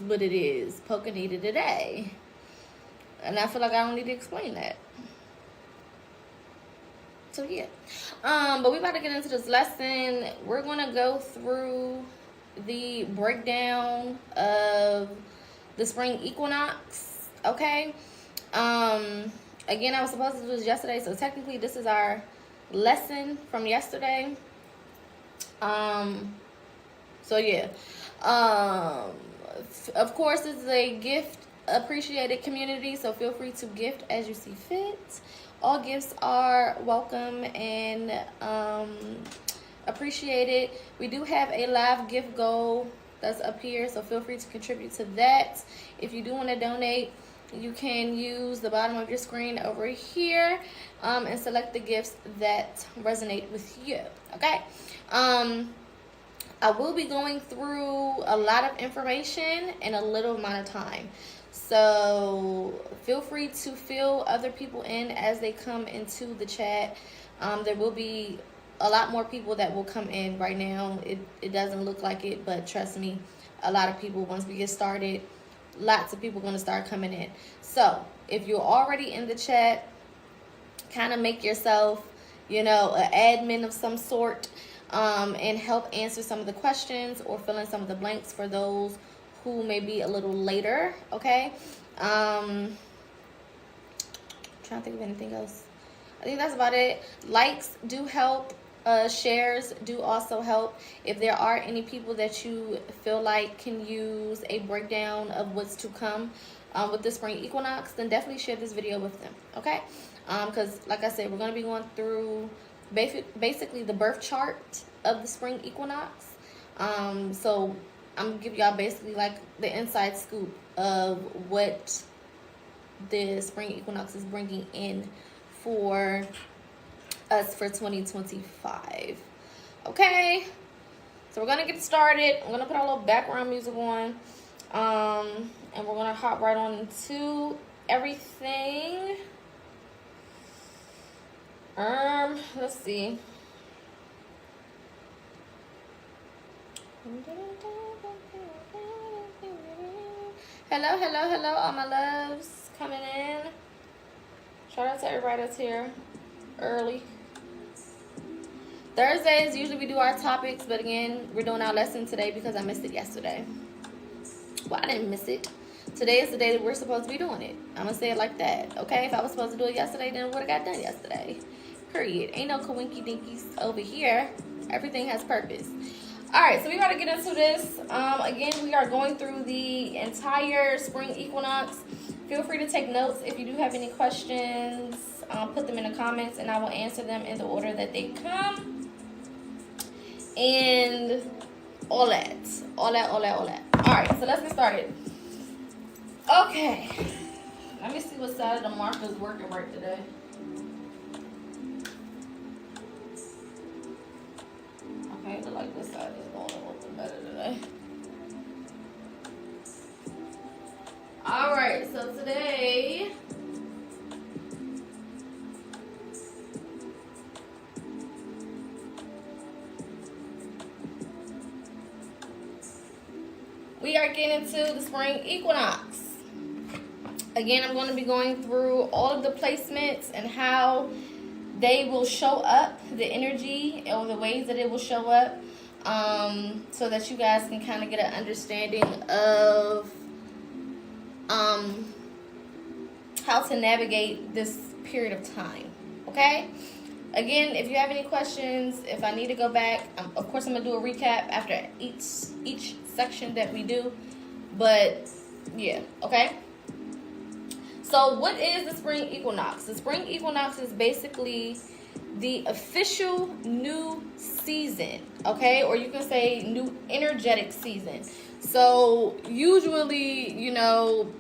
what it is. Poca needed today. And I feel like I don't need to explain that. So yeah. But we about to get into this lesson. We're gonna go through the breakdown of the spring equinox. Okay. Again, I was supposed to do this yesterday, so technically this is our lesson from yesterday. So yeah. Of course, this is a gift appreciated community, so feel free to gift as you see fit. All gifts are welcome and appreciated. We do have a live gift goal that's up here, so feel free to contribute to that. If you do want to donate, you can use the bottom of your screen over here and select the gifts that resonate with you. Okay. I will be going through a lot of information in a little amount of time. So feel free to fill other people in as they come into the chat. There will be a lot more people that will come in right now. It doesn't look like it, but trust me, a lot of people, once we get started, lots of people are going to start coming in. So if you're already in the chat, kind of make yourself, an admin of some sort, and help answer some of the questions or fill in some of the blanks for those who may be a little later. Okay. Trying to think of anything else. I think that's about it. Likes do help. Shares do also help. If there are any people that you feel like can use a breakdown of what's to come with the spring equinox, then definitely share this video with them. Okay. Because like I said, we're going to be going through basically the birth chart of the spring equinox. So I'm gonna give y'all basically like the inside scoop of what the spring equinox is bringing in for us for 2025. Okay, so we're gonna get started. I'm gonna put our little background music on, and we're gonna hop right on into everything. Let's see. Hello, all my loves coming in. Shout out to everybody that's here early. Thursdays, usually we do our topics, but again, we're doing our lesson today because I missed it yesterday. Well, I didn't miss it. Today is the day that we're supposed to be doing it. I'm gonna say it like that, okay? If I was supposed to do it yesterday, then it would have got done yesterday. Period. Ain't no coinky dinkies over here. Everything has purpose. All right, so we got to get into this. Again, we are going through the entire spring equinox. Feel free to take notes. If you do have any questions, put them in the comments, and I will answer them in the order that they come. And all that. All right, so let's get started. Okay. Let me see what side of the marker is working right today. Okay, look like this side is going a little bit better today. Alright, so today we are getting into the spring equinox. Again, I'm going to be going through all of the placements and how they will show up, the energy or the ways that it will show up, so that you guys can kind of get an understanding of how to navigate this period of time. Okay, again, if you have any questions, if I need to go back, of course I'm gonna do a recap after each section that we do, but yeah. Okay, so what is the spring equinox? The spring equinox is basically the official new season, okay? Or you can say new energetic season. So usually,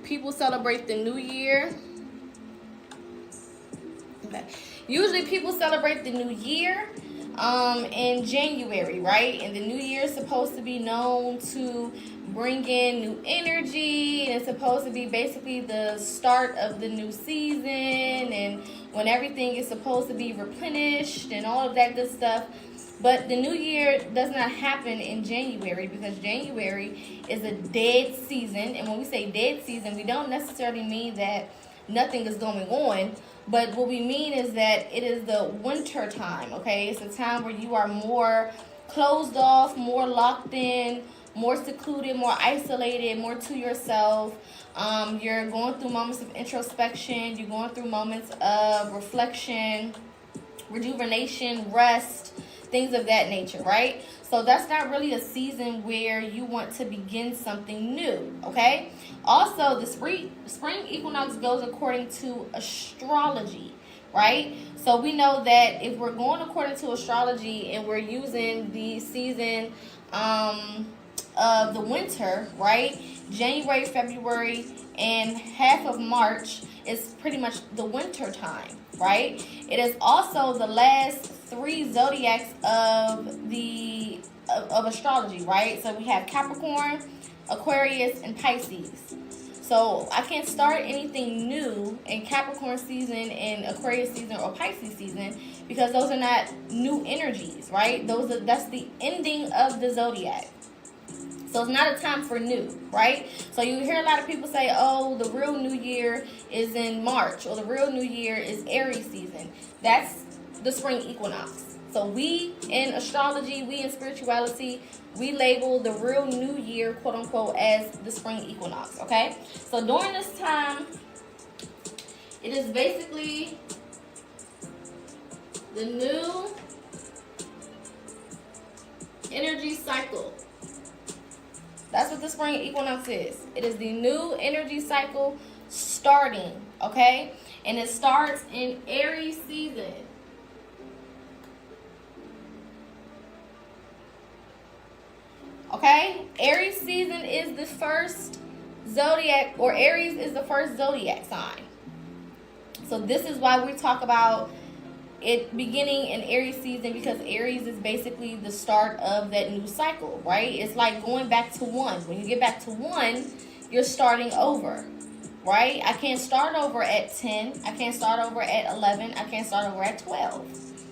people celebrate the new year. Okay. Usually people celebrate the new year in January, right? And the new year is supposed to be known to bring in new energy, and it's supposed to be basically the start of the new season, and when everything is supposed to be replenished and all of that good stuff. But the new year does not happen in January, because January is a dead season. And when we say dead season, we don't necessarily mean that nothing is going on. But what we mean is that it is the winter time, okay? It's a time where you are more closed off, more locked in, more secluded, more isolated, more to yourself. You're going through moments of introspection. You're going through moments of reflection, rejuvenation, rest, things of that nature, right? So that's not really a season where you want to begin something new, okay? Also, the spring equinox goes according to astrology, right? So we know that if we're going according to astrology and we're using the season of the winter, right? January, February, and half of March is pretty much the winter time, right? It is also the last 3 zodiacs of astrology, right? So we have Capricorn, Aquarius, and Pisces. So I can't start anything new in Capricorn season, in Aquarius season, or Pisces season, because those are not new energies, right? That's the ending of the zodiac. So it's not a time for new, right? So you hear a lot of people say, oh, the real new year is in March, or the real new year is Aries season. That's the spring equinox. So we in astrology, we in spirituality, we label the real new year, quote unquote, as the spring equinox, okay? So during this time, it is basically the new energy cycle. That's what the spring equinox is. It is the new energy cycle starting, okay? And it starts in Aries season. Okay? Aries season is the first zodiac, or Aries is the first zodiac sign. So this is why we talk about it beginning in Aries season, because Aries is basically the start of that new cycle, right? It's like going back to 1. When you get back to 1, you're starting over, right? I can't start over at 10. I can't start over at 11. I can't start over at 12.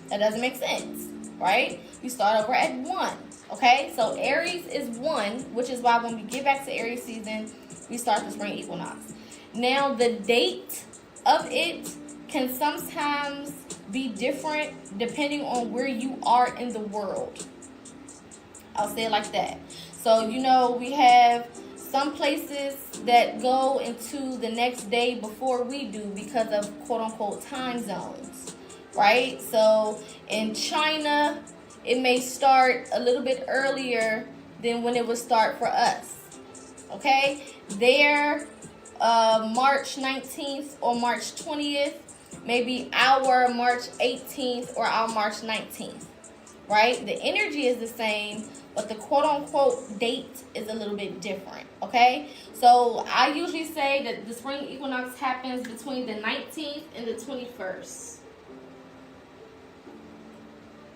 That doesn't make sense, right? You start over at 1, okay? So Aries is 1, which is why when we get back to Aries season, we start the spring equinox. Now, the date of it can sometimes be different depending on where you are in the world. I'll say it like that. So, you know, we have some places that go into the next day before we do because of quote-unquote time zones, right? So in China, it may start a little bit earlier than when it would start for us, okay? Their March 19th or March 20th, maybe our March 18th or our March 19th, right? The energy is the same, but the quote-unquote date is a little bit different, okay? So I usually say that the spring equinox happens between the 19th and the 21st,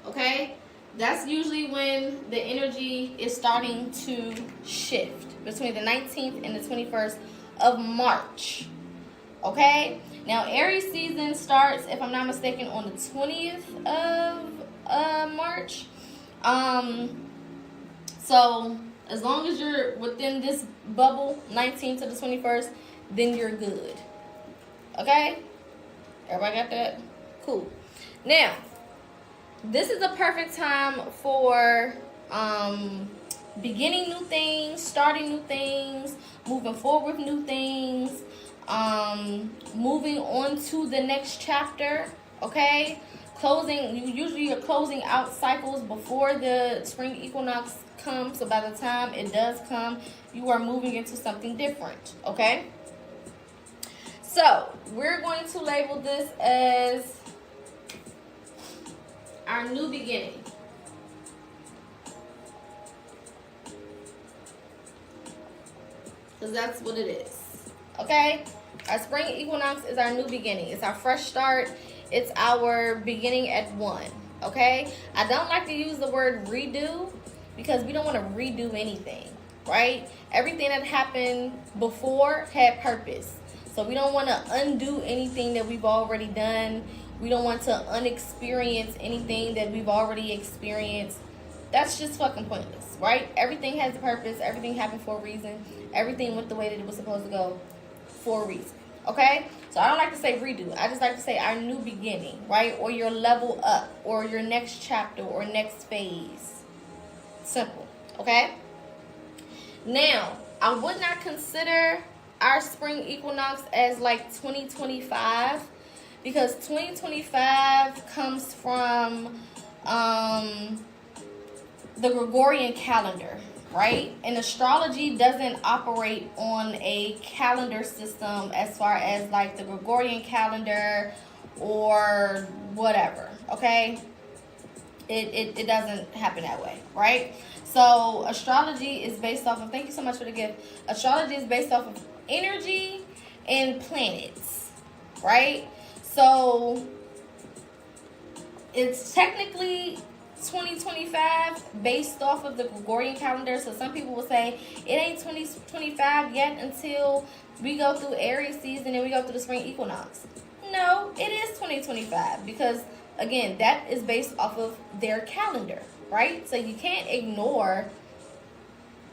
okay? That's usually when the energy is starting to shift, between the 19th and the 21st of March, okay? Now, Aries season starts, if I'm not mistaken, on the 20th of March. So, as long as you're within this bubble, 19th to the 21st, then you're good. Okay? Everybody got that? Cool. Now, this is a perfect time for beginning new things, starting new things, moving forward with new things, moving on to the next chapter, okay? Usually you're closing out cycles before the spring equinox comes, so by the time it does come, you are moving into something different, okay? So, we're going to label this as our new beginning. Because that's what it is, okay? Our spring equinox is our new beginning. It's our fresh start. It's our beginning at 1, okay? I don't like to use the word redo because we don't want to redo anything, right? Everything that happened before had purpose. So we don't want to undo anything that we've already done We don't want to unexperience anything that we've already experienced. That's just fucking pointless, right? Everything has a purpose. Everything happened for a reason. Everything went the way that it was supposed to go for a reason, okay? So I don't like to say redo. I just like to say our new beginning, right? Or your level up, or your next chapter, or next phase. Simple, okay? Now, I would not consider our spring equinox as like 2025, because 2025 comes from the Gregorian calendar, right? And astrology doesn't operate on a calendar system as far as like the Gregorian calendar or whatever, okay? It doesn't happen that way, right? So astrology is based off of, thank you so much for the gift. Astrology is based off of energy and planets, right? So it's technically 2025 based off of the Gregorian calendar. So some people will say it ain't 2025 yet until we go through Aries season and we go through the spring equinox. No, it is 2025 because, again, that is based off of their calendar, right? So you can't ignore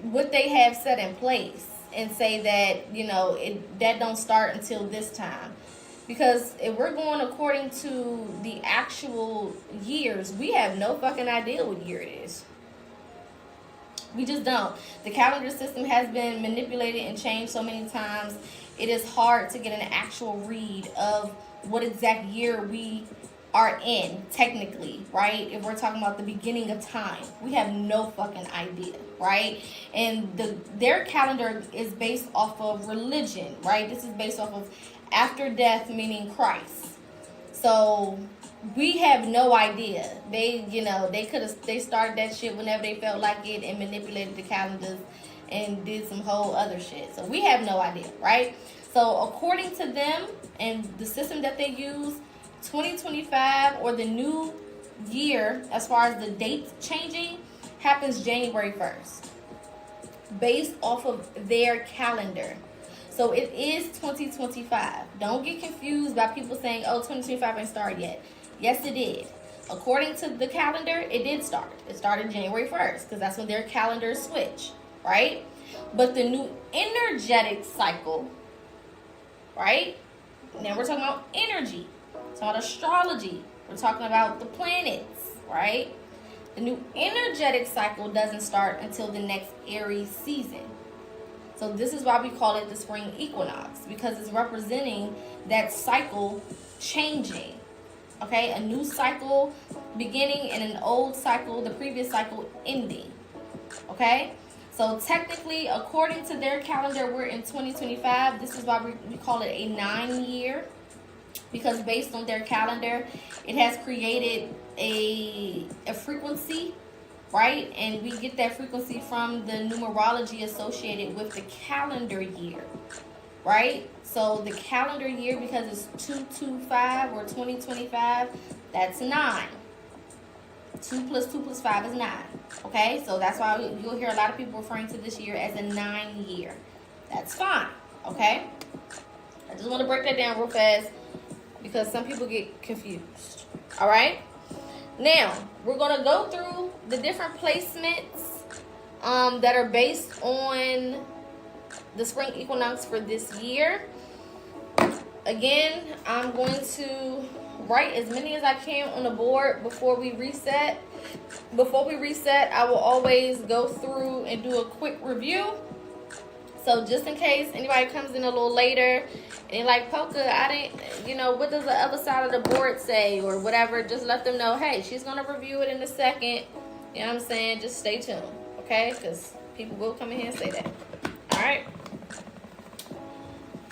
what they have set in place and say that, you know, that don't start until this time. Because if we're going according to the actual years, we have no fucking idea what year it is. We just don't. The calendar system has been manipulated and changed so many times. It is hard to get an actual read of what exact year we are in, technically, right? If we're talking about the beginning of time, we have no fucking idea, right? And their calendar is based off of religion, right? This is based off of after death, meaning Christ. So we have no idea. They started that shit whenever they felt like it and manipulated the calendars and did some whole other shit. So we have no idea, right? So according to them and the system that they use, 2025 or the new year, as far as the date changing, happens January 1st, based off of their calendar. So it is 2025. Don't get confused by people saying, oh, 2025 ain't started yet. Yes, it did. According to the calendar, it did start. It started January 1st because that's when their calendars switch, right? But the new energetic cycle, right? Now we're talking about energy. We're talking about astrology. We're talking about the planets, right? The new energetic cycle doesn't start until the next Aries season. So this is why we call it the spring equinox, because it's representing that cycle changing. Okay, a new cycle beginning and an old cycle, the previous cycle ending. Okay, so technically, according to their calendar, we're in 2025. This is why we call it a 9-year, because based on their calendar, it has created a frequency, right? And we get that frequency from the numerology associated with the calendar year, right? So the calendar year, because it's 225 or 2025, that's 9. 2 plus 2 plus 5 is 9. Okay, so that's why you'll hear a lot of people referring to this year as a 9-year. That's fine. Okay, I just want to break that down real fast because some people get confused. All right, now we're going to go through the different placements that are based on the spring equinox for this year. Again, I'm going to write as many as I can on the board before we reset. Before we reset, I will always go through and do a quick review. So just in case anybody comes in a little later and like, Poca, I didn't, what does the other side of the board say or whatever, just let them know, hey, she's going to review it in a second. You know what I'm saying? Just stay tuned, okay? Because people will come in here and say that. All right?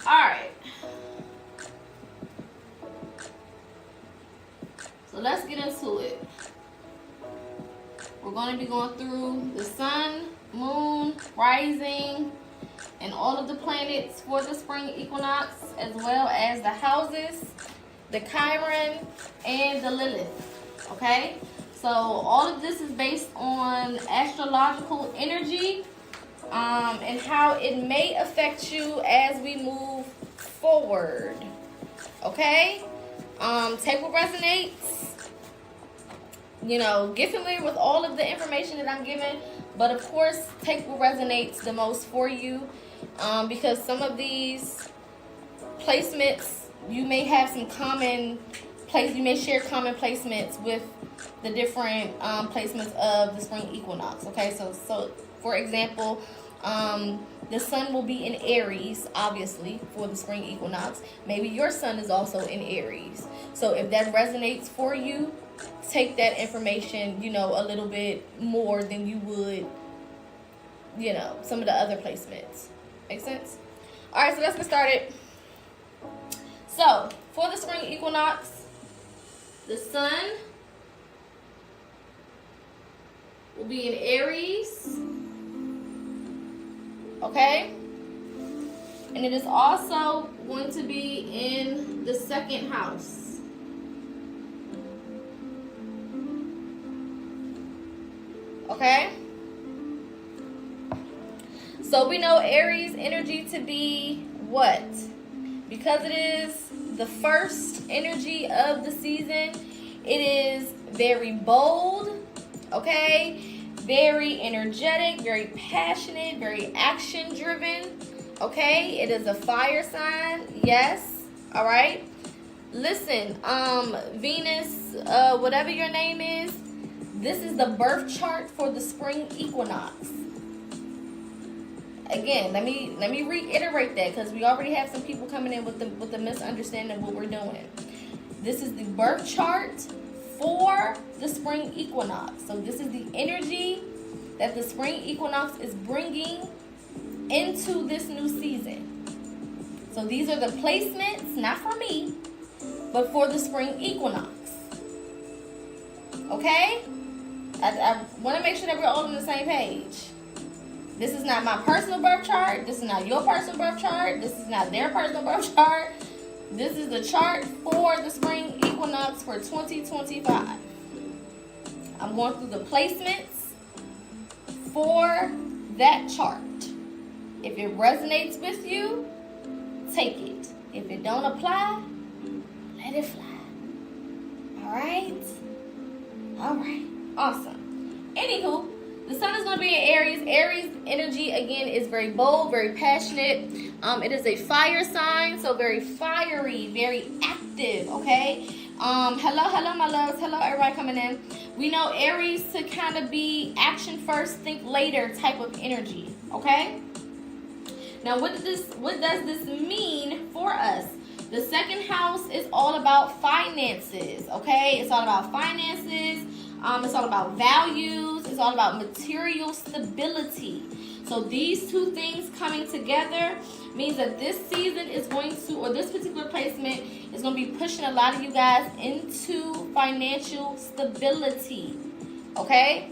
All right. So let's get into it. We're going to be going through the sun, moon, rising, and all of the planets for the spring equinox, as well as the houses, the Chiron, and the Lilith. Okay? So all of this is based on astrological energy and how it may affect you as we move forward. Okay? Take what resonates. You know, get familiar with all of the information that I'm giving, but of course, take what resonates the most for you, because some of these placements, you may have some common place. You may share common placements with the different placements of the spring equinox. Okay, so for example, the sun will be in Aries, obviously, for the spring equinox. Maybe your sun is also in Aries. So if that resonates for you, take that information, you know, a little bit more than you would, you know, some of the other placements. Make sense? All right, so let's get started. So for the spring equinox, the sun will be in Aries. Okay? And it is also going to be in the second house. Okay? So we know Aries energy to be what? Because it is the first energy of the season, it is very bold, okay? Very energetic, very passionate, very action driven, okay? It is a fire sign, yes, all right? Listen, Venus, whatever your name is, this is the birth chart for the spring equinox. Again, let me reiterate that, because we already have some people coming in with the misunderstanding of what we're doing. This is the birth chart for the spring equinox. So this is the energy that the spring equinox is bringing into this new season. So these are the placements, not for me, but for the spring equinox. Okay? I want to make sure that we're all on the same page. This is not my personal birth chart. This is not your personal birth chart. This is not their personal birth chart. This is the chart for the spring equinox for 2025. I'm going through the placements for that chart. If it resonates with you, take it. If it don't apply, let it fly. All right? All right. Awesome. Anywho, the sun is going to be in Aries. Aries energy, again, is very bold, very passionate. It is a fire sign, so very fiery, very active, okay? Hello, my loves. Hello, everybody coming in. We know Aries to kind of be action first, think later type of energy, okay? Now, what does this mean for us? The second house is all about finances, okay? It's all about finances. It's all about values. It's all about material stability. So these two things coming together means that this season is going to, or this particular placement is going to be pushing a lot of you guys into financial stability. Okay?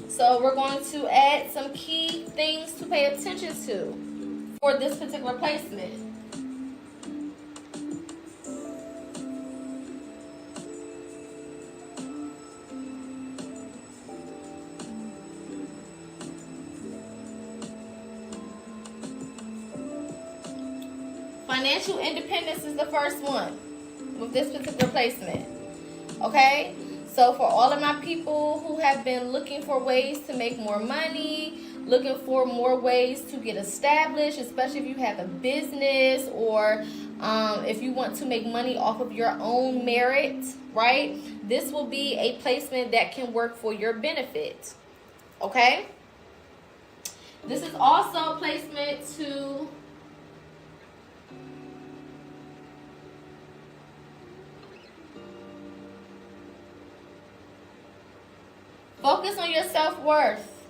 So we're going to add some key things to pay attention to for this particular placement. Financial independence is the first one with this particular placement. Okay? So for all of my people who have been looking for ways to make more money, looking for more ways to get established, especially if you have a business or if you want to make money off of your own merit, right? This will be a placement that can work for your benefit. Okay? This is also a placement to focus on your self-worth,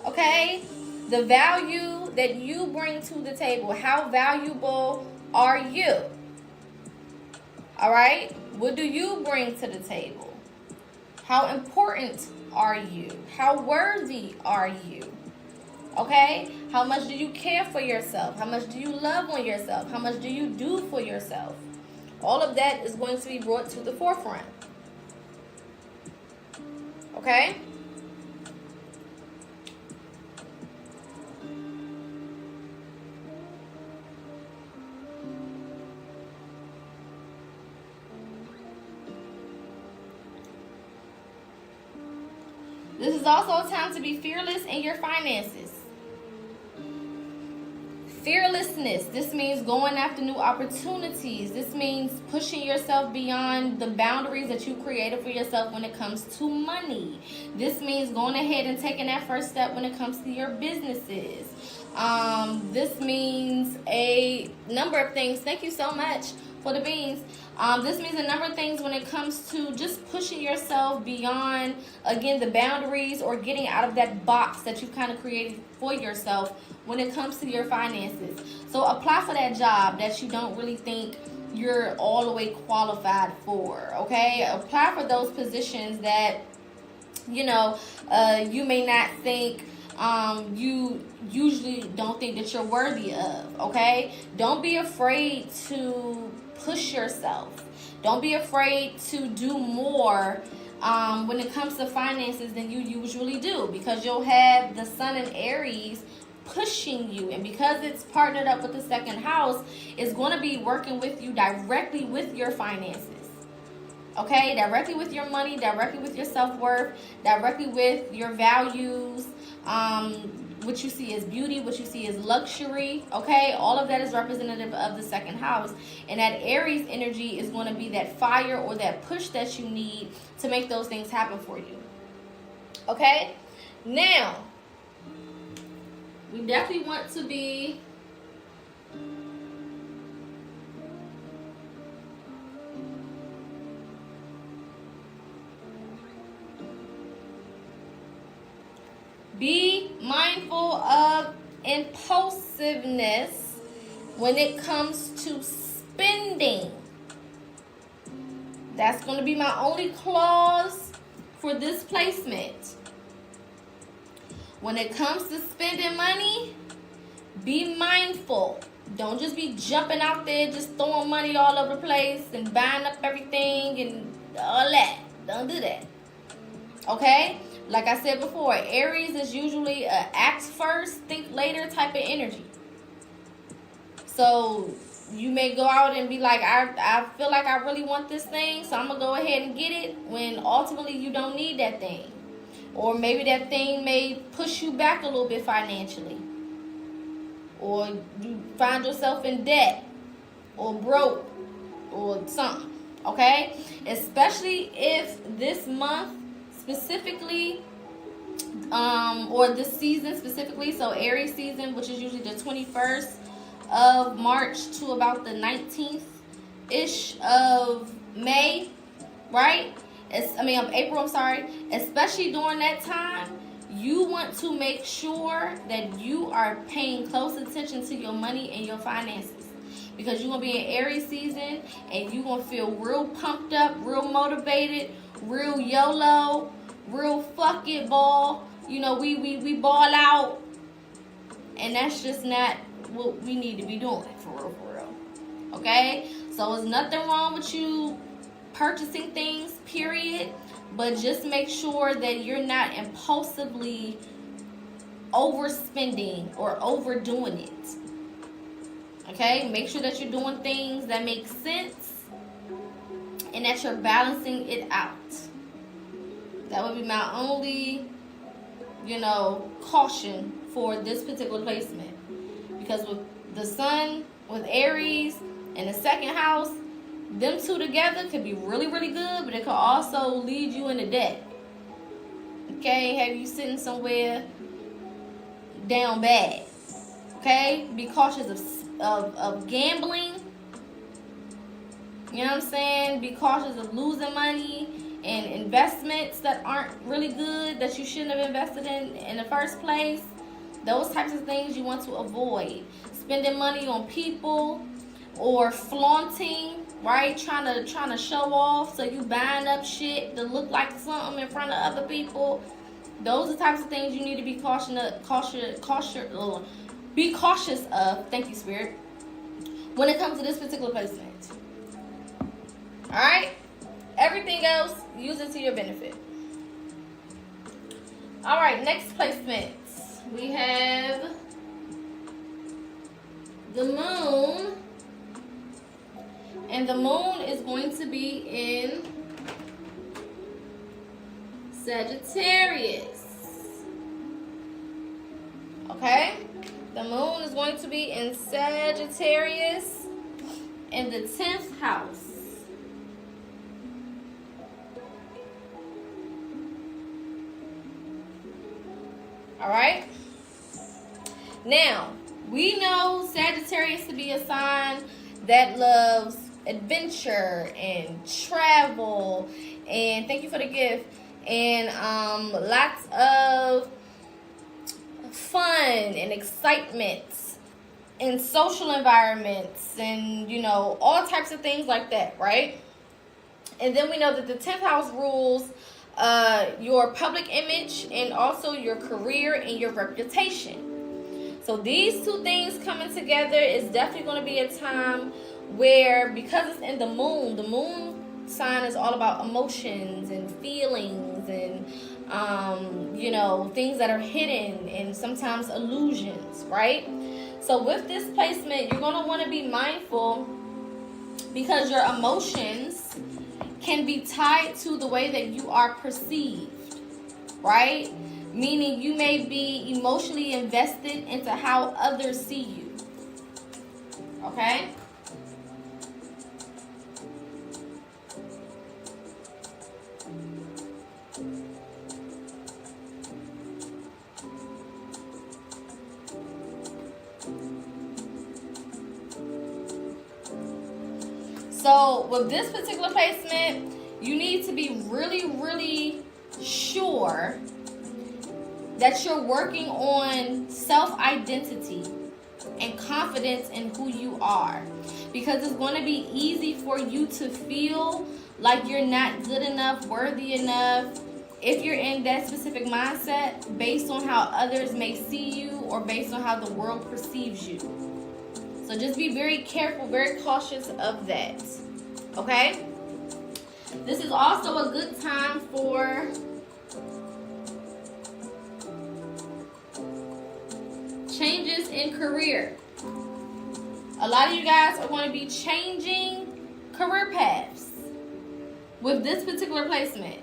okay? The value that you bring to the table. How valuable are you? All right? What do you bring to the table? How important are you? How worthy are you? Okay? How much do you care for yourself? How much do you love on yourself? How much do you do for yourself? All of that is going to be brought to the forefront. Okay? This is also a time to be fearless in your finances. Fearlessness. This means going after new opportunities. This means pushing yourself beyond the boundaries that you created for yourself when it comes to money. This means going ahead and taking that first step when it comes to your businesses. This means a number of things. Thank you so much for the beans. This means a number of things when it comes to just pushing yourself beyond, again, the boundaries or getting out of that box that you kind of created for yourself when it comes to your finances. So apply for that job that you don't really think you're all the way qualified for, okay? Apply for those positions that, you know, you may not think, you usually don't think that you're worthy of, okay? Don't be afraid to push yourself. Don't be afraid to do more when it comes to finances than you usually do, because you'll have the sun in Aries pushing you, and because it's partnered up with the second house, it's going to be working with you directly with your finances, okay? Directly with your money, directly with your self-worth, directly with your values, what you see as beauty, what you see as luxury, okay? All of that is representative of the second house, and that Aries energy is going to be that fire or that push that you need to make those things happen for you, okay? Now, we definitely want to be mindful of impulsiveness when it comes to spending. That's going to be my only clause for this placement. When it comes to spending money, be mindful. Don't just be jumping out there, just throwing money all over the place and buying up everything and all that. Don't do that. Okay? Like I said before, Aries is usually a act first, think later type of energy. So you may go out and be like, I feel like I really want this thing, so I'm going to go ahead and get it, when ultimately you don't need that thing. Or maybe that thing may push you back a little bit financially. Or you find yourself in debt or broke or something, okay? Especially if this month specifically, or this season specifically, so Aries season, which is usually the 21st of March to about the 19th-ish of May, right? Of April, I'm sorry. Especially during that time, you want to make sure that you are paying close attention to your money and your finances, because you're going to be in Aries season and you're going to feel real pumped up, real motivated, real YOLO, real fuck it ball. You know, we ball out, and that's just not what we need to be doing, for real. Okay? So there's nothing wrong with you purchasing things, period, but just make sure that you're not impulsively overspending or overdoing it. Okay? Make sure that you're doing things that make sense and that you're balancing it out. That would be my only, caution for this particular placement. Because with the sun, with Aries, and the second house, them two together could be really, really good, but it could also lead you into debt. Okay? Have you sitting somewhere down bad. Okay? Be cautious of gambling. You know what I'm saying? Be cautious of losing money and investments that aren't really good, that you shouldn't have invested in the first place. Those types of things you want to avoid. Spending money on people or flaunting, right? Trying to show off, so you buying up shit to look like something in front of other people. Those are the types of things you need to be be cautious of. Thank you, Spirit. When it comes to this particular placement. All right? Everything else, use it to your benefit. All right, next placement. We have the moon. And the moon is going to be in Sagittarius. Okay? The moon is going to be in Sagittarius in the 10th house. All right? Now, we know Sagittarius to be a sign that loves adventure and travel, and thank you for the gift, and lots of fun and excitement in social environments, and you know, all types of things like that, right? And then we know that the 10th house rules your public image and also your career and your reputation. So these two things coming together is definitely going to be a time where, because it's in the moon sign is all about emotions and feelings and you know, things that are hidden and sometimes illusions, right? So with this placement, you're going to want to be mindful, because your emotions can be tied to the way that you are perceived, right? Meaning you may be emotionally invested into how others see you, okay? So with this particular placement, you need to be really, really sure that you're working on self-identity and confidence in who you are, because it's going to be easy for you to feel like you're not good enough, worthy enough, if you're in that specific mindset based on how others may see you or based on how the world perceives you. So just be very careful, very cautious of that, okay? This is also a good time for changes in career. A lot of you guys are going to be changing career paths with this particular placement.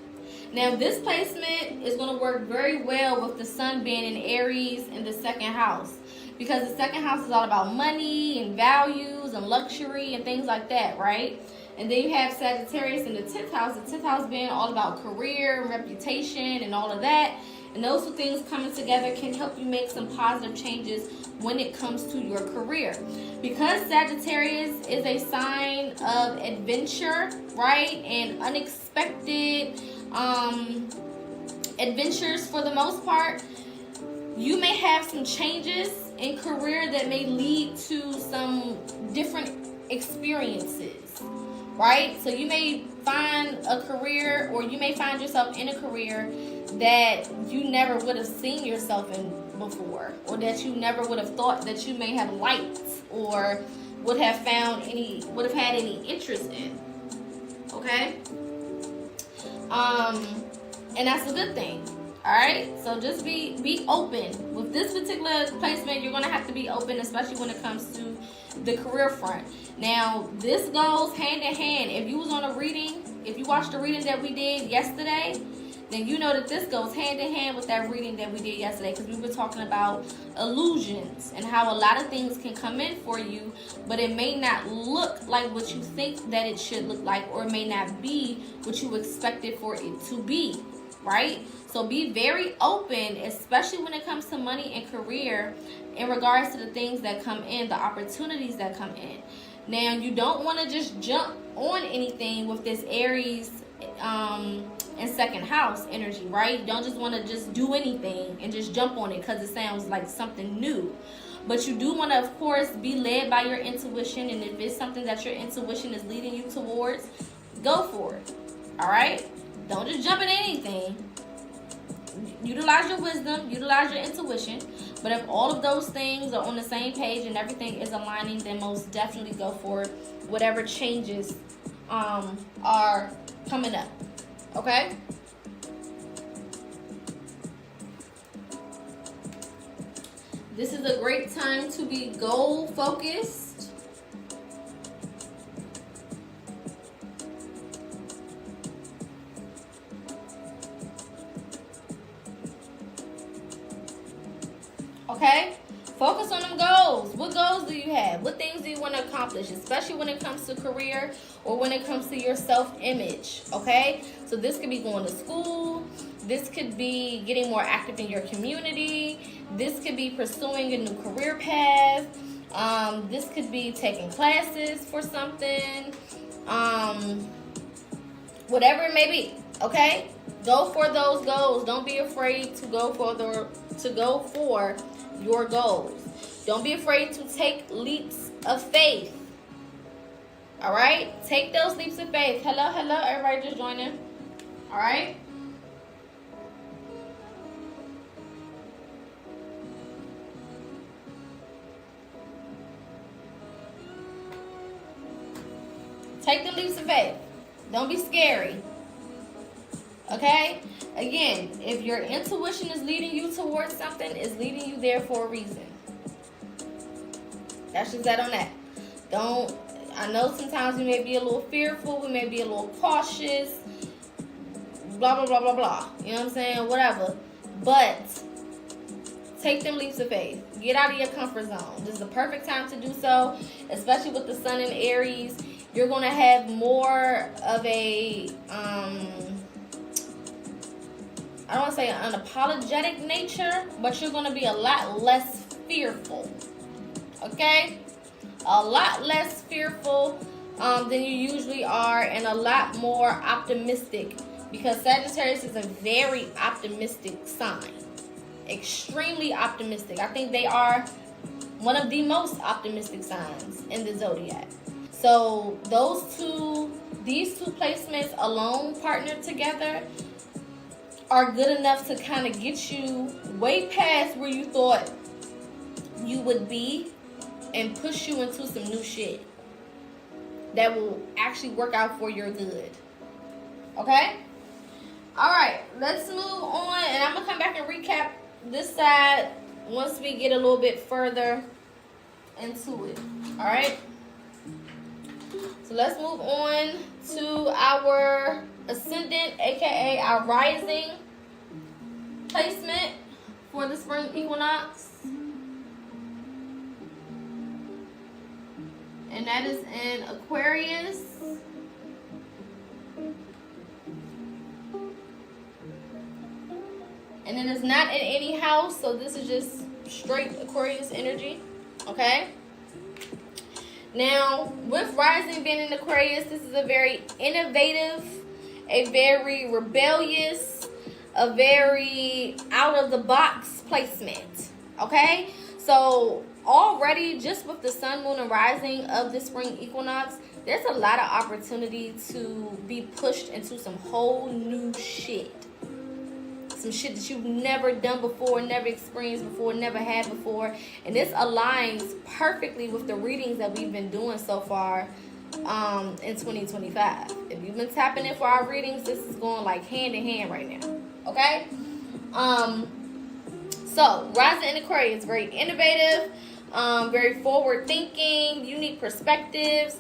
Now, this placement is going to work very well with the sun being in Aries in the 2nd house, because the 2nd house is all about money and values and luxury and things like that, right? And then you have Sagittarius in the 10th house, the 10th house being all about career and reputation and all of that. And those two things coming together can help you make some positive changes when it comes to your career. Because Sagittarius is a sign of adventure, right? And unexpected adventures for the most part. You may have some changes in career that may lead to some different experiences, right? So you may find a career, or you may find yourself in a career that you never would have seen yourself in before, or that you never would have thought that you may have liked or would have had any interest in, okay? And that's a good thing. All right, so just be open. With this particular placement, you're going to have to be open, especially when it comes to the career front. Now, this goes hand in hand. If you was on a reading, if you watched the reading that we did yesterday, then you know that this goes hand in hand with that reading that we did yesterday, because we were talking about illusions and how a lot of things can come in for you, but it may not look like what you think that it should look like, or it may not be what you expected for it to be, right? So be very open, especially when it comes to money and career, in regards to the things that come in, the opportunities that come in. Now, you don't want to just jump on anything with this Aries and 2nd house energy, right? You don't just want to just do anything and just jump on it because it sounds like something new. But you do want to, of course, be led by your intuition, and if it's something that your intuition is leading you towards, go for it, all right? Don't just jump into anything. Utilize your wisdom, utilize your intuition. But if all of those things are on the same page and everything is aligning, then most definitely go for whatever changes are coming up, okay? This is a great time to be goal focused. Okay? you have? What things do you want to accomplish, especially when it comes to career or when it comes to your self-image, okay? So this could be going to school. This could be getting more active in your community. This could be pursuing a new career path. This could be taking classes for something. Whatever it may be, okay? Go for those goals. Don't be afraid to go for your goals. Don't be afraid to take leaps of faith. All right? Take those leaps of faith. Hello, everybody just joining. All right? Take the leaps of faith. Don't be scary. Okay? Again, if your intuition is leading you towards something, it's leading you there for a reason. That's just that on that. I know sometimes we may be a little fearful, we may be a little cautious, blah, blah, blah, blah, blah. You know what I'm saying? Whatever. But take them leaps of faith. Get out of your comfort zone. This is the perfect time to do so, especially with the sun in Aries. You're going to have more of a, I don't want to say an unapologetic nature, but you're going to be a lot less fearful. Okay? A lot less fearful than you usually are, and a lot more optimistic, because Sagittarius is a very optimistic sign. Extremely optimistic. I think they are one of the most optimistic signs in the zodiac. So these two placements alone partnered together are good enough to kind of get you way past where you thought you would be and push you into some new shit that will actually work out for your good. Okay? Alright, let's move on, and I'm going to come back and recap this side once we get a little bit further into it. Alright? So let's move on to our ascendant, aka our rising placement for the spring equinox. And that is in Aquarius. And it is not in any house, so this is just straight Aquarius energy. Okay? Now, with rising being in Aquarius, this is a very innovative, a very rebellious, a very out-of-the-box placement. Okay? So, already, just with the sun, moon, and rising of the spring equinox, there's a lot of opportunity to be pushed into some whole new shit. Some shit that you've never done before, never experienced before, never had before. And this aligns perfectly with the readings that we've been doing so far in 2025. If you've been tapping in for our readings, this is going like hand in hand right now. Okay? So, rising in Aquarius, very innovative, very forward-thinking, unique perspectives,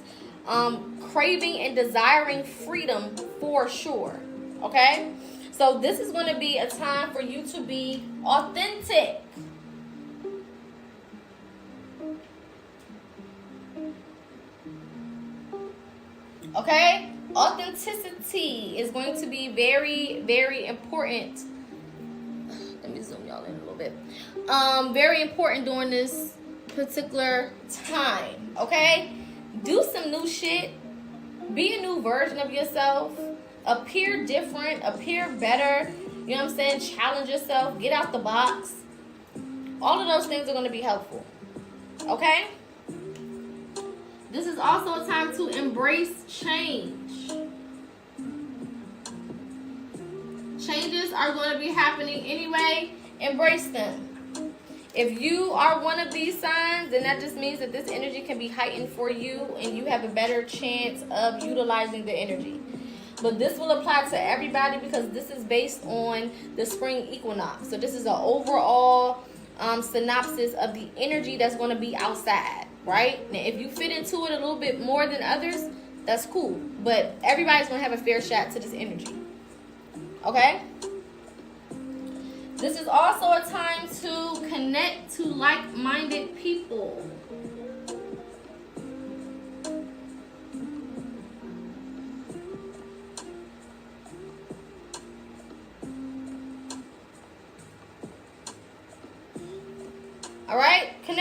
craving and desiring freedom for sure. Okay? So this is going to be a time for you to be authentic. Okay? Authenticity is going to be very, very important. Let me zoom y'all in a little bit. Very important during this particular time. Okay? Do some new shit. Be a new version of yourself. Appear different, appear better, you know what I'm saying? Challenge yourself, get out the box. All of those things are going to be helpful. Okay? This is also a time to embrace change. Changes are going to be happening anyway. Embrace them. If you are one of these signs, then that just means that this energy can be heightened for you and you have a better chance of utilizing the energy. But this will apply to everybody because this is based on the spring equinox. So this is an overall synopsis of the energy that's going to be outside, right? Now, if you fit into it a little bit more than others, that's cool. But everybody's going to have a fair shot to this energy. Okay? This is also a time to connect to like-minded people.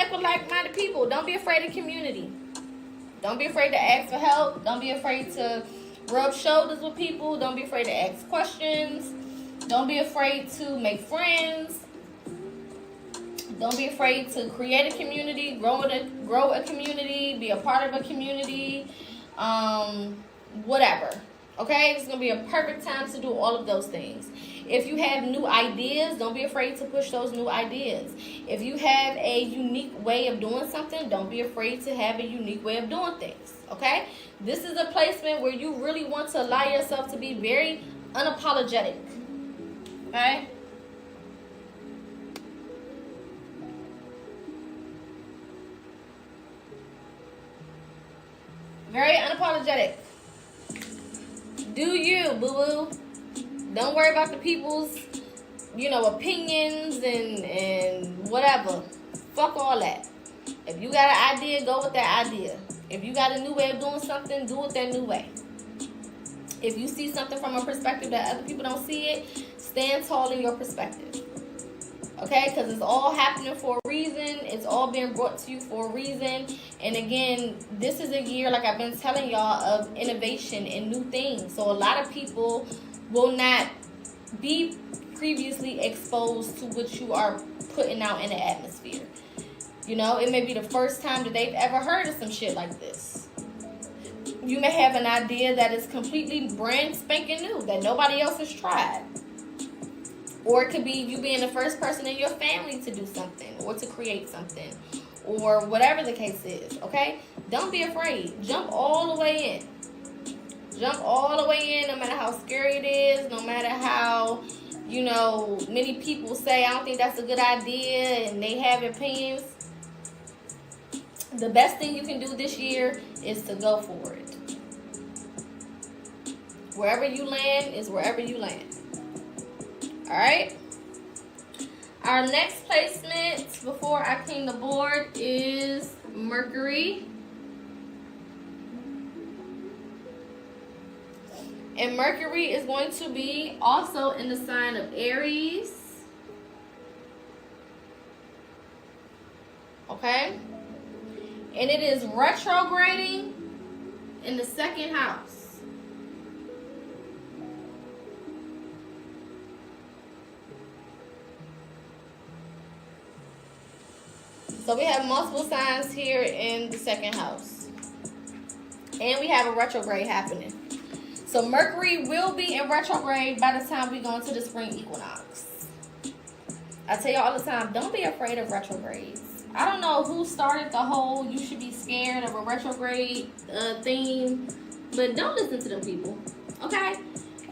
connect with like-minded people. Don't be afraid of community. Don't be afraid to ask for help. Don't be afraid to rub shoulders with people. Don't be afraid to ask questions. Don't be afraid to make friends. Don't be afraid to create a community, grow a community, be a part of a community, whatever. Okay, it's going to be a perfect time to do all of those things. If you have new ideas, don't be afraid to push those new ideas. If you have a unique way of doing something, don't be afraid to have a unique way of doing things. Okay, this is a placement where you really want to allow yourself to be very unapologetic. Okay. Very unapologetic. Do you, boo-boo. Don't worry about the people's, opinions and whatever. Fuck all that. If you got an idea, go with that idea. If you got a new way of doing something, do it that new way. If you see something from a perspective that other people don't see it, stand tall in your perspective. Okay? Because it's all happening for a reason. It's all being brought to you for a reason. And again, this is a year, like I've been telling y'all, of innovation and new things. So a lot of people will not be previously exposed to what you are putting out in the atmosphere. It may be the first time that they've ever heard of some shit like this. You may have an idea that is completely brand spanking new, that nobody else has tried. Or it could be you being the first person in your family to do something or to create something or whatever the case is, okay? Don't be afraid. Jump all the way in. Jump all the way in, no matter how scary it is, no matter how, many people say, I don't think that's a good idea, and they have opinions. The best thing you can do this year is to go for it. Wherever you land is wherever you land. Alright? Our next placement before I clean the board is Mercury. And Mercury is going to be also in the sign of Aries. Okay? And it is retrograding in the second house. So we have multiple signs here in the second house. And we have a retrograde happening. So Mercury will be in retrograde by the time we go into the spring equinox. I tell you all the time, don't be afraid of retrogrades. I don't know who started the whole you should be scared of a retrograde theme, but don't listen to them people, okay?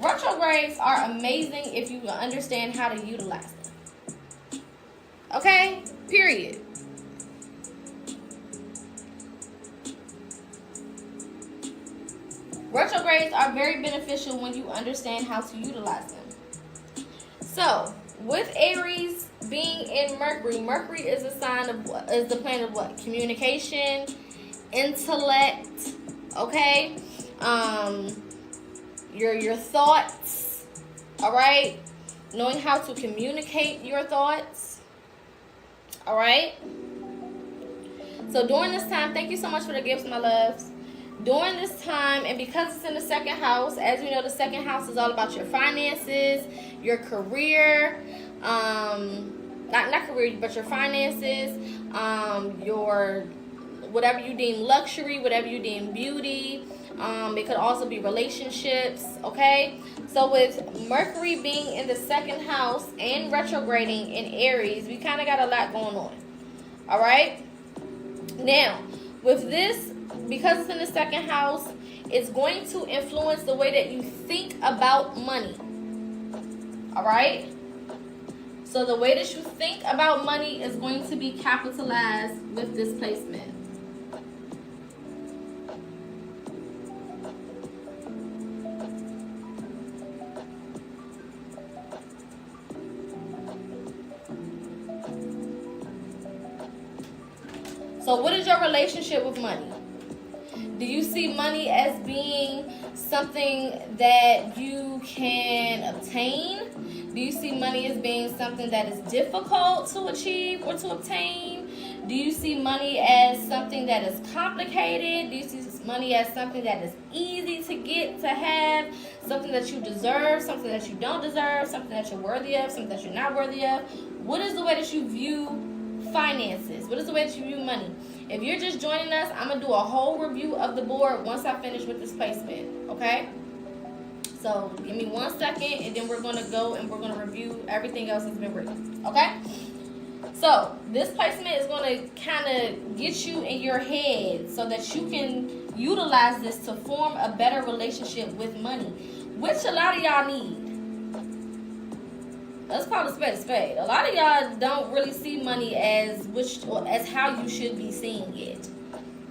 Retrogrades are amazing if you understand how to utilize them. Okay? Period. Retrogrades are very beneficial when you understand how to utilize them. So, with Aries being in Mercury, Mercury is a sign of what? Is the planet of what? Communication, intellect, okay? Your thoughts, all right? Knowing how to communicate your thoughts, all right? So during this time, thank you so much for the gifts, my loves. During this time, and because it's in the second house, as you know, the second house is all about your finances, your career, not career, but your finances, your whatever you deem luxury, whatever you deem beauty. It could also be relationships, okay? So with Mercury being in the second house and retrograding in Aries, we kind of got a lot going on, all right? Now, with this, because it's in the second house, it's going to influence the way that you think about money. All right? So the way that you think about money is going to be capitalized with this placement. So what is your relationship with money? Do you see money as being something that you can obtain? Do you see money as being something that is difficult to achieve or to obtain? Do you see money as something that is complicated? Do you see money as something that is easy to get, to have, something that you deserve, something that you don't deserve, something that you're worthy of, something that you're not worthy of? What is the way that you view finances? What is the way that you view money? If you're just joining us, I'm going to do a whole review of the board once I finish with this placement, okay? So give me 1 second, and then we're going to go and we're going to review everything else that's been written, okay? So this placement is going to kind of get you in your head so that you can utilize this to form a better relationship with money, which a lot of y'all need. Let's call it a spade. A lot of y'all don't really see money as how you should be seeing it.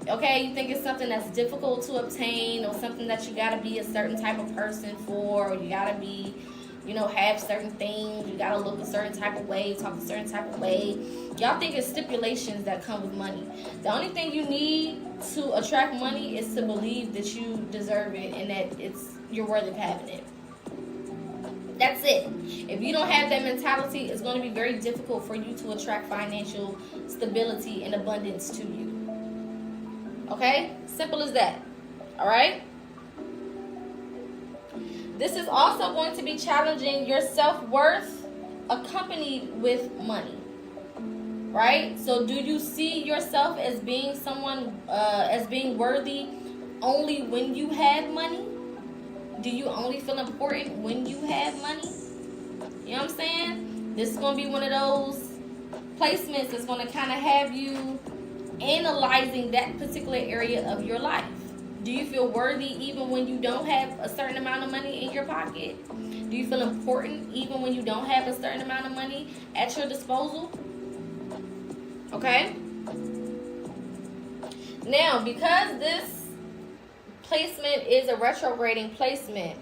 Okay, you think it's something that's difficult to obtain, or something that you gotta be a certain type of person for, or you gotta be, have certain things, you gotta look a certain type of way, talk a certain type of way. Y'all think it's stipulations that come with money. The only thing you need to attract money is to believe that you deserve it and that you're worthy of having it. That's it. If you don't have that mentality, it's going to be very difficult for you to attract financial stability and abundance to you. Okay? Simple as that. All right? This is also going to be challenging your self-worth accompanied with money. Right? So do you see yourself as being someone, as being worthy only when you have money? Do you only feel important when you have money? You know what I'm saying? This is going to be one of those placements that's going to kind of have you analyzing that particular area of your life. Do you feel worthy even when you don't have a certain amount of money in your pocket? Do you feel important even when you don't have a certain amount of money at your disposal? Okay? Now, because this placement is a retrograding placement,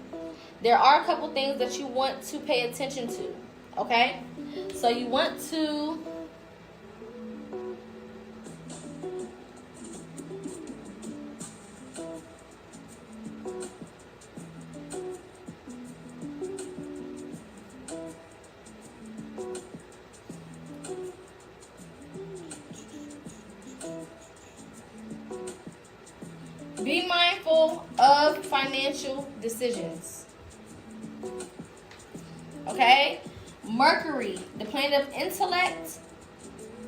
there are a couple things that you want to pay attention to. Okay? So you want to be mindful of financial decisions. Okay? Mercury, the planet of intellect,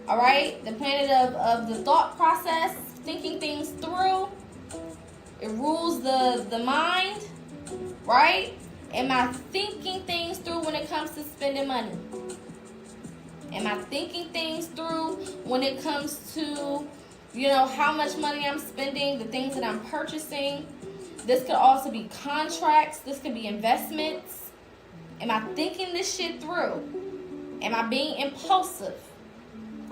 all right? The planet of the thought process, thinking things through. It rules the mind, right? Am I thinking things through when it comes to spending money? Am I thinking things through when it comes to, how much money I'm spending, the things that I'm purchasing? This could also be contracts. This could be investments. Am I thinking this shit through? Am I being impulsive?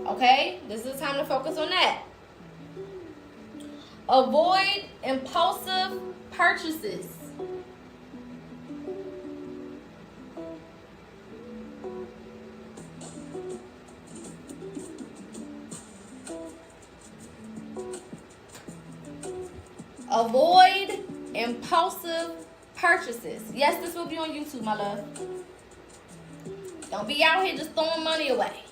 Okay? This is the time to focus on that. Avoid impulsive purchases. Avoid impulsive purchases. Yes, this will be on YouTube, my love. Don't be out here just throwing money away.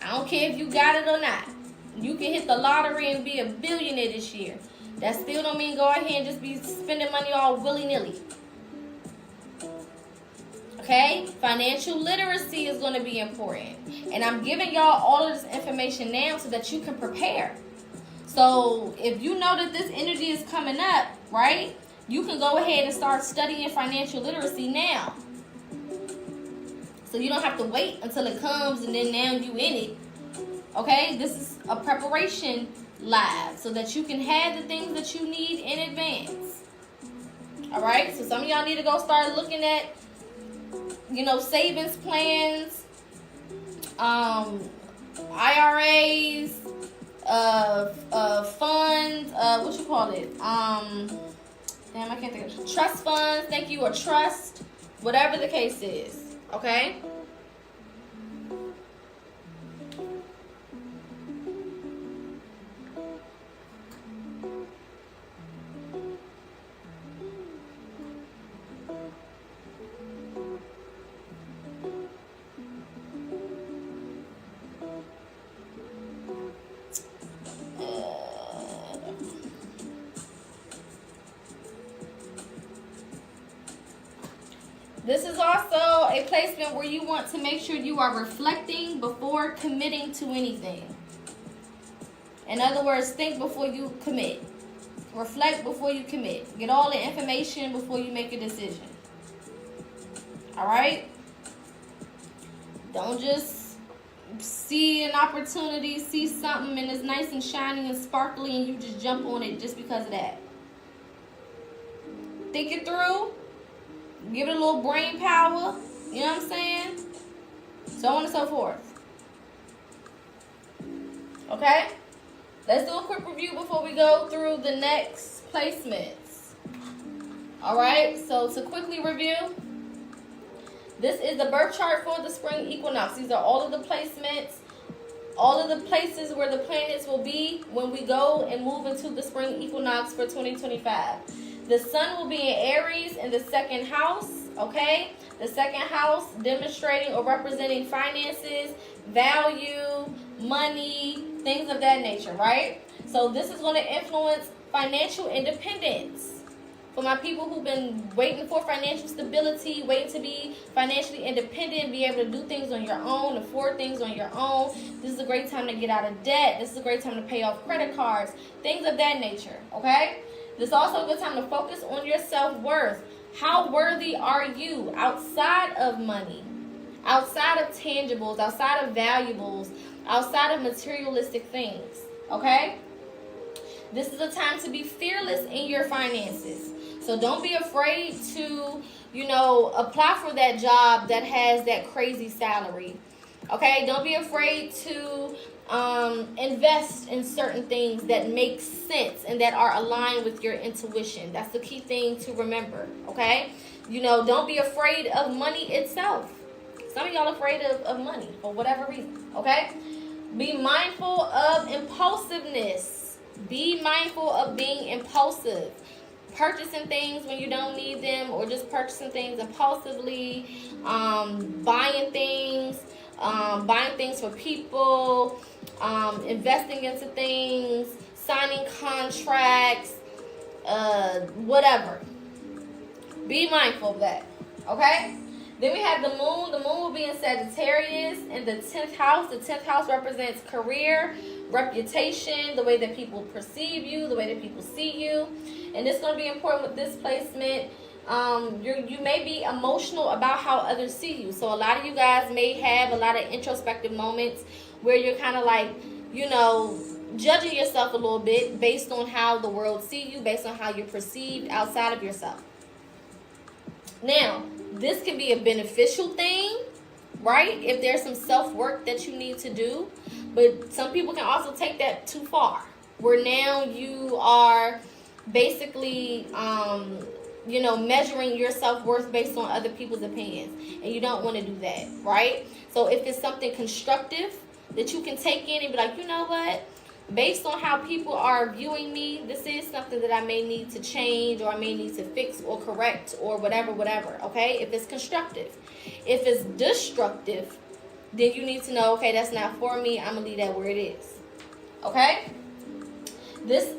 I don't care if you got it or not. You can hit the lottery and be a billionaire this year. That still don't mean go out here and just be spending money all willy-nilly. Okay? Financial literacy is going to be important. And I'm giving y'all all of this information now so that you can prepare. So if you know that this energy is coming up, right, you can go ahead and start studying financial literacy now. So you don't have to wait until it comes and then now you in it. Okay, this is a preparation live so that you can have the things that you need in advance. All right, so some of y'all need to go start looking at, savings plans, IRAs, funds, what you call it? Damn, I can't think of it. Trust funds, thank you, or trust, whatever the case is. Okay? This is also a placement where you want to make sure you are reflecting before committing to anything. In other words, think before you commit. Reflect before you commit. Get all the information before you make a decision. Alright? Don't just see an opportunity, see something and it's nice and shiny and sparkly and you just jump on it just because of that. Think it through. Give it a little brain power. You know what I'm saying? So on and so forth. Okay? Let's do a quick review before we go through the next placements. Alright, so to quickly review, this is the birth chart for the spring equinox. These are all of the placements, all of the places where the planets will be when we go and move into the spring equinox for 2025. The sun will be in Aries in the second house, okay? The second house demonstrating or representing finances, value, money, things of that nature, right? So this is going to influence financial independence. For my people who've been waiting for financial stability, waiting to be financially independent, be able to do things on your own, afford things on your own, this is a great time to get out of debt. This is a great time to pay off credit cards, things of that nature, okay? This is also a good time to focus on your self-worth. How worthy are you outside of money, outside of tangibles, outside of valuables, outside of materialistic things, okay? This is a time to be fearless in your finances. So don't be afraid to, apply for that job that has that crazy salary. Okay? Don't be afraid to invest in certain things that make sense and that are aligned with your intuition. That's the key thing to remember. Okay? Don't be afraid of money itself. Some of y'all afraid of money for whatever reason. Okay? Be mindful of impulsiveness. Be mindful of being impulsive. Purchasing things when you don't need them, or just purchasing things impulsively. Buying things for people. Investing into things. Signing contracts. Whatever. Be mindful of that. Okay? Then we have the moon. The moon will be in Sagittarius in the 10th house. The 10th house represents career, reputation, the way that people perceive you, the way that people see you. And it's going to be important with this placement. You may be emotional about how others see you. So a lot of you guys may have a lot of introspective moments where you're kind of like, judging yourself a little bit based on how the world see you, based on how you're perceived outside of yourself. Now, this can be a beneficial thing, right? If there's some self-work that you need to do. But some people can also take that too far, where now you are basically, measuring your self-worth based on other people's opinions. And you don't want to do that, right? So if it's something constructive that you can take in and be like, you know what? Based on how people are viewing me, this is something that I may need to change, or I may need to fix or correct, or whatever, okay? If it's constructive. If it's destructive, then you need to know, okay, that's not for me. I'm going to leave that where it is. Okay? This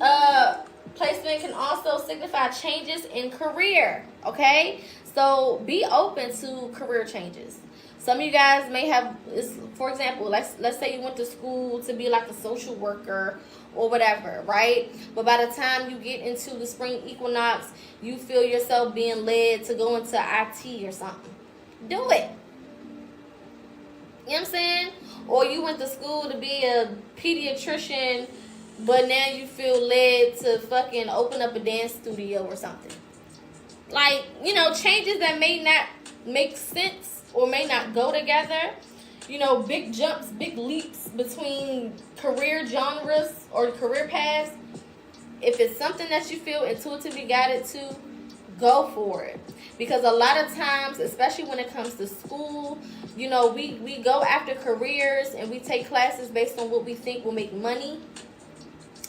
placement can also signify changes in career. Okay? So be open to career changes. Some of you guys may have, for example, let's say you went to school to be like a social worker or whatever, right? But by the time you get into the spring equinox, you feel yourself being led to go into IT or something. Do it. You know what I'm saying? Or you went to school to be a pediatrician, but now you feel led to fucking open up a dance studio or something. Like, changes that may not make sense or may not go together. Big jumps, big leaps between career genres or career paths. If it's something that you feel intuitively guided to, go for it. Because a lot of times, especially when it comes to school, we go after careers and we take classes based on what we think will make money.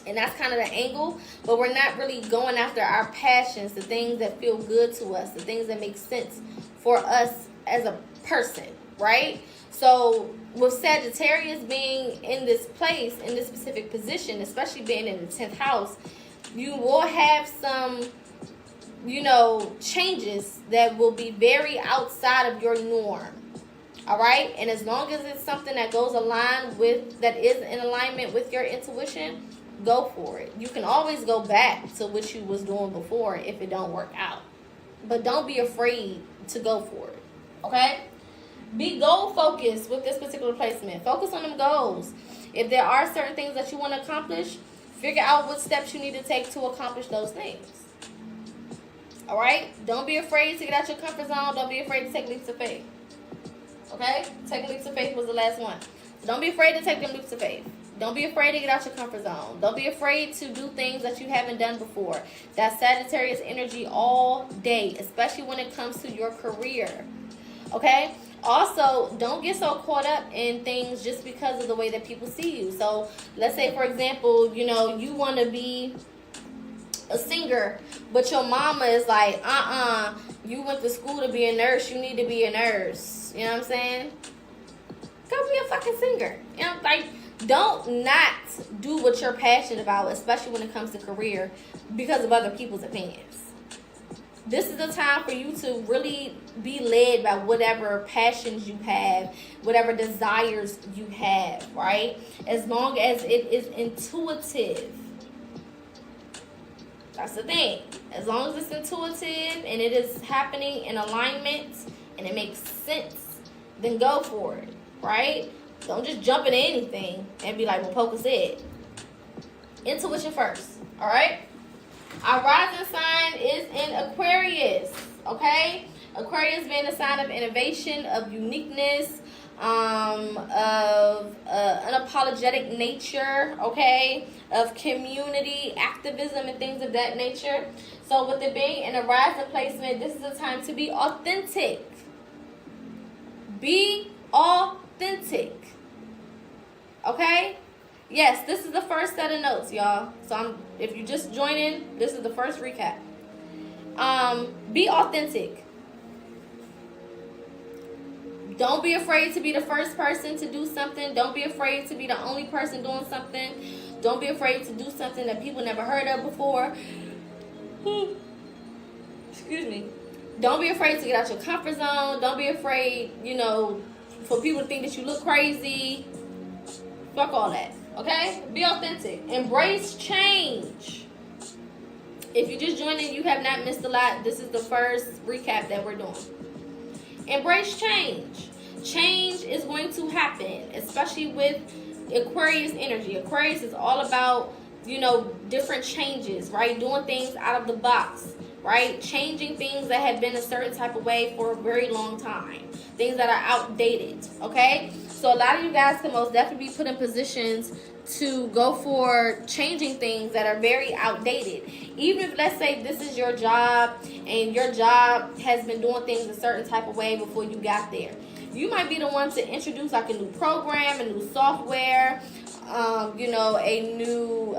And that's kind of the angle. But we're not really going after our passions, the things that feel good to us, the things that make sense for us as a person, right? So with Sagittarius being in this place, in this specific position, especially being in the 10th house, you will have some you know, changes that will be very outside of your norm. All right, and as long as it's something that goes aligned with, that is in alignment with your intuition, go for it. You can always go back to what you was doing before if it don't work out, but don't be afraid to go for it. Okay, be goal focused with this particular placement. Focus on them goals. If there are certain things that you want to accomplish, figure out what steps you need to take to accomplish those things. All right, don't be afraid to get out your comfort zone. Don't be afraid to take leaps of faith. Okay? Taking leaps of faith was the last one. So don't be afraid to take them leaps of faith. Don't be afraid to get out your comfort zone. Don't be afraid to do things that you haven't done before. That's Sagittarius energy all day, especially when it comes to your career. Okay? Also, don't get so caught up in things just because of the way that people see you. So, let's say, for example, you know, you want to be a singer, but your mama is like, you went to school to be a nurse, you need to be a nurse. You know what I'm saying? Go be a fucking singer. You know, like, don't not do what you're passionate about, especially when it comes to career, because of other people's opinions. This is the time for you to really be led by whatever passions you have, whatever desires you have, right? As long as it is intuitive. That's the thing. As long as it's intuitive and it is happening in alignment and it makes sense, then go for it, right? Don't just jump into anything and be like, well, Poca said. Intuition first, all right? Our rising sign is in Aquarius, okay? Aquarius being a sign of innovation, of uniqueness, of unapologetic nature, okay? Of community, activism, and things of that nature. So with it being in a rising placement, this is a time to be authentic. Be authentic. Okay? Yes, this is the first set of notes, y'all. So if you just join in, this is the first recap. Be authentic. Don't be afraid to be the first person to do something. Don't be afraid to be the only person doing something. Don't be afraid to do something that people never heard of before. Excuse me. Don't be afraid to get out your comfort zone. Don't be afraid, you know, for people to think that you look crazy. Fuck all that. Okay? Be authentic. Embrace change. If you just joined in, you have not missed a lot. This is the first recap that we're doing. Embrace change. Change is going to happen, especially with Aquarius energy. Aquarius is all about, you know, different changes, right? Doing things out of the box, right? Changing things that have been a certain type of way for a very long time. Things that are outdated, okay? So a lot of you guys can most definitely be put in positions to go for changing things that are very outdated. Even if, let's say, this is your job and your job has been doing things a certain type of way before you got there. You might be the one to introduce like a new program, a new software, you know, a new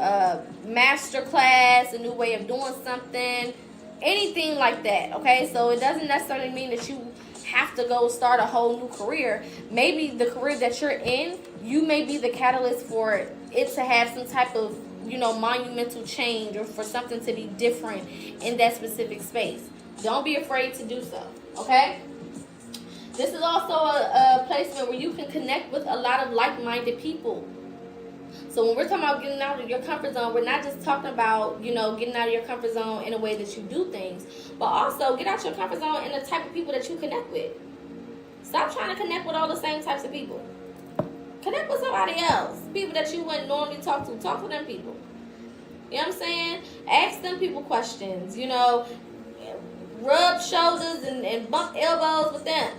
master class, a new way of doing something, anything like that, okay? So it doesn't necessarily mean that you have to go start a whole new career. Maybe the career that you're in, you may be the catalyst for it to have some type of, you know, monumental change, or for something to be different in that specific space. Don't be afraid to do so, okay? This is also a placement where you can connect with a lot of like-minded people. So when we're talking about getting out of your comfort zone, we're not just talking about, you know, getting out of your comfort zone in a way that you do things, but also get out your comfort zone in the type of people that you connect with. Stop trying to connect with all the same types of people. Connect with somebody else. People that you wouldn't normally talk to. Talk to them people. You know what I'm saying? Ask them people questions. You know, rub shoulders and bump elbows with them.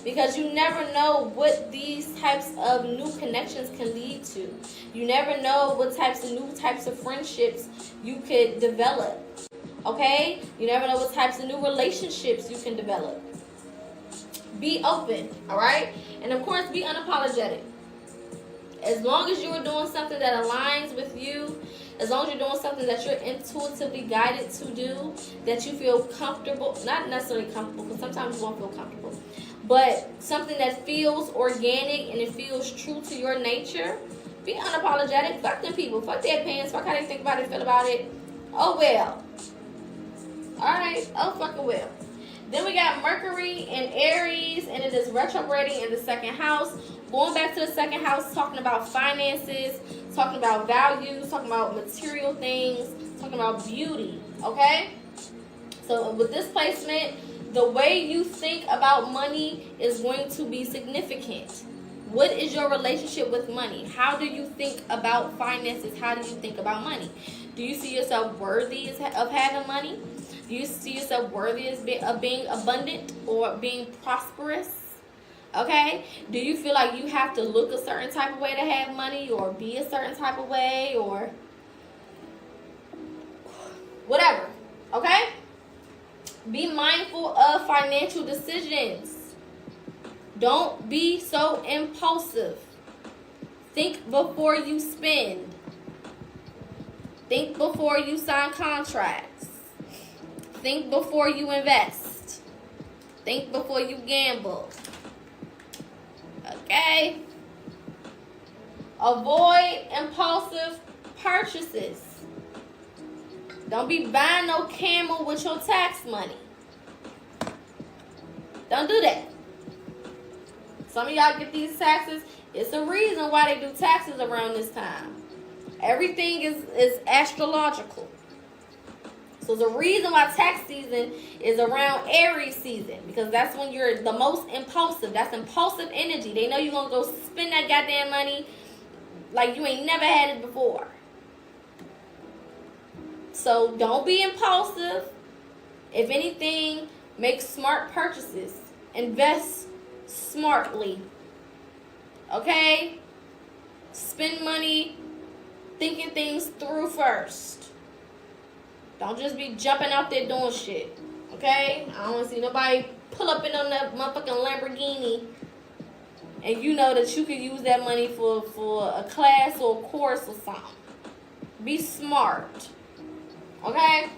Because you never know what these types of new connections can lead to. You never know what new types of friendships you could develop. Okay? You never know what types of new relationships you can develop. Be open, alright? And of course, be unapologetic. As long as you are doing something that aligns with you, as long as you're doing something that you're intuitively guided to do, that you feel comfortable, not necessarily comfortable, because sometimes you won't feel comfortable, but something that feels organic and it feels true to your nature, be unapologetic. Fuck them people. Fuck their opinions. Fuck how they think about it, feel about it. Oh well. Alright, oh fucking well. Then we got Mercury in Aries, and it is retrograding in the second house. Going back to the second house, talking about finances, talking about values, talking about material things, talking about beauty, okay? So with this placement, the way you think about money is going to be significant. What is your relationship with money? How do you think about finances? How do you think about money? Do you see yourself worthy of having money? Do you see yourself worthy of being abundant or being prosperous? Okay? Do you feel like you have to look a certain type of way to have money, or be a certain type of way, or whatever? Okay? Be mindful of financial decisions. Don't be so impulsive. Think before you spend. Think before you sign contracts. Think before you invest. Think before you gamble. Okay? Avoid impulsive purchases. Don't be buying no camel with your tax money. Don't do that. Some of y'all get these taxes. It's a reason why they do taxes around this time. Everything is astrological. So there's a reason why tax season is around Aries season, because that's when you're the most impulsive. That's impulsive energy. They know you're going to go spend that goddamn money like you ain't never had it before. So don't be impulsive. If anything, make smart purchases. Invest smartly. Okay? Spend money thinking things through first. Don't just be jumping out there doing shit. Okay? I don't want to see nobody pull up in on that motherfucking Lamborghini and you know that you could use that money for a class or a course or something. Be smart. Okay?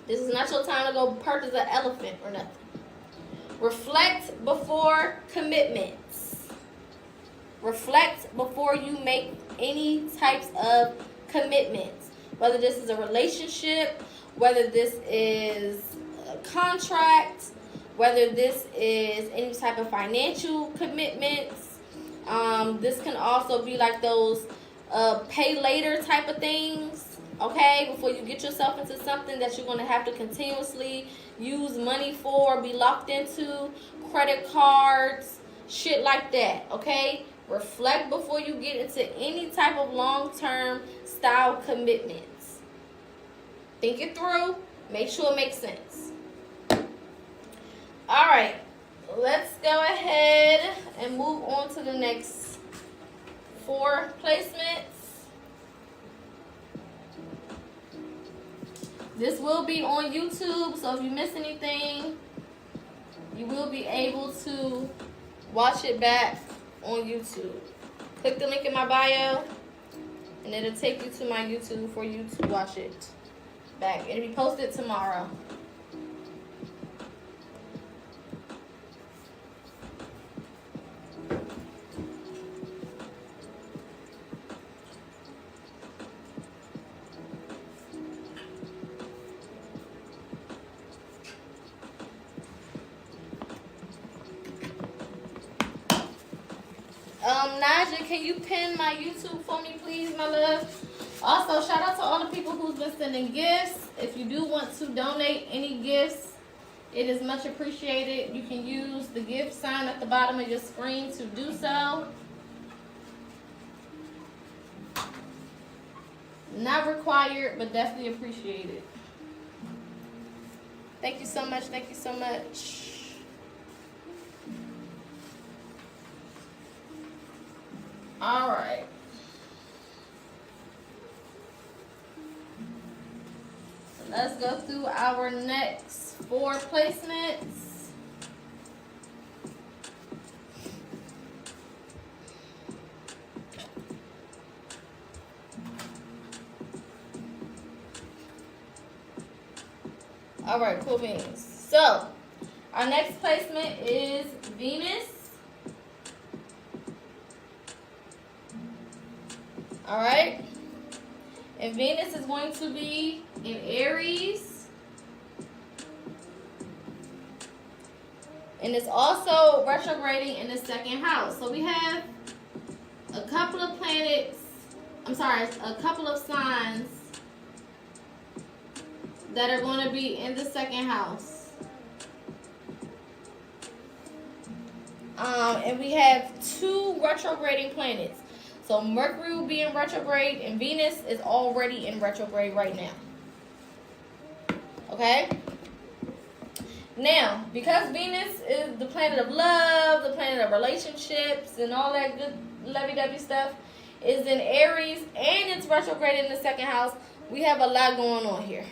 This is not your time to go purchase an elephant or nothing. Reflect before commitments. Reflect before you make any types of commitments. Whether this is a relationship, whether this is a contract, whether this is any type of financial commitments. This can also be like those pay later type of things. Okay, before you get yourself into something that you're going to have to continuously use money for, be locked into, credit cards, shit like that. Okay, reflect before you get into any type of long-term style commitments. Think it through. Make sure it makes sense. All right, let's go ahead and move on to the next 4 placements. This will be on YouTube, so if you miss anything, you will be able to watch it back on YouTube. Click the link in my bio, and it'll take you to my YouTube for you to watch it back. It'll be posted tomorrow. Naja, can you pin my YouTube for me, please, my love? Also, shout out to all the people who's been sending gifts. If you do want to donate any gifts, it is much appreciated. You can use the gift sign at the bottom of your screen to do so. Not required, but definitely appreciated. Thank you so much. Thank you so much. All right. So let's go through our next 4 placements. All right, cool beans. So our next placement is Venus. All right, and Venus is going to be in Aries. And it's also retrograding in the second house. So we have a couple of planets, a couple of signs that are going to be in the second house. And we have 2 retrograding planets. So Mercury will be in retrograde, and Venus is already in retrograde right now. Okay? Now, because Venus is the planet of love, the planet of relationships, and all that good lovey-dovey stuff, is in Aries, and it's retrograde in the second house, we have a lot going on here.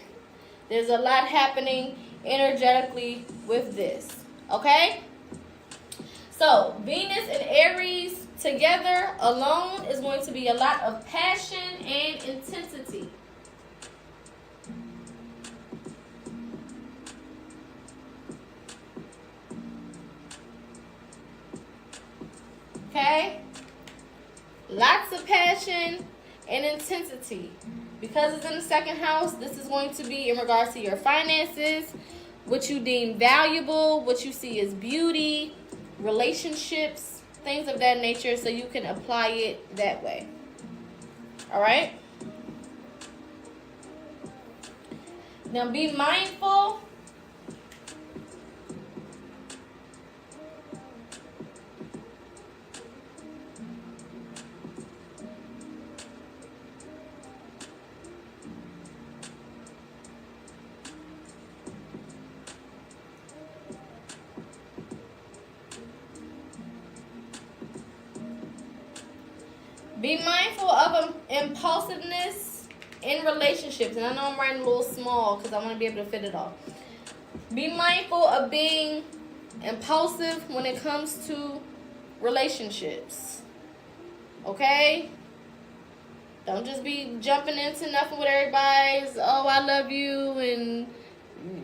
There's a lot happening energetically with this. Okay? So, Venus and Aries together alone is going to be a lot of passion and intensity. Okay? Lots of passion and intensity. Because it's in the second house, this is going to be in regards to your finances, what you deem valuable, what you see as beauty, relationships, things of that nature, so you can apply it that way. All right? Now be mindful . Be mindful of impulsiveness in relationships. And I know I'm writing a little small because I want to be able to fit it all. Be mindful of being impulsive when it comes to relationships. Okay? Don't just be jumping into nothing with everybody's, oh, I love you, and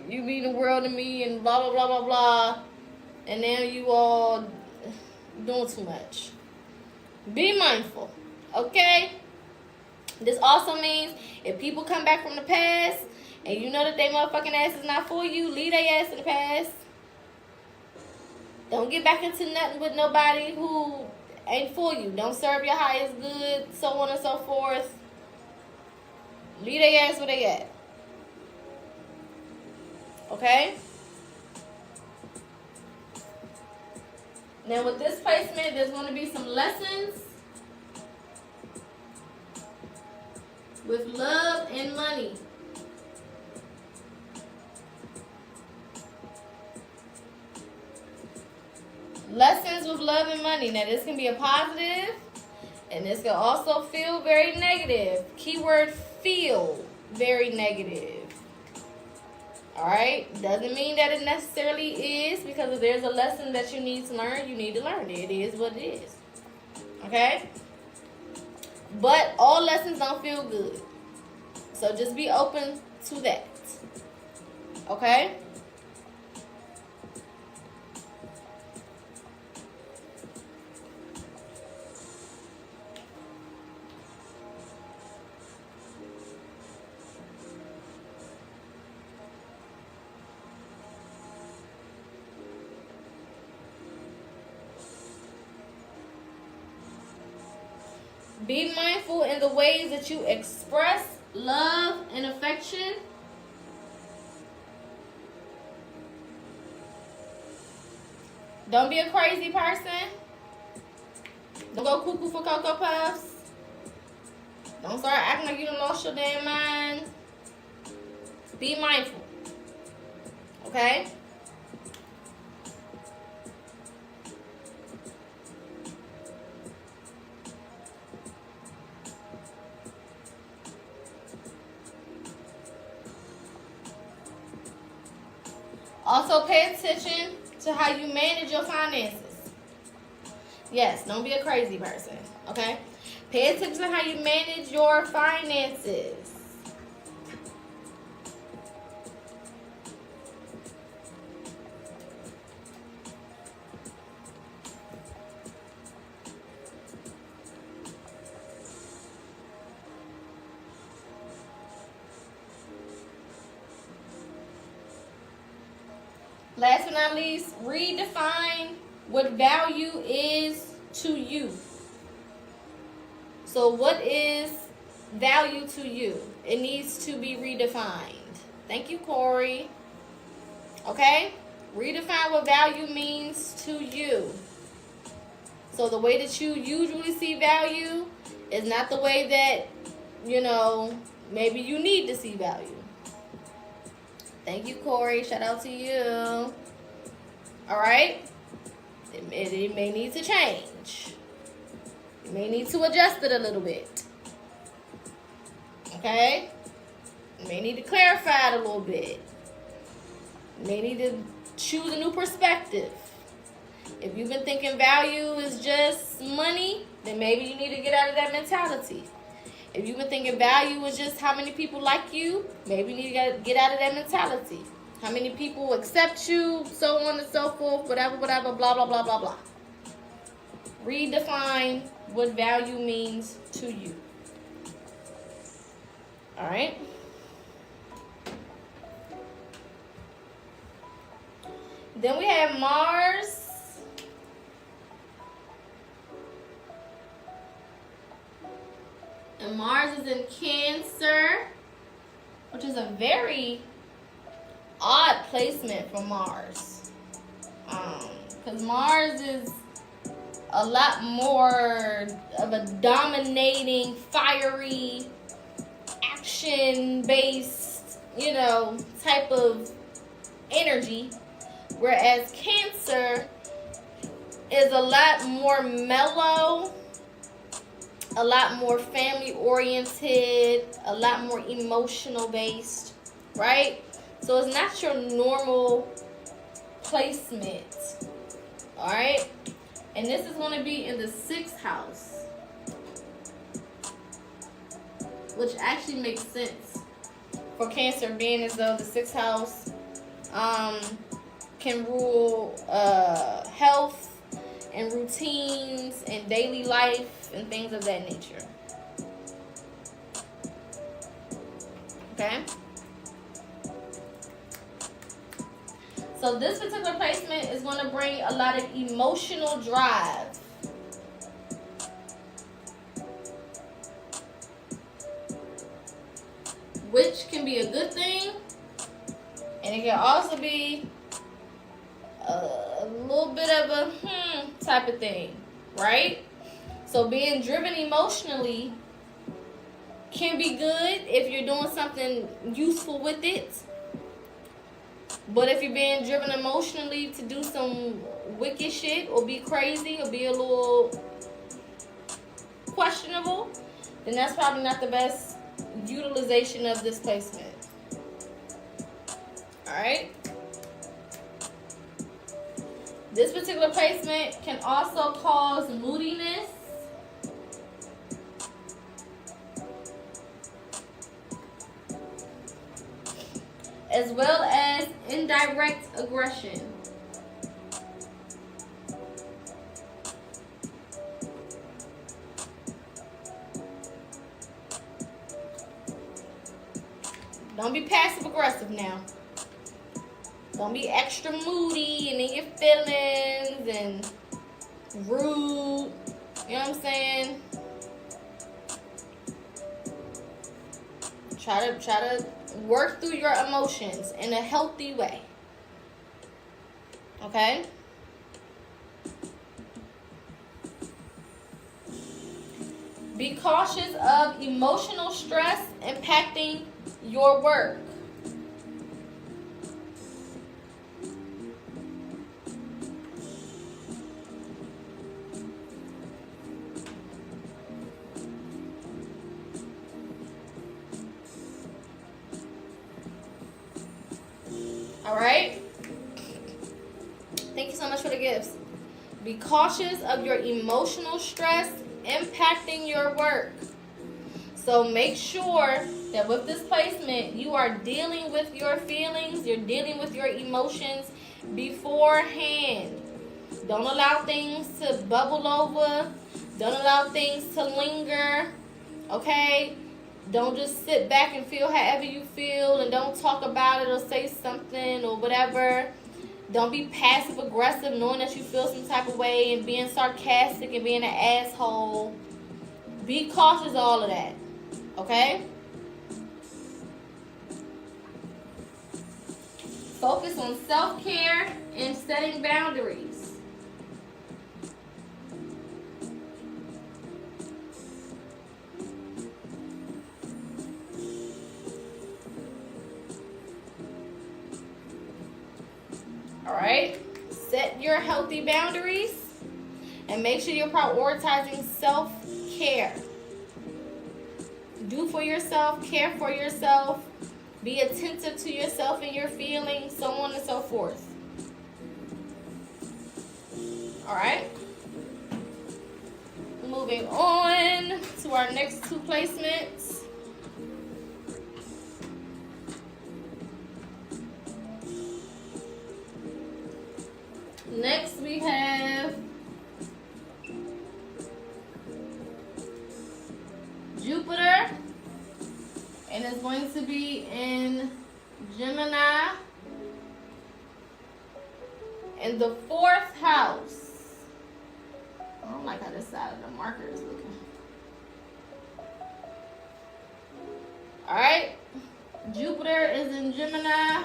you mean the world to me, and blah, blah, blah, blah, blah. And now you all doing too much. Be mindful. Okay? This also means if people come back from the past and you know that they motherfucking ass is not for you, leave their ass in the past. Don't get back into nothing with nobody who ain't for you. Don't serve your highest good, so on and so forth. Leave their ass where they at. Okay? Now with this placement, there's going to be some lessons with love and money. Lessons with love and money. Now this can be a positive, and this can also feel very negative. Keyword feel very negative. Alright? Doesn't mean that it necessarily is, because if there's a lesson that you need to learn, you need to learn it. It is what it is. Okay? But all lessons don't feel good. So just be open to that. Okay? Be mindful in the ways that you express love and affection. Don't be a crazy person. Don't go cuckoo for Cocoa Puffs. Don't start acting like you done lost your damn mind. Be mindful. Okay? Also, pay attention to how you manage your finances. Yes, don't be a crazy person, okay? Pay attention to how you manage your finances. Last but not least, redefine what value is to you. So what is value to you? It needs to be redefined. Thank you, Corey. Okay? Redefine what value means to you. So the way that you usually see value is not the way that, maybe you need to see value. Thank you, Corey. Shout out to you. All right? It may need to change. You may need to adjust it a little bit. Okay? You may need to clarify it a little bit. You may need to choose a new perspective. If you've been thinking value is just money, then maybe you need to get out of that mentality. If you've been thinking value is just how many people like you, maybe you need to get out of that mentality. How many people accept you, so on and so forth, whatever, blah, blah, blah, blah, blah. Redefine what value means to you. All right? Then we have Mars. And Mars is in Cancer, which is a very odd placement for Mars. Because Mars is a lot more of a dominating, fiery, action-based, type of energy. Whereas Cancer is a lot more mellow, a lot more family-oriented, a lot more emotional-based, right? So it's not your normal placement, all right? And this is going to be in the 6th house, which actually makes sense for Cancer, being as though the 6th house can rule health and routines and daily life and things of that nature. Okay? So this particular placement is going to bring a lot of emotional drive. Which can be a good thing, and it can also be a little bit of a type of thing, right? So being driven emotionally can be good if you're doing something useful with it. But if you're being driven emotionally to do some wicked shit or be crazy or be a little questionable, then that's probably not the best utilization of this placement. Alright? This particular placement can also cause moodiness, as well as indirect aggression. Don't be passive aggressive now. Don't be extra moody and in your feelings and rude. You know what I'm saying? Try to work through your emotions in a healthy way. Okay? Be cautious of emotional stress impacting your work. Alright? Thank you so much for the gifts. Be cautious of your emotional stress impacting your work. So make sure that with this placement, you are dealing with your feelings, you're dealing with your emotions beforehand. Don't allow things to bubble over. Don't allow things to linger. Okay? Don't just sit back and feel however you feel and don't talk about it or say something or whatever. Don't be passive aggressive knowing that you feel some type of way and being sarcastic and being an asshole. Be cautious of all of that. Okay? Focus on self-care and setting boundaries. Alright? Set your healthy boundaries and make sure you're prioritizing self-care. Do for yourself, care for yourself, be attentive to yourself and your feelings, so on and so forth. Alright? Moving on to our next two placements. Next we have Jupiter, and it's going to be in Gemini in the 4th house. I don't like how this side of the marker is looking. Alright, Jupiter is in Gemini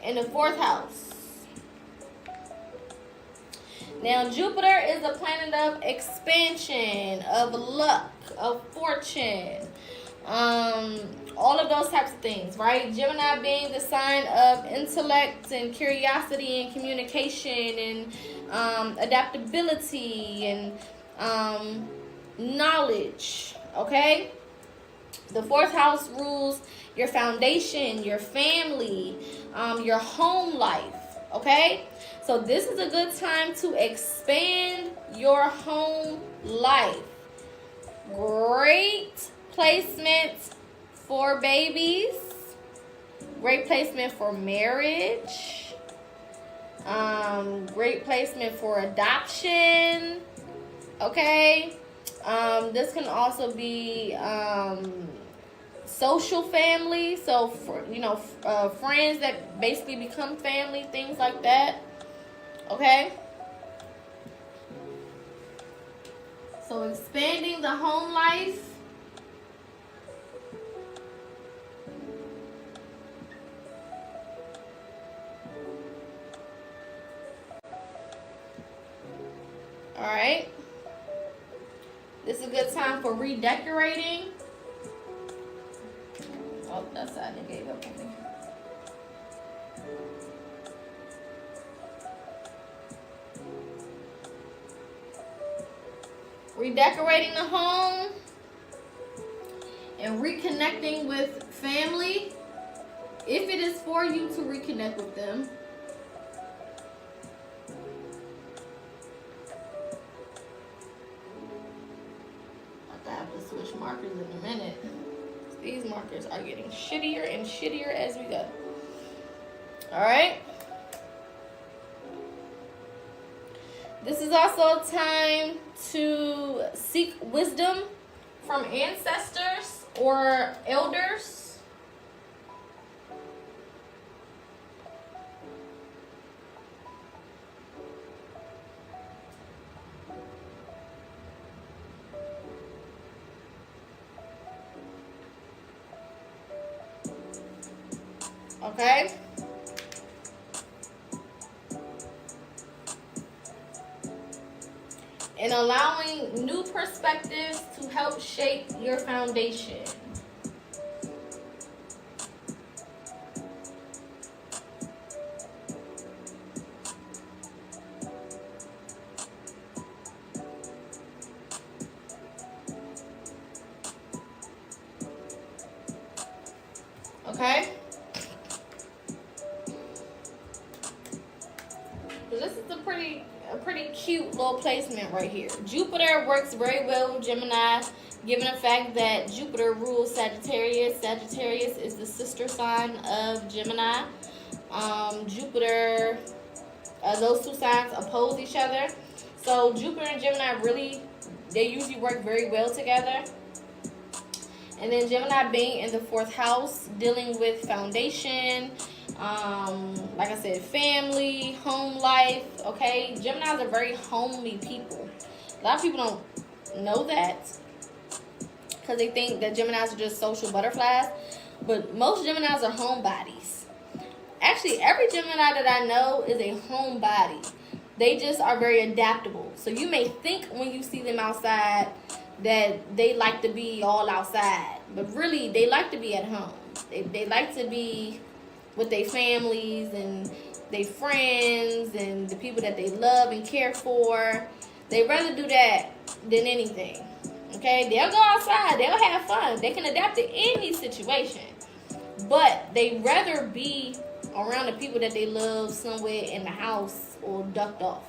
in the 4th house. Now, Jupiter is a planet of expansion, of luck, of fortune, all of those types of things, right? Gemini being the sign of intellect and curiosity and communication and adaptability and knowledge, okay? The 4th house rules your foundation, your family, your home life, okay? So this is a good time to expand your home life. Great placement for babies. Great placement for marriage. Great placement for adoption. Okay? This can also be social family. So, friends that basically become family, things like that. Okay? So expanding the home life. Alright. This is a good time for redecorating. Oh, that side they gave up on me. Redecorating the home and reconnecting with family, if it is for you to reconnect with them. I have to switch markers in a minute. These markers are getting shittier and shittier as we go. Alright. This is also a time to seek wisdom from ancestors or elders. Okay? And allowing new perspectives to help shape your foundation. Okay? So this is a pretty cute little placement right here. Jupiter works very well with Gemini, given the fact that Jupiter rules Sagittarius. Sagittarius is the sister sign of Gemini. Jupiter, those two signs oppose each other. So Jupiter and Gemini they usually work very well together. And then Gemini being in the 4th house, dealing with foundation, Like I said, family, home life, okay? Geminis are very homely people. A lot of people don't know that because they think that Geminis are just social butterflies. But most Geminis are homebodies. Actually, every Gemini that I know is a homebody. They just are very adaptable. So you may think when you see them outside that they like to be all outside. But really, they like to be at home. They like to be with their families and their friends and the people that they love and care for. They rather do that than anything. Okay? They'll go outside. They'll have fun. They can adapt to any situation. But they rather be around the people that they love somewhere in the house or ducked off.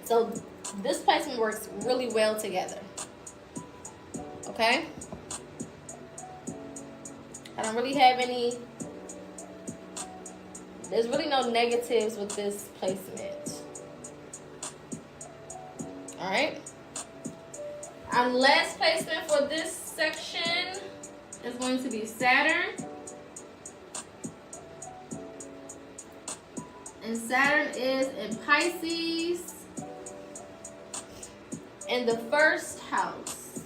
So this placement works really well together. Okay? I don't really have any... There's really no negatives with this placement. Alright? Our last placement for this section is going to be Saturn. And Saturn is in Pisces in the first house.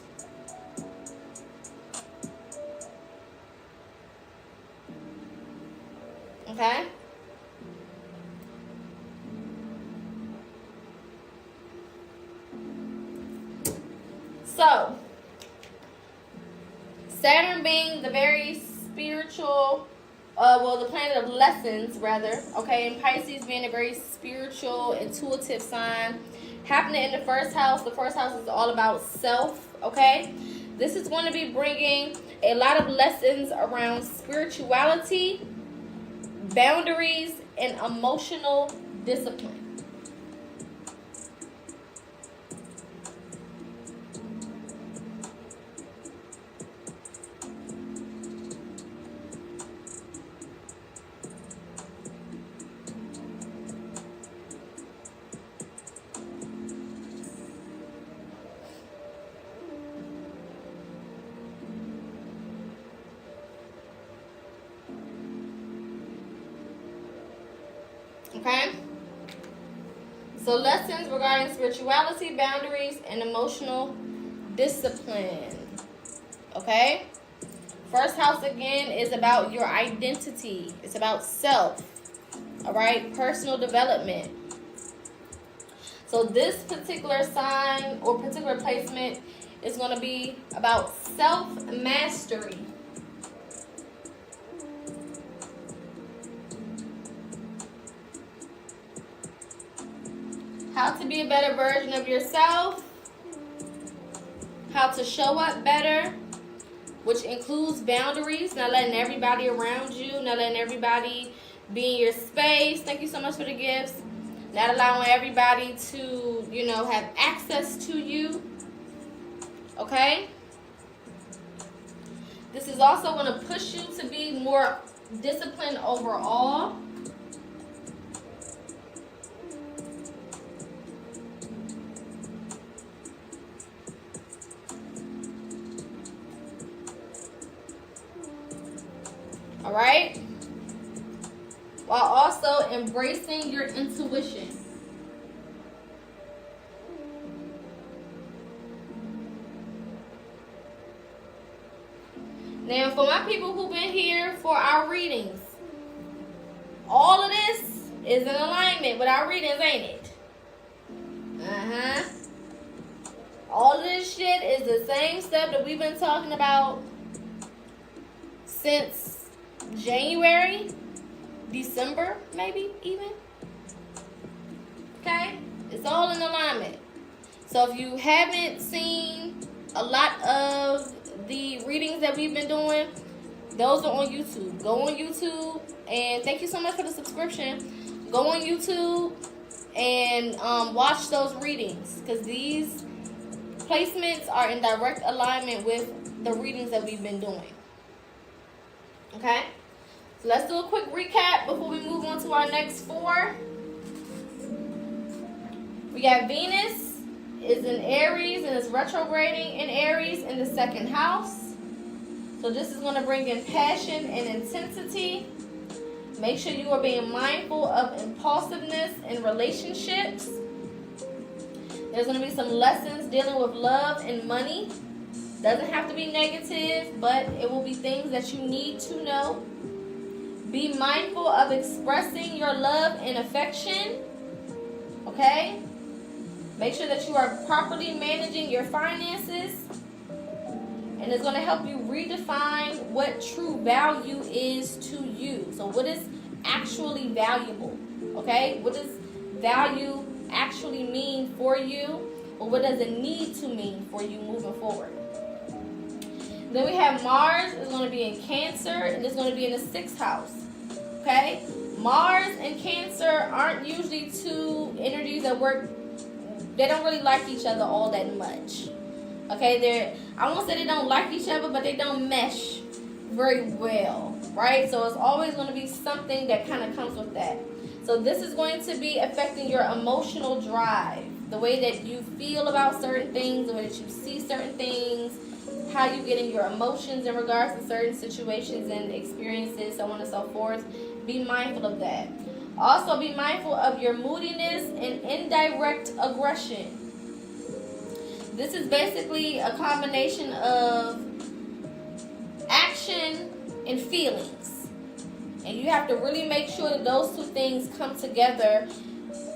Okay? So, Saturn being the very spiritual, the planet of lessons, rather, okay, and Pisces being a very spiritual, intuitive sign, happening in the first house. The first house is all about self, okay? This is going to be bringing a lot of lessons around spirituality, boundaries, and emotional discipline. Okay? So lessons regarding spirituality, boundaries, and emotional discipline. Okay? First house, again, is about your identity. It's about self. Alright? Personal development. So this particular sign or particular placement is going to be about self-mastery. How to be a better version of yourself. How to show up better, which includes boundaries, not letting everybody around you, not letting everybody be in your space. Thank you so much for the gifts. Not allowing everybody to, have access to you. Okay? This is also going to push you to be more disciplined overall. Alright? While also embracing your intuition. Now, for my people who've been here for our readings, all of this is in alignment with our readings, ain't it? All of this shit is the same stuff that we've been talking about since January, December, maybe even. Okay? It's all in alignment. So if you haven't seen a lot of the readings that we've been doing, those are on YouTube. Go on YouTube, and thank you so much for the subscription. Go on YouTube and watch those readings, because these placements are in direct alignment with the readings that we've been doing. Okay? So let's do a quick recap before we move on to our next four. We got Venus is in Aries and is retrograding in Aries in the second house. So this is going to bring in passion and intensity. Make sure you are being mindful of impulsiveness in relationships. There's going to be some lessons dealing with love and money. Doesn't have to be negative, but it will be things that you need to know. Be mindful of expressing your love and affection. Okay? Make sure that you are properly managing your finances. And it's going to help you redefine what true value is to you. So what is actually valuable? Okay? What does value actually mean for you? Or what does it need to mean for you moving forward? Then we have Mars is going to be in Cancer, and it's going to be in the 6th house. Okay? Mars and Cancer aren't usually two energies that work. They don't really like each other all that much. Okay? I won't say they don't like each other, but they don't mesh very well. Right? So it's always going to be something that kind of comes with that. So this is going to be affecting your emotional drive. The way that you feel about certain things, the way that you see certain things, how you get in your emotions in regards to certain situations and experiences, so on and so forth. Be mindful of that. Also, be mindful of your moodiness and indirect aggression. This is basically a combination of action and feelings. And you have to really make sure that those two things come together.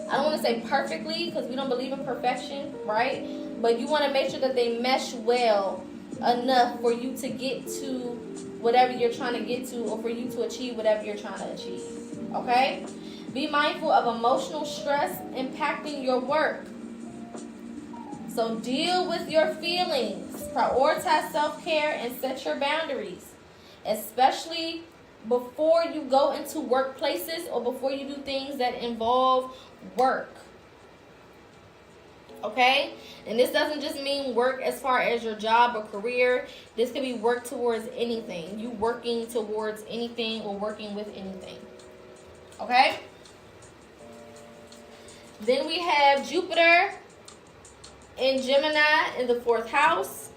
I don't want to say perfectly because we don't believe in perfection, right? But you want to make sure that they mesh well enough for you to get to whatever you're trying to get to, or for you to achieve whatever you're trying to achieve. Okay? Be mindful of emotional stress impacting your work. So deal with your feelings. Prioritize self-care and set your boundaries. Especially before you go into workplaces or before you do things that involve work. Okay? And this doesn't just mean work as far as your job or career. This could be work towards anything. You working towards anything or working with anything. Okay? Then we have Jupiter in Gemini in the 4th house.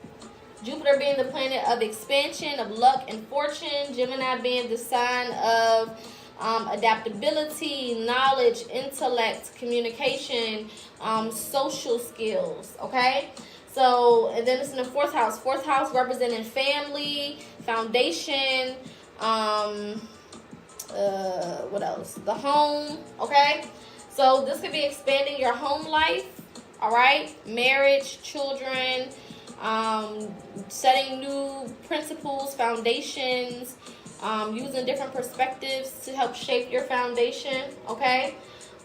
Jupiter being the planet of expansion, of luck and fortune. Gemini being the sign of adaptability, knowledge, intellect, communication, social skills. Okay? So, and then it's in the 4th house. 4th house representing family, foundation, what else? The home. Okay? So, this could be expanding your home life. All right? Marriage, children, setting new principles, foundations, using different perspectives to help shape your foundation, okay?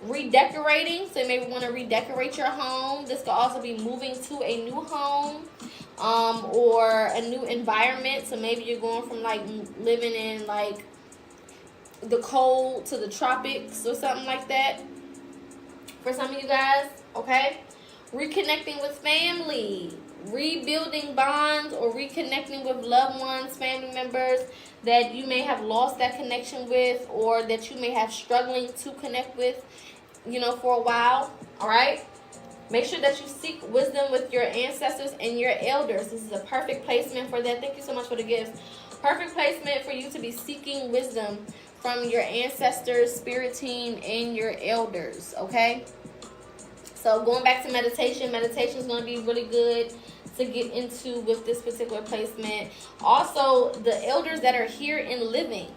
Redecorating, so you maybe want to redecorate your home. This could also be moving to a new home or a new environment. So maybe you're going from like living in like the cold to the tropics or something like that for some of you guys, okay? Reconnecting with family, rebuilding bonds or reconnecting with loved ones, family members that you may have lost that connection with, or that you may have struggling to connect with, for a while. All right? Make sure that you seek wisdom with your ancestors and your elders. This is a perfect placement for that. Thank you so much for the gifts. Perfect placement for you to be seeking wisdom from your ancestors, spirit team, and your elders. Okay? So going back to meditation, meditation is going to be really good to get into with this particular placement. Also, the elders that are here and living,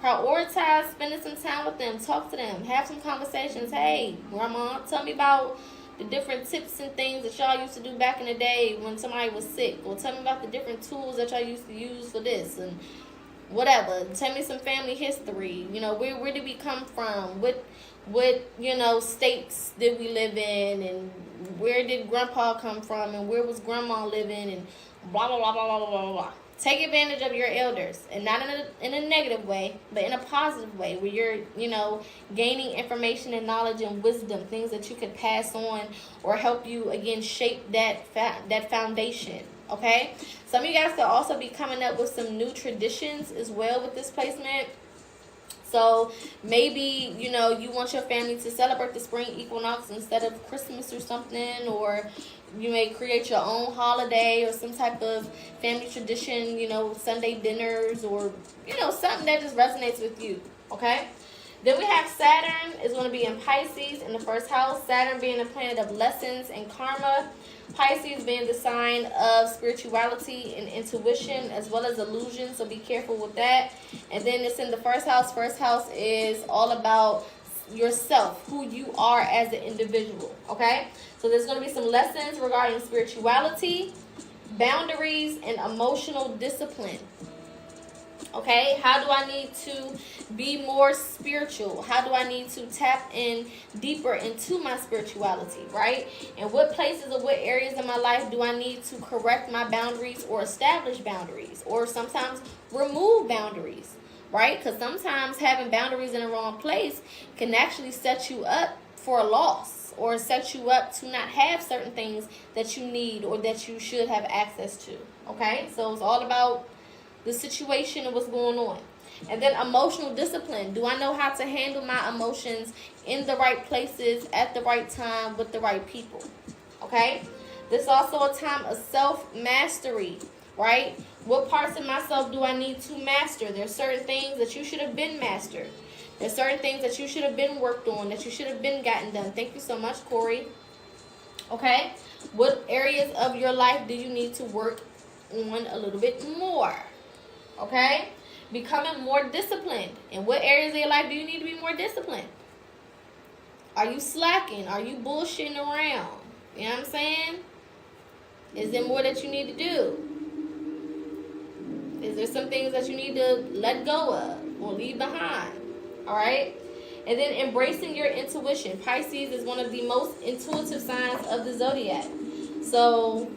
prioritize spending some time with them. Talk to them. Have some conversations. Hey, grandma, tell me about the different tips and things that y'all used to do back in the day when somebody was sick. Or tell me about the different tools that y'all used to use for this and whatever. Tell me some family history. Where did we come from? What states did we live in, and where did grandpa come from, and where was grandma living, and blah, blah, blah, blah, blah, blah, blah. Take advantage of your elders, and not in a negative way, but in a positive way, where you're, gaining information and knowledge and wisdom, things that you could pass on or help you, again, shape that foundation, okay? Some of you guys could also be coming up with some new traditions as well with this placement. So maybe, you want your family to celebrate the spring equinox instead of Christmas or something, or you may create your own holiday or some type of family tradition, Sunday dinners or, something that just resonates with you, Okay? Then we have Saturn is going to be in Pisces in the first house. Saturn being the planet of lessons and karma. Pisces being the sign of spirituality and intuition as well as illusion. So be careful with that. And then it's in the first house. First house is all about yourself, who you are as an individual. Okay? So there's going to be some lessons regarding spirituality, boundaries, and emotional discipline. Okay, how do I need to be more spiritual? How do I need to tap in deeper into my spirituality, right? And what places or what areas in my life do I need to correct my boundaries or establish boundaries or sometimes remove boundaries, right? Because sometimes having boundaries in the wrong place can actually set you up for a loss or set you up to not have certain things that you need or that you should have access to, okay? So it's all about the situation and what's going on. And then emotional discipline. Do I know how to handle my emotions in the right places at the right time with the right people? Okay? This is also a time of self-mastery, right? What parts of myself do I need to master? There's certain things that you should have been mastered. There's certain things that you should have been worked on, that you should have been gotten done. Thank you so much, Corey. Okay? What areas of your life do you need to work on a little bit more? Okay? Becoming more disciplined. In what areas of your life do you need to be more disciplined? Are you slacking? Are you bullshitting around? You know what I'm saying? Is there more that you need to do? Is there some things that you need to let go of or leave behind? Alright? And then embracing your intuition. Pisces is one of the most intuitive signs of the zodiac. So,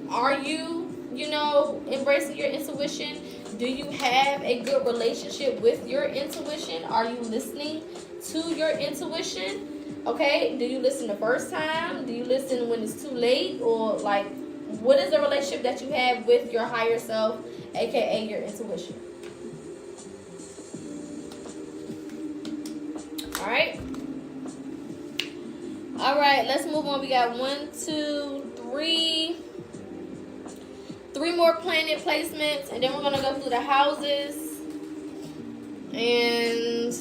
are you, embracing your intuition? Do you have a good relationship with your intuition? Are you listening to your intuition? Okay, do you listen the first time? Do you listen when it's too late? Or what is the relationship that you have with your higher self, aka your intuition? Alright, let's move on. We got 3 more planet placements, and then we're going to go through the houses and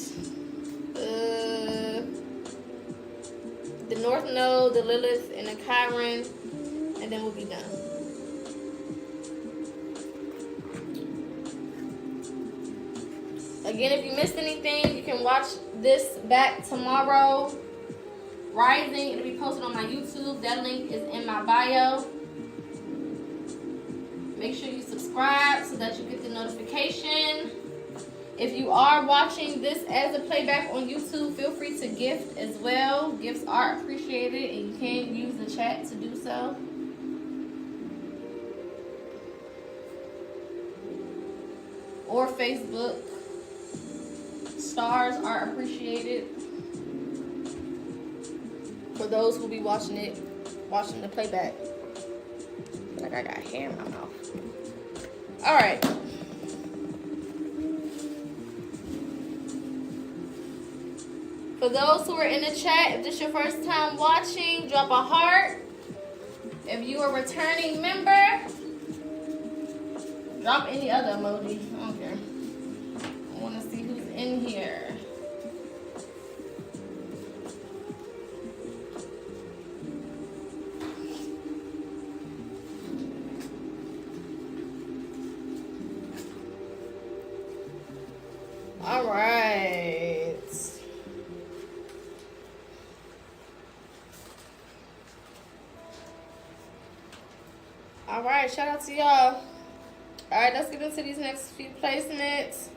the North Node, the Lilith, and the Chiron, and then we'll be done. Again, if you missed anything, you can watch this back tomorrow. Rising, it'll be posted on my YouTube. That link is in my bio. Make sure you subscribe so that you get the notification. If you are watching this as a playback on YouTube, feel free to gift as well. Gifts are appreciated, and you can use the chat to do so. Or Facebook. Stars are appreciated for those who will be watching the playback. Like I got hair in my mouth. Alright. For those who are in the chat, if this is your first time watching, drop a heart. If you are a returning member, drop any other emoji. I don't care. I want to see who's in here. All right. All right, shout out to y'all. All right, let's get into these next few placements.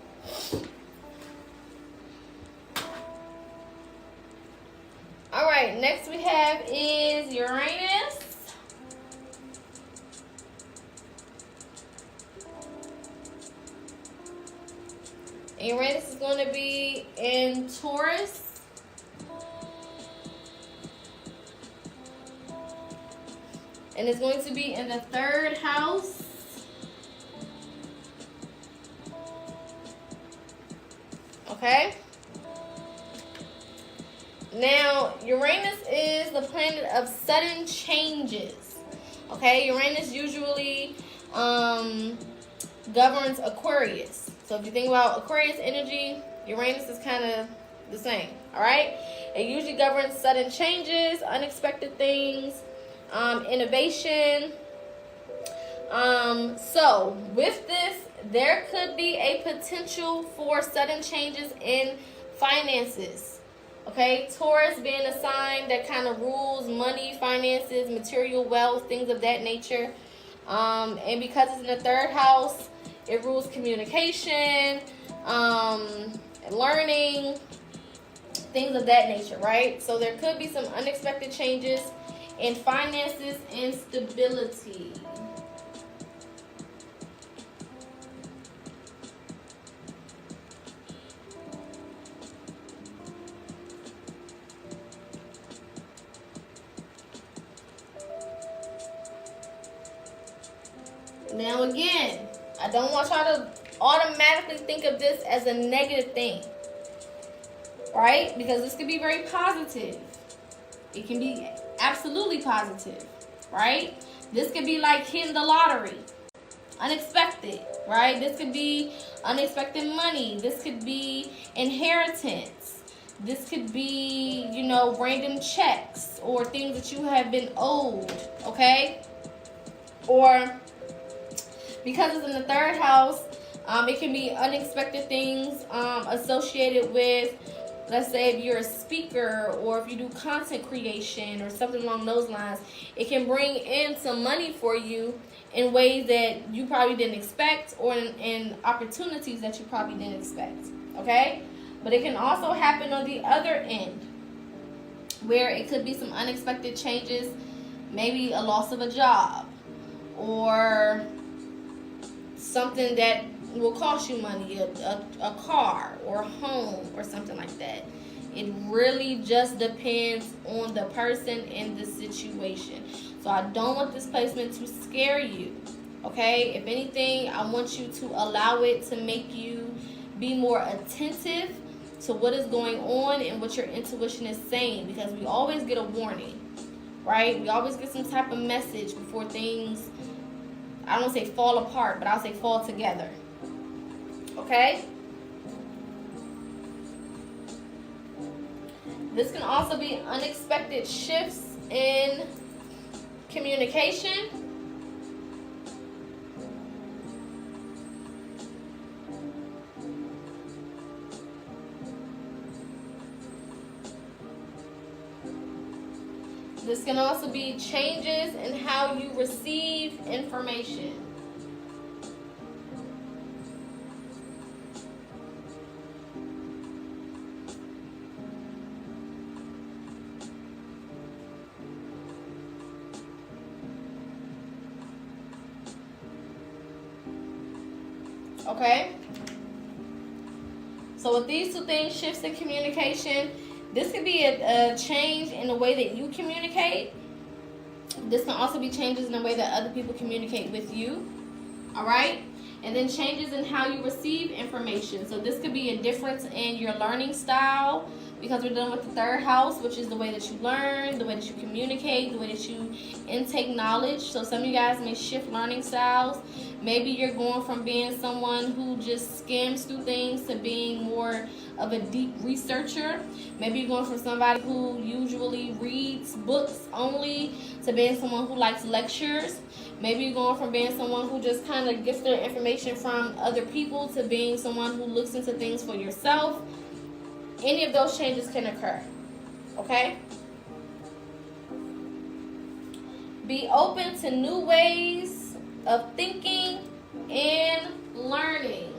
All right, next we have is Uranus. Uranus is going to be in Taurus. And it's going to be in the 3rd house. Okay? Now, Uranus is the planet of sudden changes. Okay? Uranus usually governs Aquarius. So if you think about Aquarius energy, Uranus is kind of the same, all right? It usually governs sudden changes, unexpected things, innovation. So with this, there could be a potential for sudden changes in finances. Okay, Taurus being a sign that kind of rules money, finances, material wealth, things of that nature. And because it's in the third house, it rules communication, learning, things of that nature, right? So there could be some unexpected changes in finances and stability. Now again, I don't want y'all to automatically think of this as a negative thing, right? Because this could be very positive. It can be absolutely positive, right? This could be like hitting the lottery, unexpected, right? This could be unexpected money. This could be inheritance. This could be, you know, random checks or things that you have been owed, okay? Or because it's in the third house, it can be unexpected things associated with, let's say if you're a speaker or if you do content creation or something along those lines. It can bring in some money for you in ways that you probably didn't expect, or in opportunities that you probably didn't expect, okay? But it can also happen on the other end, where it could be some unexpected changes, maybe a loss of a job, or something that will cost you money, a car or a home or something like that. It really just depends on the person and the situation. So I don't want this placement to scare you, okay? If anything, I want you to allow it to make you be more attentive to what is going on and what your intuition is saying, because we always get a warning, right? We always get some type of message before things, I don't say fall apart, but I'll say fall together. Okay? This can also be unexpected shifts in communication. This can also be changes in how you receive information. Okay? So with these two things, shifts in communication, this could be a change in the way that you communicate. This can also be changes in the way that other people communicate with you. All right? And then changes in how you receive information. So this could be a difference in your learning style, because we're dealing with the third house, which is the way that you learn, the way that you communicate, the way that you intake knowledge. So some of you guys may shift learning styles. Maybe you're going from being someone who just skims through things to being more of a deep researcher. Maybe you're going from somebody who usually reads books only to being someone who likes lectures. Maybe you're going from being someone who just kind of gets their information from other people to being someone who looks into things for yourself. Any of those changes can occur. Okay? Be open to new ways of thinking and learning.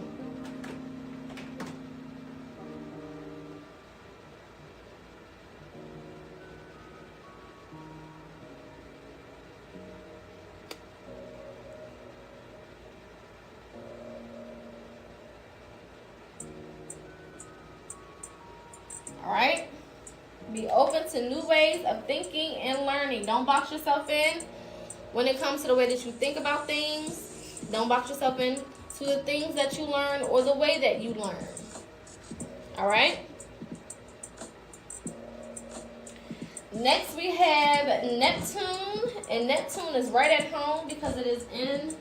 All right? Be open to new ways of thinking and learning. Don't box yourself in when it comes to the way that you think about things. Don't box yourself in to the things that you learn or the way that you learn. All right? Next we have Neptune. And Neptune is right at home because it is in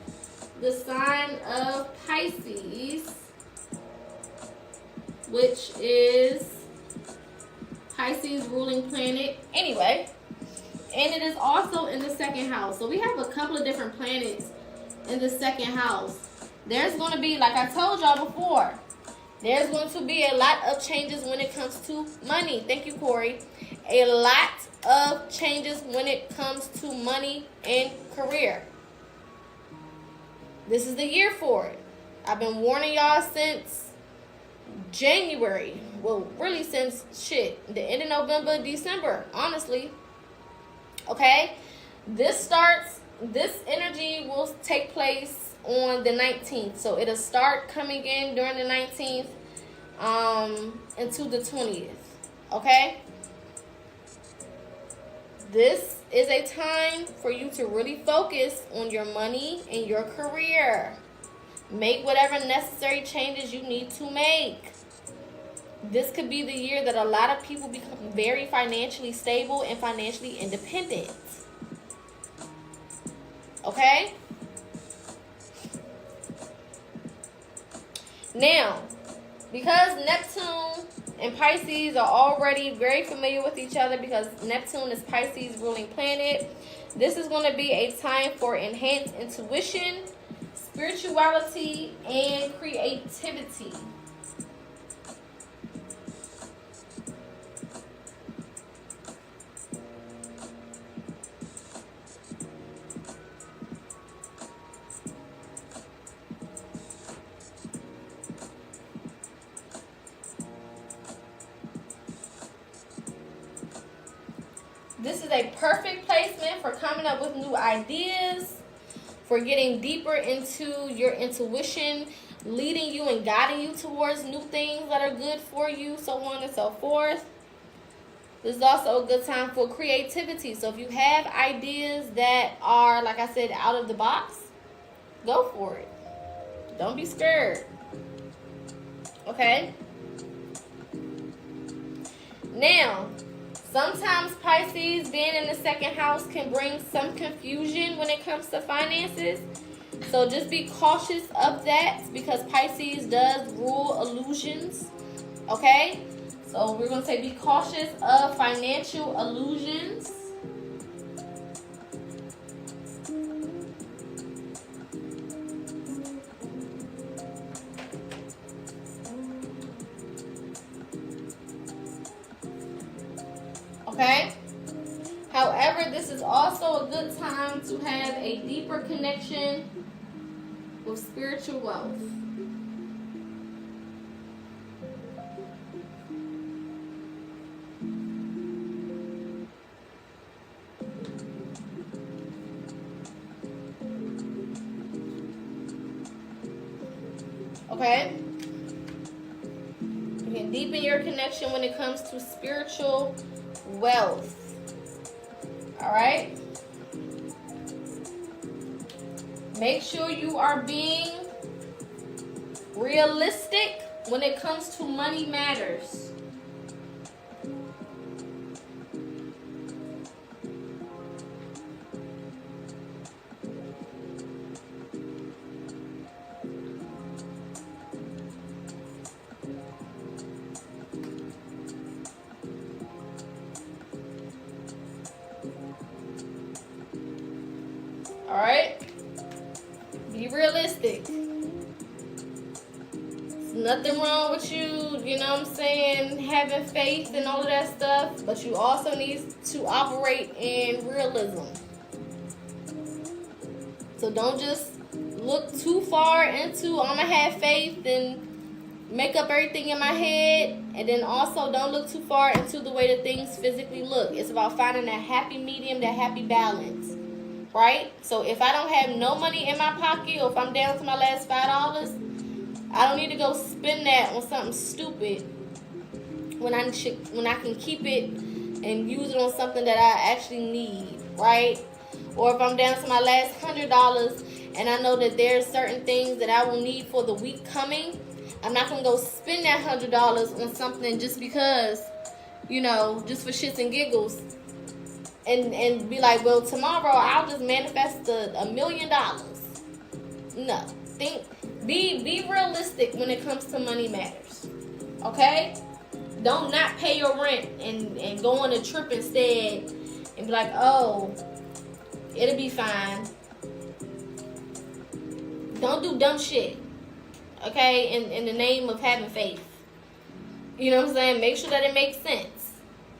the sign of Pisces. which is Pisces ruling planet. Anyway, and it is also in the second house. So we have a couple of different planets in the second house. There's going to be, like I told y'all before, there's going to be a lot of changes when it comes to money. Thank you, Corey. A lot of changes when it comes to money and career. This is the year for it. I've been warning y'all since January. Well, really since the end of November, December, honestly. Okay? This energy will take place on the 19th. So it'll start coming in during the 19th into the 20th. Okay? This is a time for you to really focus on your money and your career. Make whatever necessary changes you need to make. This could be the year that a lot of people become very financially stable and financially independent. Okay? Now, because Neptune and Pisces are already very familiar with each other, because Neptune is Pisces ruling planet, this is going to be a time for enhanced intuition, spirituality, and creativity. This is a perfect placement for coming up with new ideas, for getting deeper into your intuition, leading you and guiding you towards new things that are good for you, so on and so forth. This is also a good time for creativity. So if you have ideas that are, like I said, out of the box, go for it. Don't be scared. Okay? Now, sometimes Pisces being in the second house can bring some confusion when it comes to finances. So just be cautious of that, because Pisces does rule illusions. Okay? So we're going to say be cautious of financial illusions. Okay? However, this is also a good time to have a deeper connection with spiritual wealth. Okay? You can deepen your connection when it comes to spiritual wealth. All right? Make sure you are being realistic when it comes to money matters. All right? Be realistic. There's nothing wrong with you, you know what I'm saying, having faith and all of that stuff, but you also need to operate in realism. So don't just look too far into, I'm going to have faith and make up everything in my head, and then also don't look too far into the way that things physically look. It's about finding that happy medium, that happy balance. Right? So if I don't have no money in my pocket, or if I'm down to my last $5, I don't need to go spend that on something stupid when I can keep it and use it on something that I actually need, right? Or if I'm down to my last $100 and I know that there's certain things that I will need for the week coming, I'm not gonna go spend that $100 on something just because, you know, just for shits and giggles. And be like, well, tomorrow I'll just manifest $1 million. No. Be realistic when it comes to money matters. Okay? Don't not pay your rent and go on a trip instead and be like, oh, it'll be fine. Don't do dumb shit. Okay? In the name of having faith. You know what I'm saying? Make sure that it makes sense.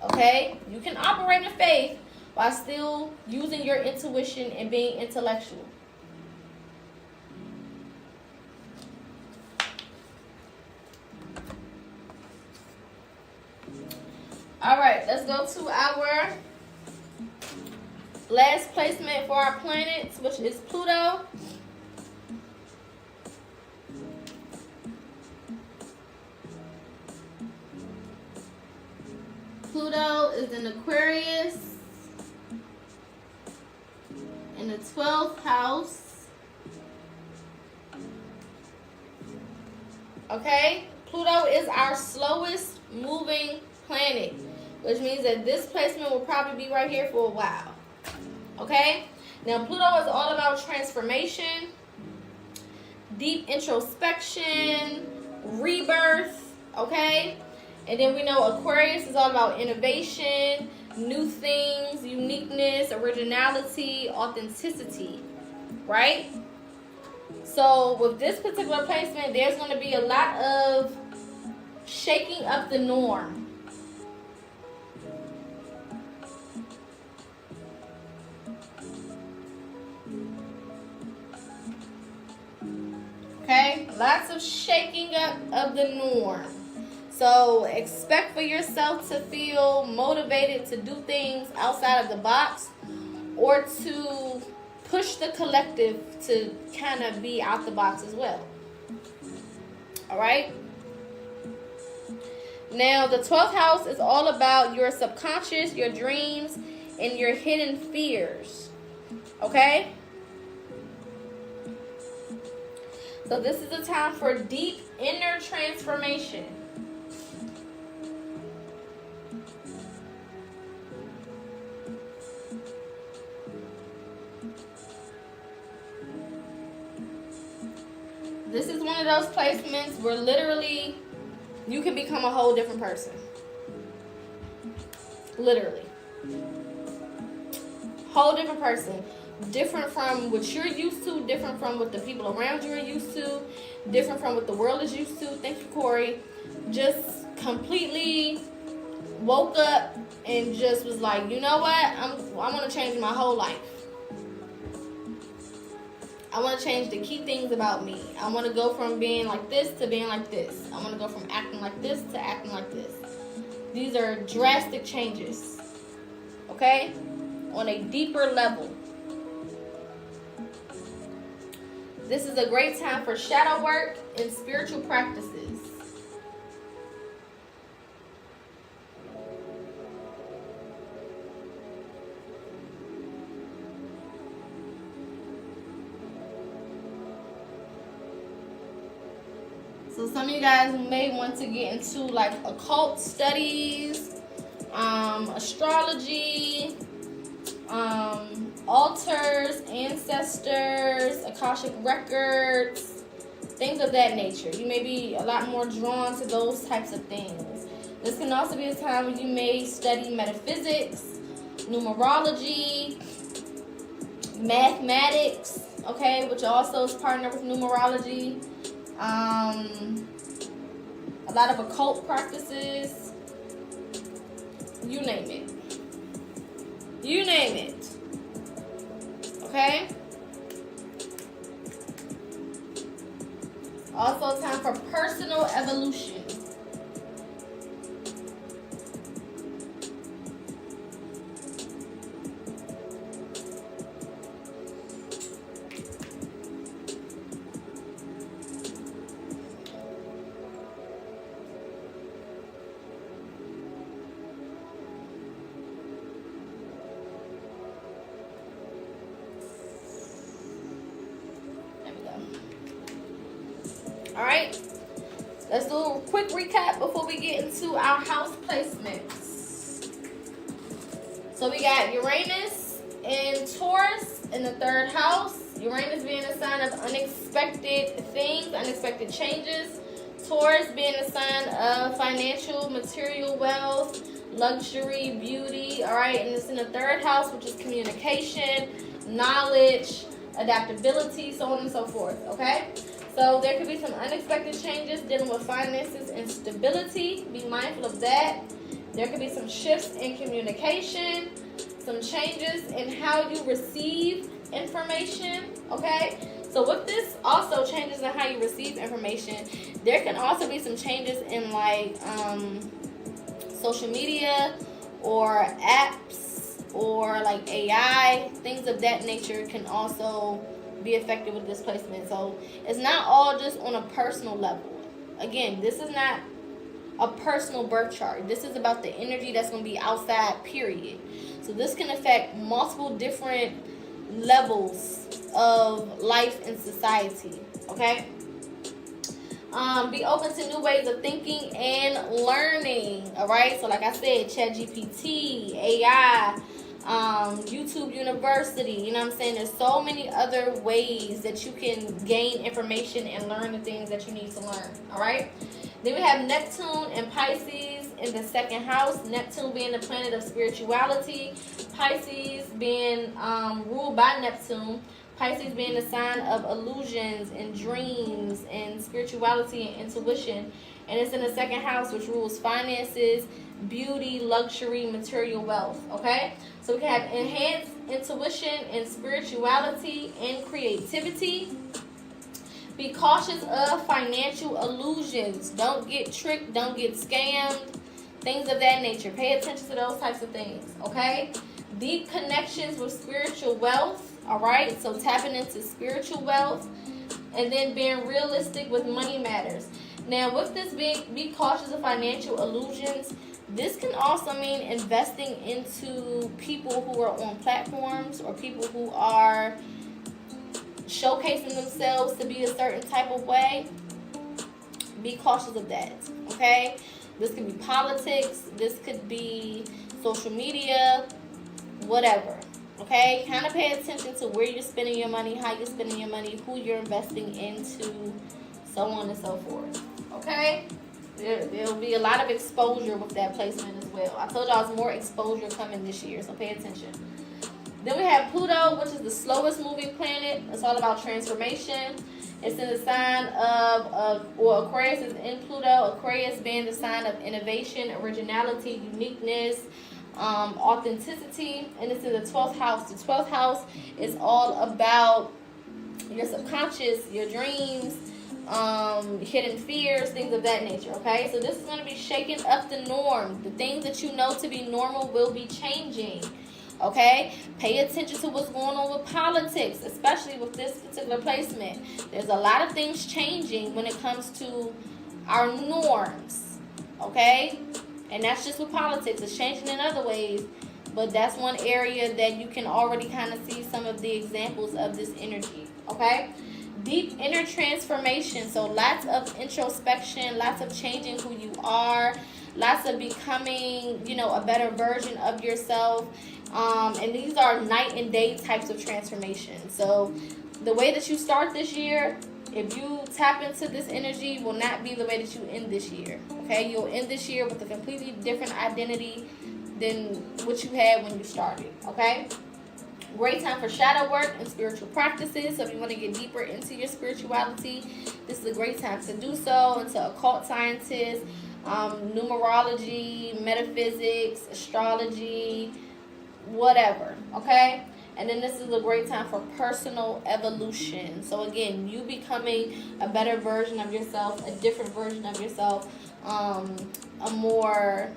Okay? You can operate in faith while still using your intuition and being intellectual. All right, let's go to our last placement for our planets, which is Pluto. Pluto is in Aquarius in the 12th house. Okay? Pluto is our slowest moving planet, which means that this placement will probably be right here for a while. Okay? Now, Pluto is all about transformation, deep introspection, rebirth. Okay? And then we know Aquarius is all about innovation, new things, uniqueness, originality, authenticity, right? So with this particular placement, there's going to be a lot of shaking up the norm. Okay? Lots of shaking up of the norm. So expect for yourself to feel motivated to do things outside of the box, or to push the collective to kind of be out the box as well. All right? Now, the 12th house is all about your subconscious, your dreams, and your hidden fears. Okay? So this is a time for deep inner transformation. This is one of those placements where literally you can become a whole different person. Literally. Whole different person. Different from what you're used to, different from what the people around you are used to, different from what the world is used to. Thank you, Corey. Just completely woke up and just was like, you know what? I want to change my whole life. I want to change the key things about me. I want to go from being like this to being like this. I want to go from acting like this to acting like this. These are drastic changes. Okay? On a deeper level. This is a great time for shadow work and spiritual practices. So some of you guys may want to get into like occult studies, astrology, altars, ancestors, Akashic records, things of that nature. You may be a lot more drawn to those types of things. This can also be a time when you may study metaphysics, numerology, mathematics, okay, which also is partnered with numerology. A lot of occult practices. You name it. You name it. Okay? Also time for personal evolution. Alright, let's do a quick recap before we get into our house placements. So we got Uranus in Taurus in the 3rd house. Uranus being a sign of unexpected things, unexpected changes. Taurus being the sign of financial, material wealth, luxury, beauty, all right? And it's in the third house, which is communication, knowledge, adaptability, so on and so forth, okay? So there could be some unexpected changes dealing with finances and stability. Be mindful of that. There could be some shifts in communication, some changes in how you receive information, okay? So with this also changes in how you receive information, there can also be some changes in like social media or apps or like AI, things of that nature can also be affected with this placement. So it's not all just on a personal level. Again, this is not a personal birth chart. This is about the energy that's going to be outside, period. So this can affect multiple different levels of life and society, okay? Be open to new ways of thinking and learning, all right? So like I said, ChatGPT, AI, YouTube University, you know what I'm saying? There's so many other ways that you can gain information and learn the things that you need to learn, all right? Then we have Neptune and Pisces in the second house. Neptune being the planet of spirituality. Pisces being ruled by Neptune. Pisces being the sign of illusions and dreams and spirituality and intuition. And it's in the second house, which rules finances, beauty, luxury, material wealth, okay? So we can have enhanced intuition and spirituality and creativity. Be cautious of financial illusions. Don't get tricked. Don't get scammed. Things of that nature. Pay attention to those types of things, okay? Deep connections with spiritual wealth, all right? So tapping into spiritual wealth and then being realistic with money matters. Now, with this be cautious of financial illusions, this can also mean investing into people who are on platforms or people who are showcasing themselves to be a certain type of way. Be cautious of that, okay? This could be politics, this could be social media, whatever, okay? Kind of pay attention to where you're spending your money, how you're spending your money, who you're investing into, so on and so forth, okay? There'll be a lot of exposure with that placement as well. I told y'all there's more exposure coming this year, so pay attention. Then we have Pluto, which is the slowest moving planet. It's all about transformation. It's in the sign of Aquarius is in Pluto. Aquarius being the sign of innovation, originality, uniqueness, authenticity. And it's in the 12th house. The 12th house is all about your subconscious, your dreams, hidden fears, things of that nature, okay? So this is going to be shaking up the norm. The things that you know to be normal will be changing. Okay, pay attention to what's going on with politics, especially with this particular placement. There's a lot of things changing when it comes to our norms, okay? And that's just with politics. It's changing in other ways, but that's one area that you can already kind of see some of the examples of this energy, okay? Deep inner transformation, so lots of introspection, lots of changing who you are, lots of becoming, you know, a better version of yourself. And these are night and day types of transformation. So the way that you start this year, if you tap into this energy, will not be the way that you end this year. Okay, you'll end this year with a completely different identity than what you had when you started. Okay, great time for shadow work and spiritual practices. So if you want to get deeper into your spirituality, this is a great time to do so. Into occult sciences, numerology, metaphysics, astrology, whatever, okay? And then this is a great time for personal evolution. So again, you becoming a better version of yourself, a different version of yourself, a more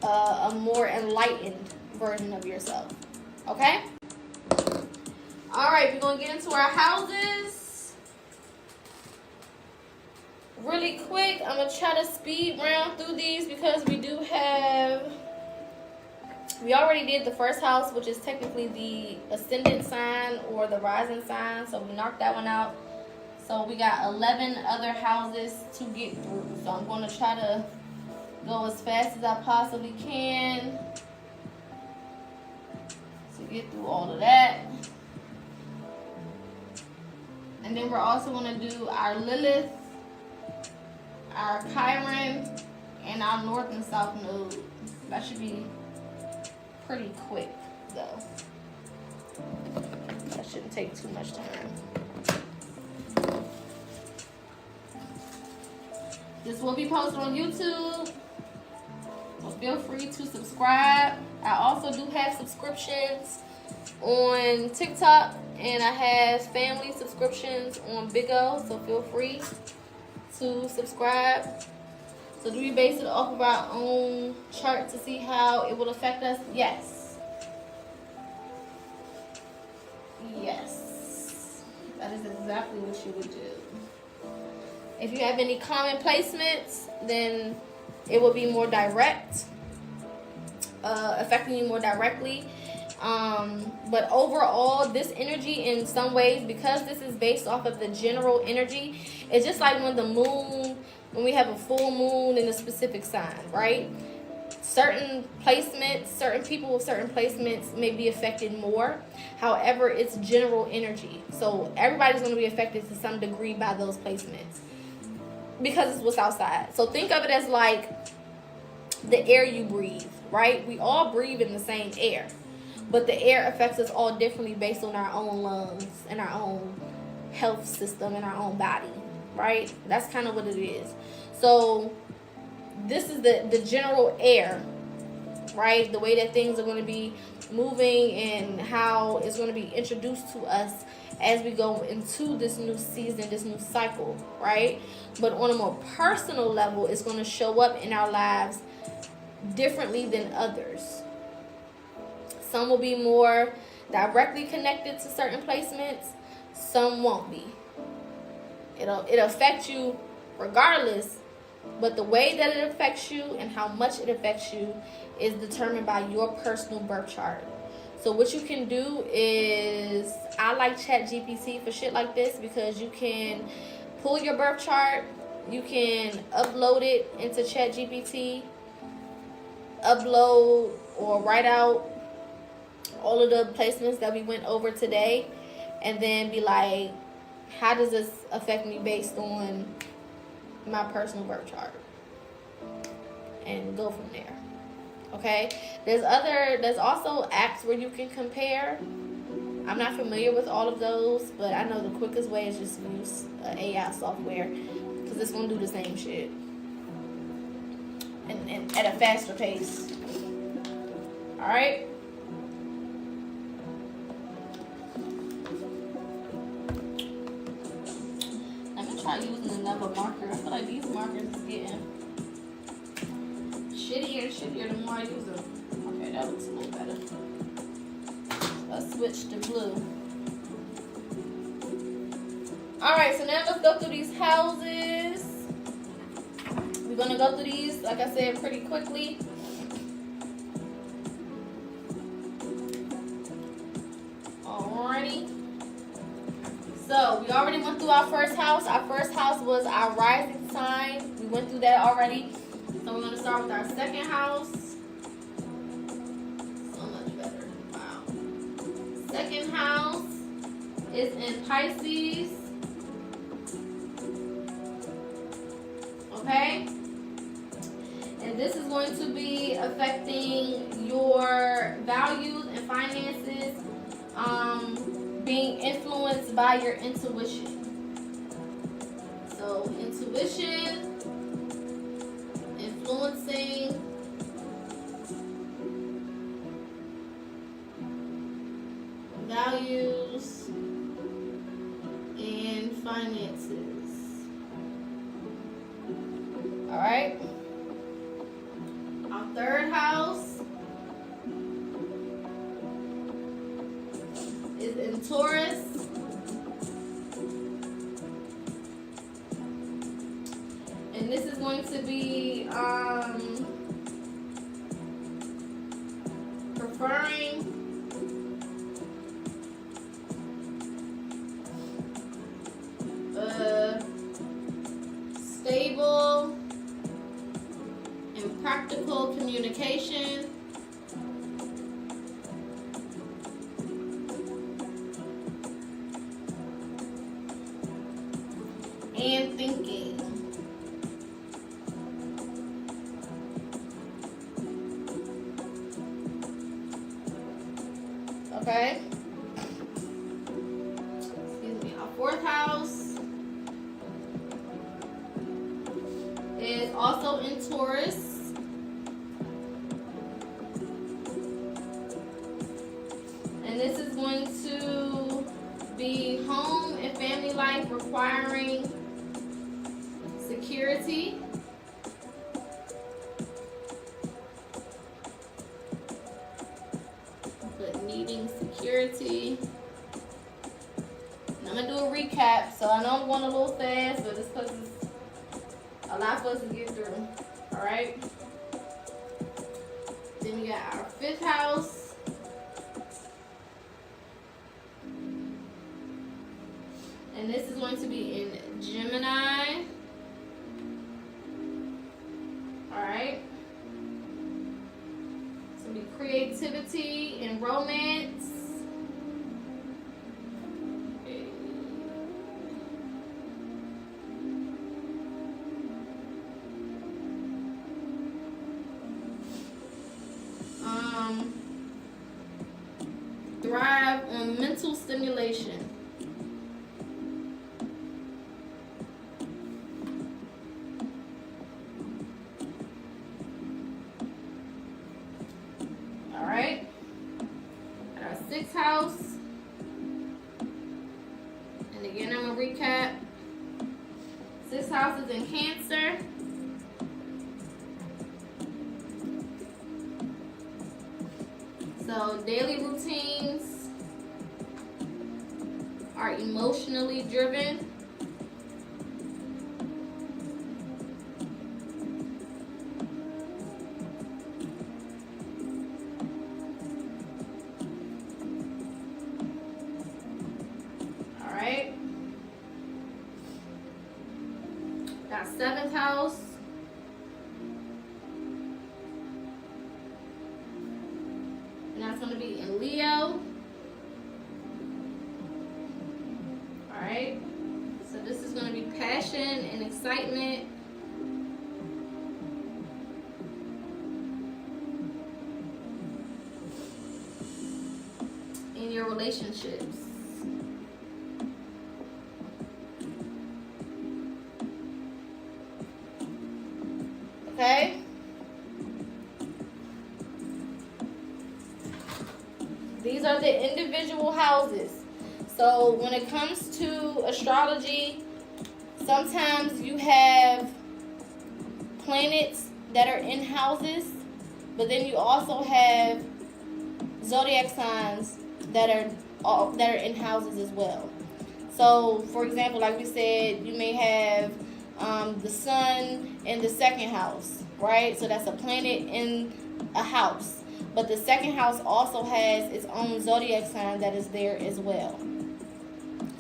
enlightened version of yourself, okay? All right, we're gonna get into our houses. Really quick, I'm going to try to speed round through these because we already did the first house, which is technically the ascendant sign or the rising sign. So we knocked that one out. So we got 11 other houses to get through. So I'm going to try to go as fast as I possibly can to get through all of that. And then we're also going to do our Lilith, our Chiron, and our North and South node. That should be pretty quick, though. That shouldn't take too much time. This will be posted on YouTube. So feel free to subscribe. I also do have subscriptions on TikTok, and I have family subscriptions on Big O, so feel free to subscribe. So do we base it off of our own chart to see how it will affect us? Yes. Yes. That is exactly what you would do. If you have any common placements, then it will be more direct, affecting you more directly. But overall, this energy in some ways, because this is based off of the general energy, it's just like when we have a full moon in a specific sign, right? Certain placements, certain people with certain placements may be affected more. However, it's general energy. So everybody's going to be affected to some degree by those placements because it's what's outside. So think of it as like the air you breathe, right? We all breathe in the same air, but the air affects us all differently based on our own lungs and our own health system and our own body, right? That's kind of what it is. So this is the general air, right? The way that things are going to be moving and how it's going to be introduced to us as we go into this new season, this new cycle, right? But on a more personal level, it's going to show up in our lives differently than others. Some will be more directly connected to certain placements. Some won't be. It'll affect you regardless, but the way that it affects you and how much it affects you is determined by your personal birth chart. So what you can do is, I like ChatGPT for shit like this because you can pull your birth chart, you can upload it into ChatGPT, upload or write out all of the placements that we went over today, and then be like, how does this affect me based on my personal birth chart? And go from there. Okay, there's also apps where you can compare. I'm not familiar with all of those, but I know the quickest way is just use AI software because it's gonna do the same shit and at a faster pace. All right. Let me try using another marker. I feel like these markers is getting shittier and shittier the more I use them. Okay, that looks a little better. Let's switch to blue. Alright, so now let's go through these houses. We're going to go through these, like I said, pretty quickly. Alrighty. So, we already went through our first house. Our first house was our rising sign. We went through that already. So we're going to start with our second house. So much better. Wow. Second house is in Pisces. Okay? And this is going to be affecting your values and finances, being influenced by your intuition. So intuition, influencing values and finances. All right. Our third house is in Taurus. And this is going to be preferring stable and practical communication. and thinking. Okay? Excuse me. Our fourth house is also in Taurus. And this is going to be home and family life requiring security. But needing security. And I'm going to do a recap. So I know I'm going a little fast, but it's because it's a lot for us to get through. Alright? Then we got our fifth house. And this is going to be in Gemini. Alright? It's going to be creativity and romance. Thrive on mental stimulation. Alright. Our sixth house. And again, I'm going to recap. Sixth house is in Cancer. So daily routines are emotionally driven. All right. Got seventh house. And that's going to be in Leo. Alright. So this is going to be passion and excitement. In your relationships. Okay? These are the individual houses. So when it comes to astrology, sometimes you have planets that are in houses, but then you also have zodiac signs that are in houses as well. So for example, like we said, you may have the sun in the second house, right? So that's a planet in a house. But the second house also has its own zodiac sign that is there as well.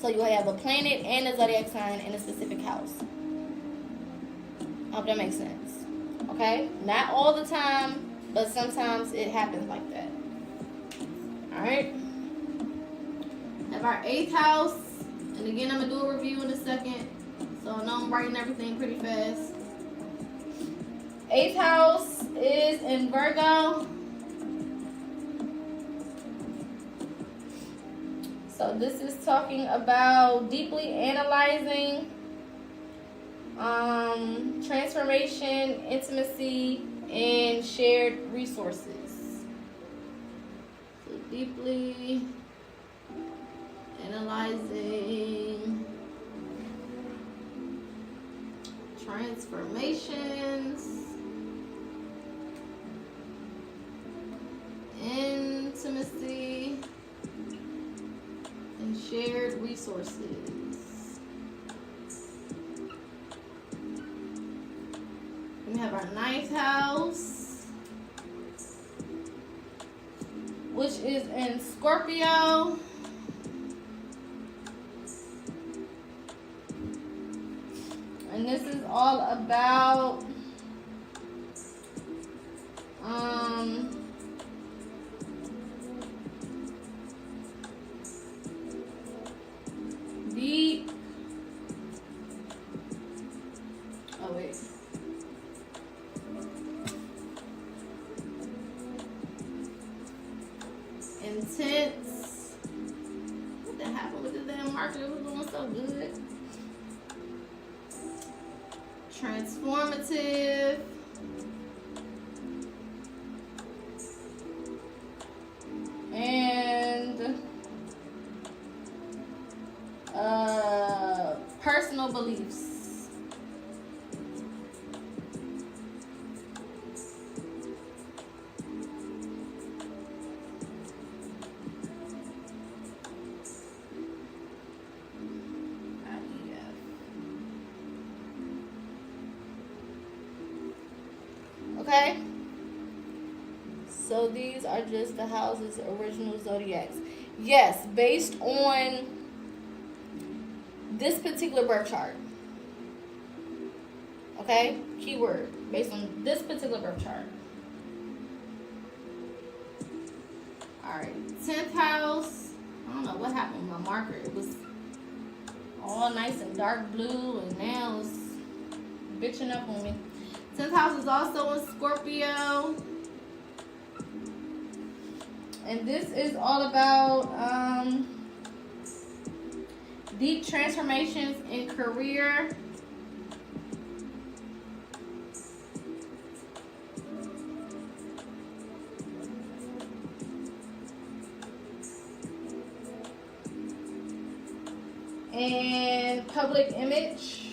So you have a planet and a zodiac sign in a specific house. I hope that makes sense. Okay? Not all the time, but sometimes it happens like that. Alright? Have our eighth house. And again, I'm going to do a review in a second. So I know I'm writing everything pretty fast. Eighth house is in Virgo. So this is talking about deeply analyzing, transformation, intimacy, and shared resources. So deeply analyzing transformations, intimacy, and shared resources. We have our ninth house, which is in Scorpio. And this is all about deep market was doing so good. Transformative. And personal beliefs. Okay, so these are just the houses' original zodiacs. Yes, based on this particular birth chart. Okay, keyword, based on this particular birth chart. Alright, 10th house. I don't know what happened with my marker. It was all nice and dark blue, and now it's bitching up on me. 10th house is also in Scorpio. And this is all about deep transformations in career. And public image.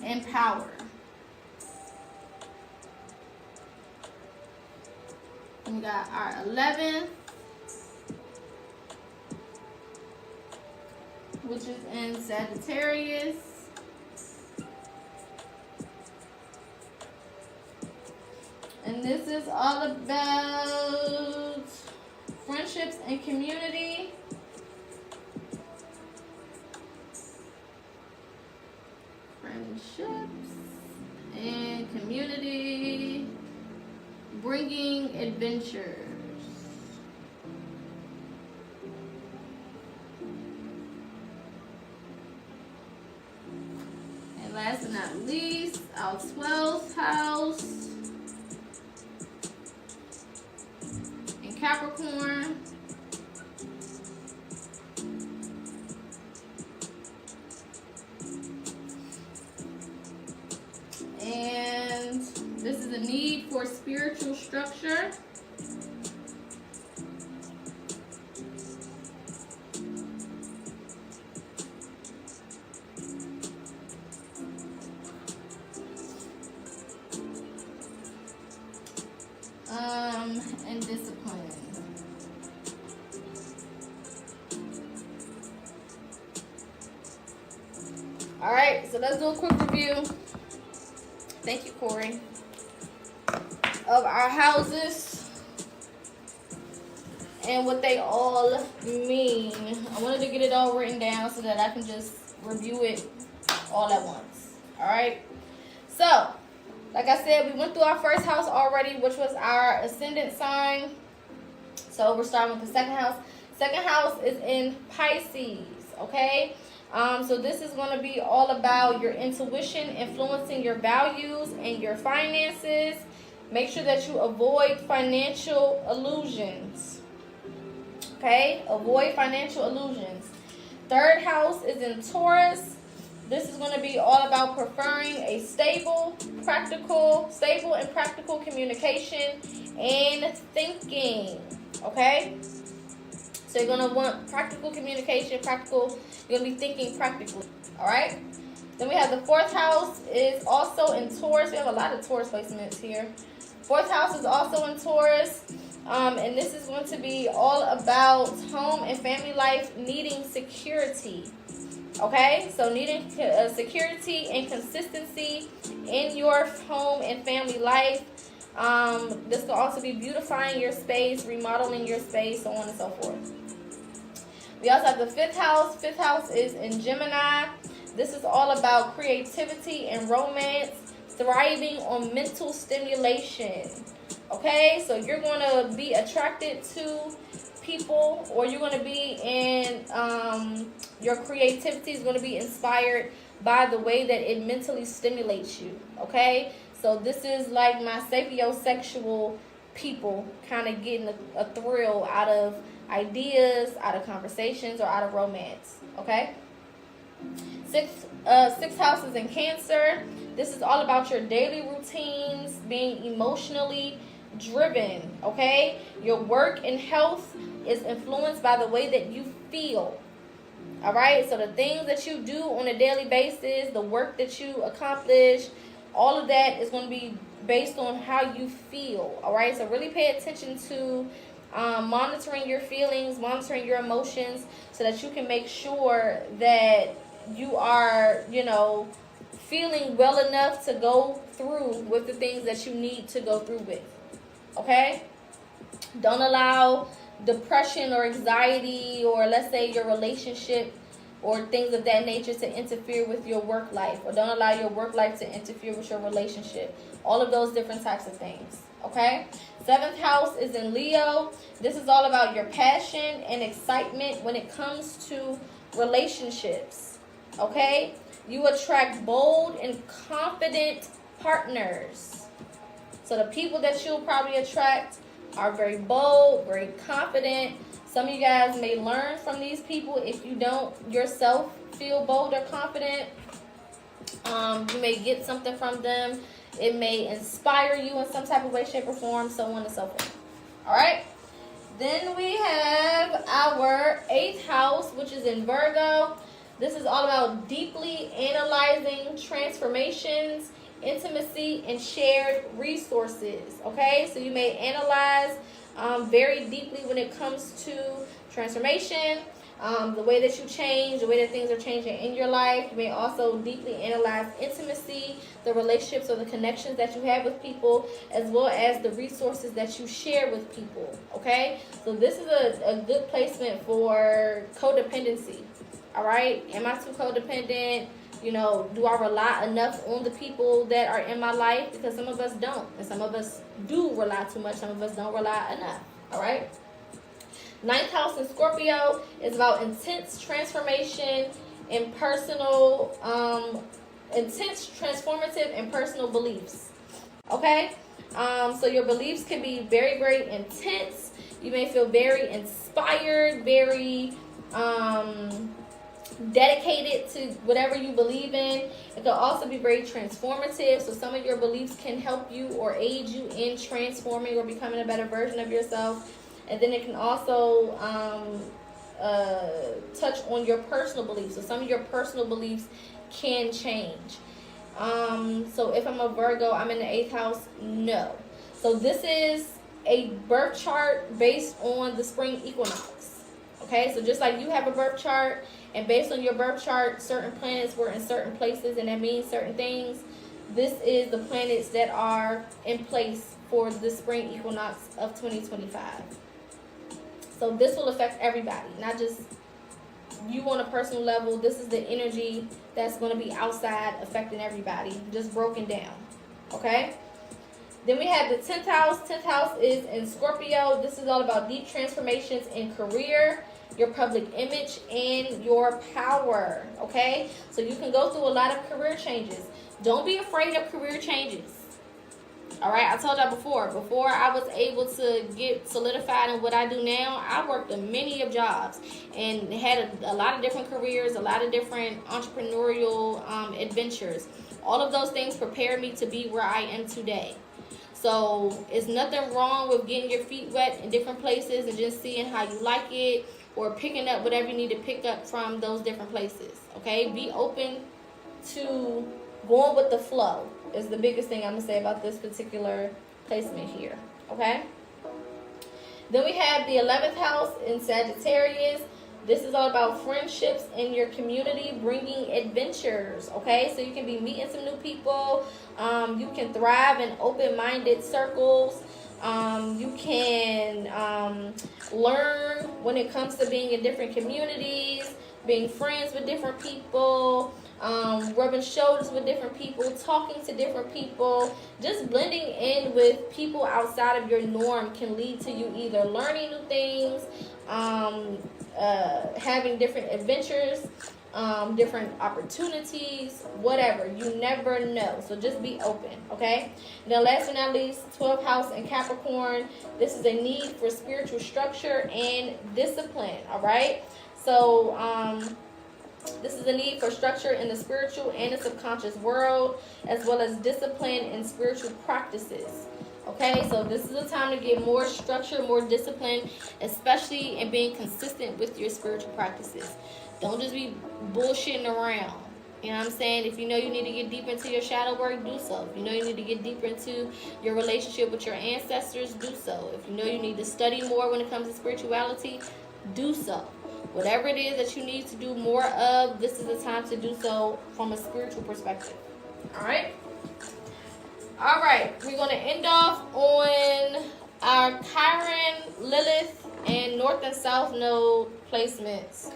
And power. And we got our 11th, which is in Sagittarius. And this is all about friendships and community. Friendships and community, bringing adventures. And last but not least, our 12th house in Capricorn. And this is a need for spiritual structure. And discipline. All right, so let's do a quick review. Thank you, Corey. Of our houses and what they all mean. I wanted to get it all written down so that I can just review it all at once. All right. So, like I said, we went through our first house already, which was our ascendant sign. So we're starting with the second house. Second house is in Pisces. Okay. So this is going to be all about your intuition influencing your values and your finances. Make sure that you avoid financial illusions. Okay? Avoid financial illusions. Third house is in Taurus. This is going to be all about preferring a stable and practical communication and thinking. Okay? So you're going to want practical communication, you're going to be thinking practically. All right? Then we have the fourth house is also in Taurus. We have a lot of Taurus placements here. Fourth house is also in Taurus. And this is going to be all about home and family life needing security. Okay? So needing security and consistency in your home and family life. This will also be beautifying your space, remodeling your space, so on and so forth. We also have the fifth house. Fifth house is in Gemini. This is all about creativity and romance, thriving on mental stimulation. Okay, so you're going to be attracted to people, or you're going to be in, your creativity is going to be inspired by the way that it mentally stimulates you, okay? So this is like my sapiosexual people kind of getting a thrill out of ideas, out of conversations, or out of romance, okay? Six houses in Cancer. This is all about your daily routines, being emotionally driven, okay? Your work and health is influenced by the way that you feel. All right, so the things that you do on a daily basis, the work that you accomplish, all of that is going to be based on how you feel. All right, so really pay attention to monitoring your feelings, monitoring your emotions, so that you can make sure that you are, feeling well enough to go through with the things that you need to go through with. Okay? Don't allow depression or anxiety, or let's say your relationship or things of that nature, to interfere with your work life, or don't allow your work life to interfere with your relationship. All of those different types of things. Okay? 7th house is in Leo. This is all about your passion and excitement when it comes to relationships. Okay? You attract bold and confident partners. So the people that you'll probably attract are very bold, very confident. Some of you guys may learn from these people if you don't yourself feel bold or confident. You may get something from them. It may inspire you in some type of way, shape, or form, so on and so forth. All right? Then we have our 8th house, which is in Virgo. This is all about deeply analyzing transformations, intimacy, and shared resources. Okay, so you may analyze very deeply when it comes to transformation, the way that you change, the way that things are changing in your life. You may also deeply analyze intimacy, the relationships or the connections that you have with people, as well as the resources that you share with people. Okay, so this is a good placement for codependency. All right, am I too codependent? Do I rely enough on the people that are in my life? Because some of us don't, and some of us do rely too much. Some of us don't rely enough. All right. 9th house in Scorpio is about intense transformation in personal, intense transformative and personal beliefs. Okay. So your beliefs can be very, very intense. You may feel very inspired, very dedicated to whatever you believe in. It can also be very transformative. So some of your beliefs can help you or aid you in transforming or becoming a better version of yourself. And then it can also touch on your personal beliefs. So some of your personal beliefs can change. So if I'm a Virgo, I'm in the 8th house, no. So this is a birth chart based on the spring equinox. Okay, so just like you have a birth chart, and based on your birth chart, certain planets were in certain places, and that means certain things. This is the planets that are in place for the spring equinox of 2025. So this will affect everybody, not just you on a personal level. This is the energy that's going to be outside affecting everybody, just broken down. Okay? Then we have the 10th house. 10th house is in Scorpio. This is all about deep transformations in career, your public image, and your power. Okay? So you can go through a lot of career changes. Don't be afraid of career changes. All right? I told y'all before I was able to get solidified in what I do now, I worked in many of jobs and had a lot of different careers, a lot of different entrepreneurial adventures. All of those things prepared me to be where I am today. So it's nothing wrong with getting your feet wet in different places and just seeing how you like it, or picking up whatever you need to pick up from those different places. Okay? Be open to going with the flow is the biggest thing I'm going to say about this particular placement here. Okay? Then we have the 11th house in Sagittarius. This is all about friendships in your community, bringing adventures. Okay? So you can be meeting some new people. You can thrive in open-minded circles. You can learn when it comes to being in different communities, being friends with different people, rubbing shoulders with different people, talking to different people. Just blending in with people outside of your norm can lead to you either learning new things, having different adventures, different opportunities, whatever. You never know. So just be open, okay? And then last but not least, 12th house in Capricorn. This is a need for spiritual structure and discipline, all right? So this is a need for structure in the spiritual and the subconscious world, as well as discipline and spiritual practices. Okay, so this is a time to get more structure, more discipline, especially in being consistent with your spiritual practices. Don't just be bullshitting around. You know what I'm saying? If you know you need to get deeper into your shadow work, do so. If you know you need to get deeper into your relationship with your ancestors, do so. If you know you need to study more when it comes to spirituality, do so. Whatever it is that you need to do more of, this is the time to do so from a spiritual perspective. All right? All right, we're going to end off on our Chiron, Lilith, and North and South Node placements.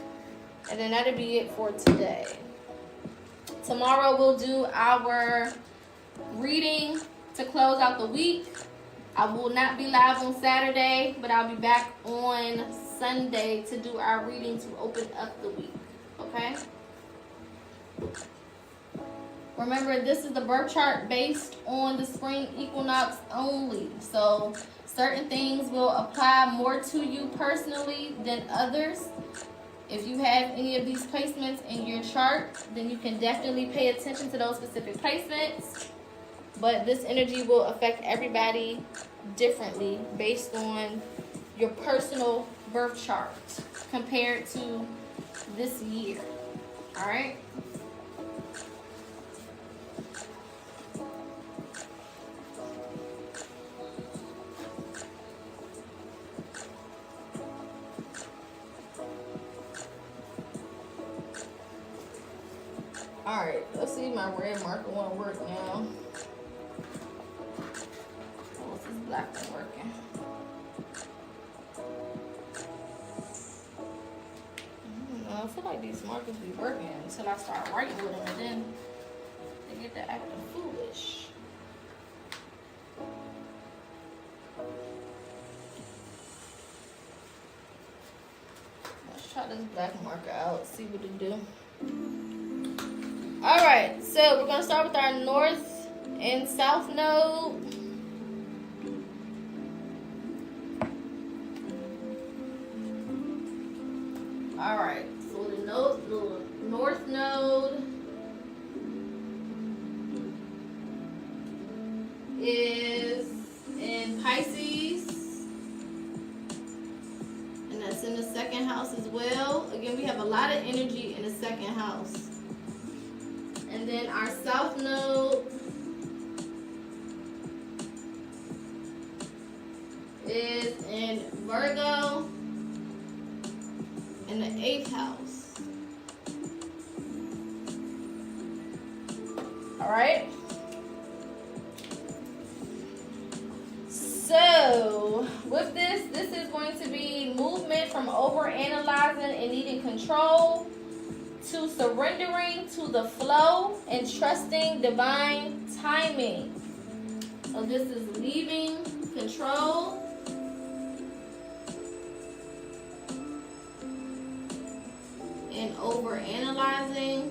And then that'll be it for today. Tomorrow we'll do our reading to close out the week. I will not be live on Saturday, but I'll be back on Sunday to do our reading to open up the week. Okay? Remember, this is the birth chart based on the spring equinox only. So certain things will apply more to you personally than others. If you have any of these placements in your chart, then you can definitely pay attention to those specific placements. But this energy will affect everybody differently based on your personal birth chart compared to this year. All right? Alright, let's see if my red marker won't work now. Oh, this black one working. I feel like these markers be working until I start writing with them, and then they get to acting foolish. Let's try this black marker out, see what it do. Alright, so we're going to start with our North and South Node. Alright, so the North Node is in Pisces. And that's in the second house as well. Again, we have a lot of energy in the second house. And then our South Node is in Virgo in the 8th house. All right. So with this is going to be movement from overanalyzing and needing control to surrendering to the flow and trusting divine timing. So this is leaving control and overanalyzing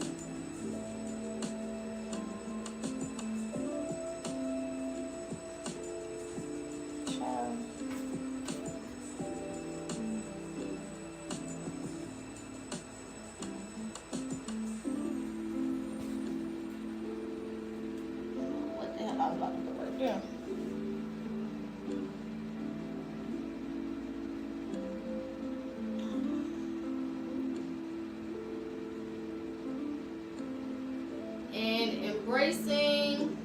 and embracing,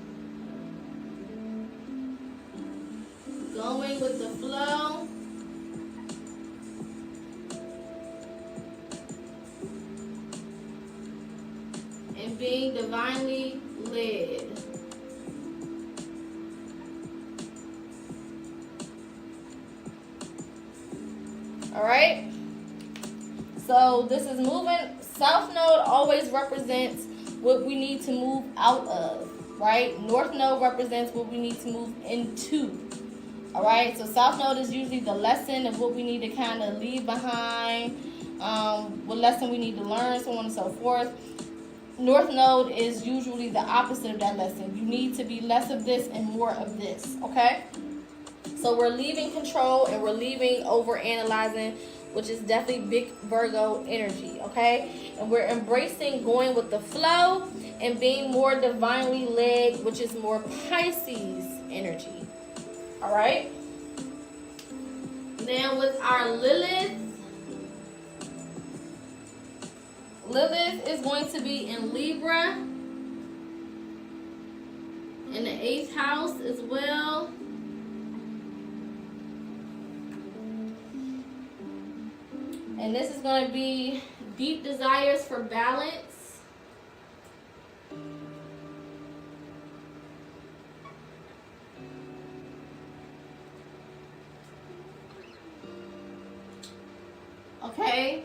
going with the flow, and being divinely led. All right, so this is movement. South Node always represents what we need to move out of, right? North Node represents what we need to move into. All right, so South Node is usually the lesson of what we need to kind of leave behind, what lesson we need to learn, so on and so forth. North Node is usually the opposite of that lesson. You need to be less of this and more of this, okay? So we're leaving control and we're leaving over-analyzing, which is definitely big Virgo energy, okay? And we're embracing going with the flow and being more divinely led, which is more Pisces energy, all right? Now with our Lilith is going to be in Libra, in the 8th house as well. And this is going to be deep desires for balance. Okay.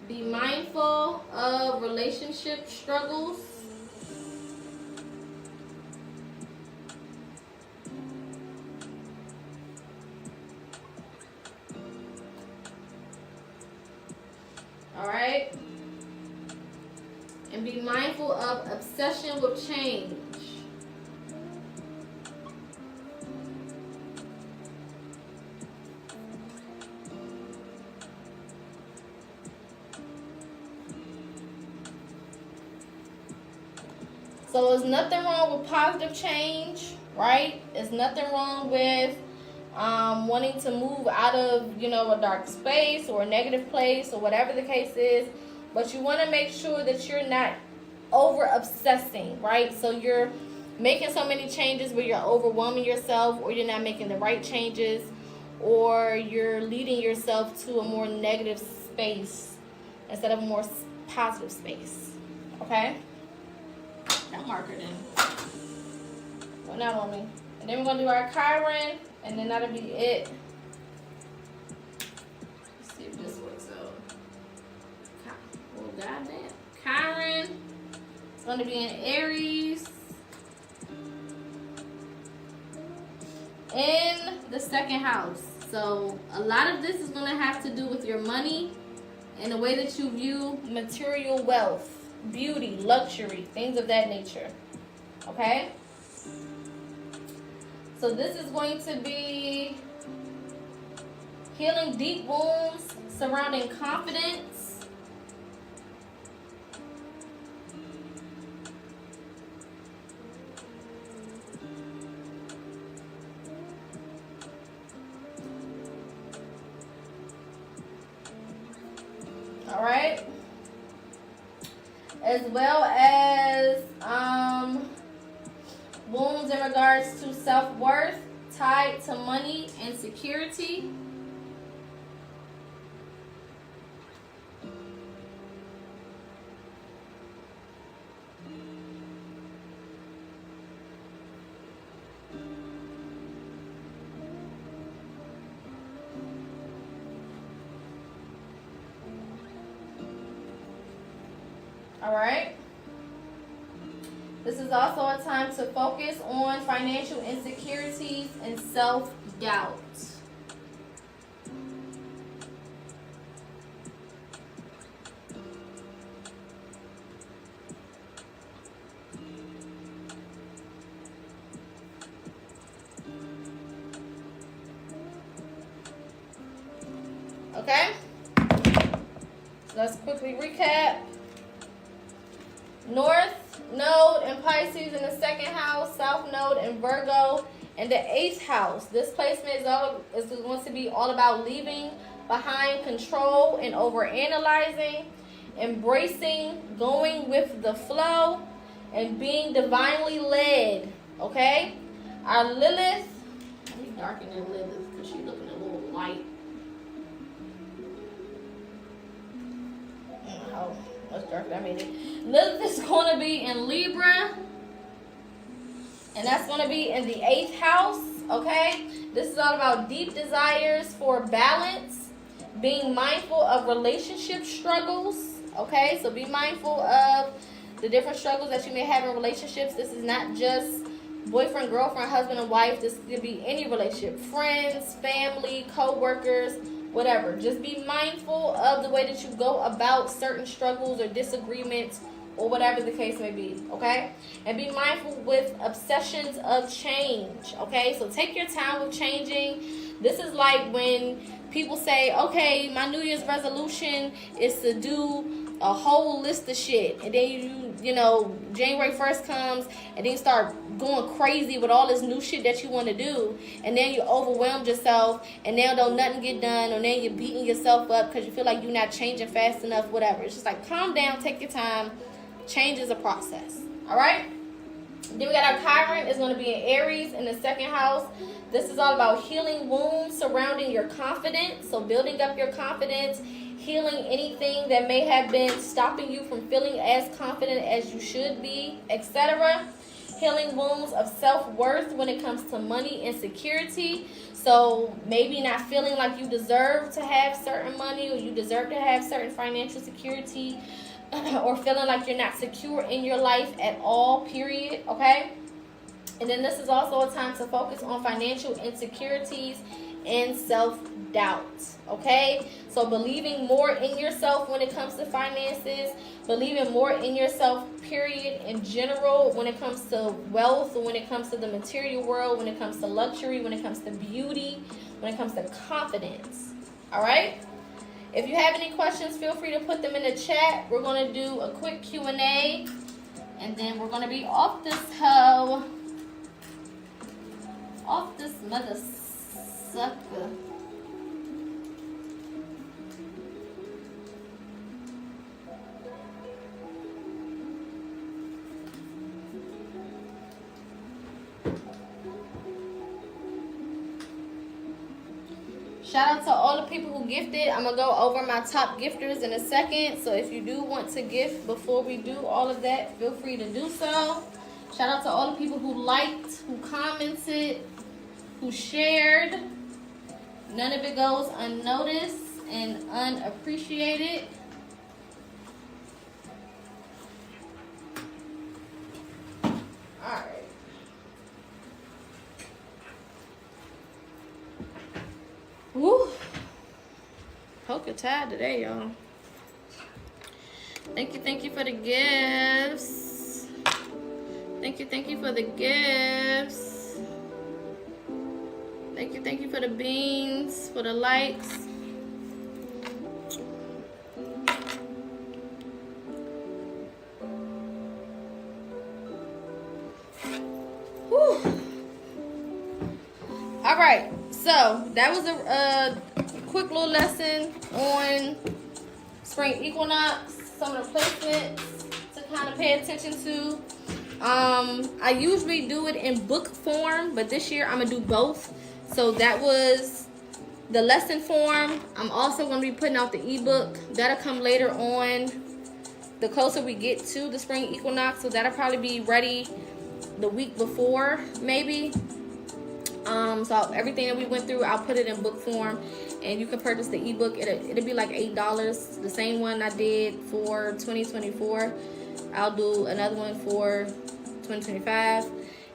Be mindful of relationship struggles. All right. And be mindful of obsession with change. So there's nothing wrong with positive change, right? There's nothing wrong with wanting to move out of, a dark space or a negative place or whatever the case is. But you want to make sure that you're not over obsessing, right? So you're making so many changes where you're overwhelming yourself, or you're not making the right changes, or you're leading yourself to a more negative space instead of a more positive space, okay? That marker then. Well, not on me. And then we're going to do our Chiron, and then that'll be it. Let's see if this works out. Oh, goddamn. Chiron. It's going to be in Aries. In the 2nd house. So a lot of this is going to have to do with your money and the way that you view material wealth, beauty, luxury, things of that nature. Okay? So this is going to be healing deep wounds surrounding confidence. All right. As well as wounds in regards to self-worth tied to money and security. All right. This is also a time to focus on financial insecurities and self-doubt. Okay? So let's quickly recap. North Node in Pisces in the 2nd house, South Node in Virgo in the 8th house. This placement is going to be all about leaving behind control and overanalyzing, embracing going with the flow, and being divinely led. Okay? Our Lilith, let me darken in Lilith because she's looking a little light. Oh, let's darken. I made it. Lilith is going to be in Libra, and that's going to be in the 8th house, okay? This is all about deep desires for balance, being mindful of relationship struggles, okay? So be mindful of the different struggles that you may have in relationships. This is not just boyfriend, girlfriend, husband, and wife. This could be any relationship, friends, family, co-workers, whatever. Just be mindful of the way that you go about certain struggles or disagreements or whatever the case may be, okay? And be mindful with obsessions of change, okay? So take your time with changing. This is like when people say, okay, my New Year's resolution is to do a whole list of shit. And then you know, January 1st comes and then you start going crazy with all this new shit that you want to do. And then you overwhelmed yourself and now don't nothing get done, or then you're beating yourself up because you feel like you're not changing fast enough, whatever. It's just like, calm down, take your time. Change is a process, all right? Then we got our Chiron is going to be in Aries in the 2nd house. This is all about healing wounds surrounding your confidence. So building up your confidence, healing anything that may have been stopping you from feeling as confident as you should be, etc. Healing wounds of self-worth when it comes to money and security. So maybe not feeling like you deserve to have certain money, or you deserve to have certain financial security, or feeling like you're not secure in your life at all, period, okay? And then this is also a time to focus on financial insecurities and self-doubt, okay? So believing more in yourself when it comes to finances, believing more in yourself, period, in general, when it comes to wealth, when it comes to the material world, when it comes to luxury, when it comes to beauty, when it comes to confidence, all right? If you have any questions, feel free to put them in the chat. We're going to do a quick Q&A, and then we're going to be off this hoe. Off this mother sucker. Shout out to all the people who gifted. I'm going to go over my top gifters in a second. So if you do want to gift before we do all of that, feel free to do so. Shout out to all the people who liked, who commented, who shared. None of it goes unnoticed and unappreciated. Alright. Woo. Poker tied today, y'all. Thank you for the gifts. Thank you for the gifts. Thank you for the beans, for the likes. Whew. All right, so that was a quick little lesson on spring equinox, some of the placements to kind of pay attention to. I usually do it in book form, but this year I'm gonna do both. So that was the lesson form. I'm also gonna be putting out the ebook. That'll come later on, the closer we get to the spring equinox. So that'll probably be ready the week before, maybe. So everything that we went through, I'll put it in book form, and you can purchase the ebook. It'll be like $8, the same one I did for 2024. I'll do another one for 2025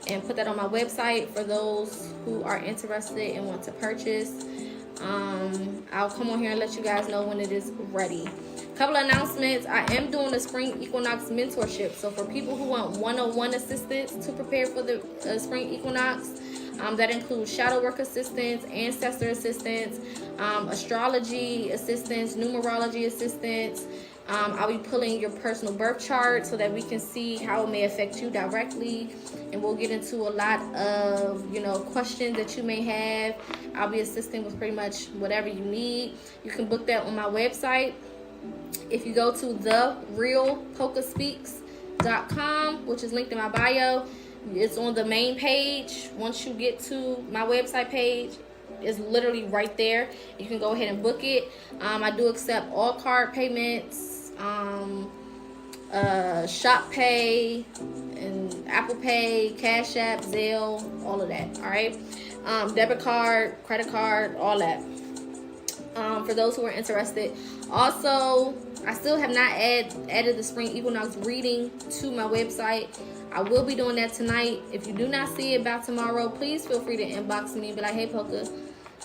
and put that on my website for those who are interested and want to purchase. I'll come on here and let you guys know when it is ready. Couple of announcements. I am doing a spring equinox mentorship. So for people who want one-on-one assistance to prepare for the spring equinox, that includes shadow work assistance, ancestor assistance, astrology assistance, numerology assistance. I'll be pulling your personal birth chart so that we can see how it may affect you directly, and we'll get into a lot of, questions that you may have. I'll be assisting with pretty much whatever you need. You can book that on my website. If you go to therealpocaspeaks.com, which is linked in my bio, it's on the main page. Once you get to my website page, it's literally right there. You can go ahead and book it. I do accept all card payments, Shop Pay, and Apple Pay, Cash App, Zelle, all of that. All right, debit card, credit card, all that. For those who are interested. Also, I still have not added the spring equinox reading to my website. I will be doing that tonight. If you do not see it by tomorrow, please feel free to inbox me and be like, hey, Poca,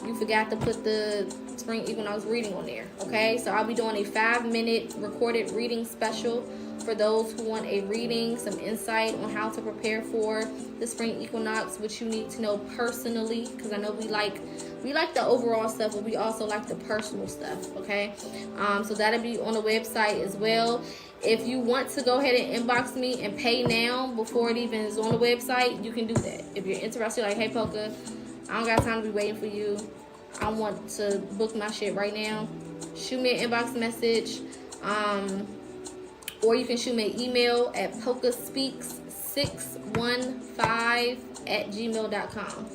you forgot to put the spring equinox reading on there. Okay, so I'll be doing a 5-minute recorded reading special for those who want a reading, some insight on how to prepare for the spring equinox, which you need to know personally, because I know we like the overall stuff, but we also like the personal stuff. Okay, so that'll be on the website as well. If you want to go ahead and inbox me and pay now before it even is on the website, you can do that. If you're interested, like, hey Poca, I don't got time to be waiting for you, I want to book my shit right now, shoot me an inbox message, or you can shoot me an email at PocaSPEAKS615@gmail.com.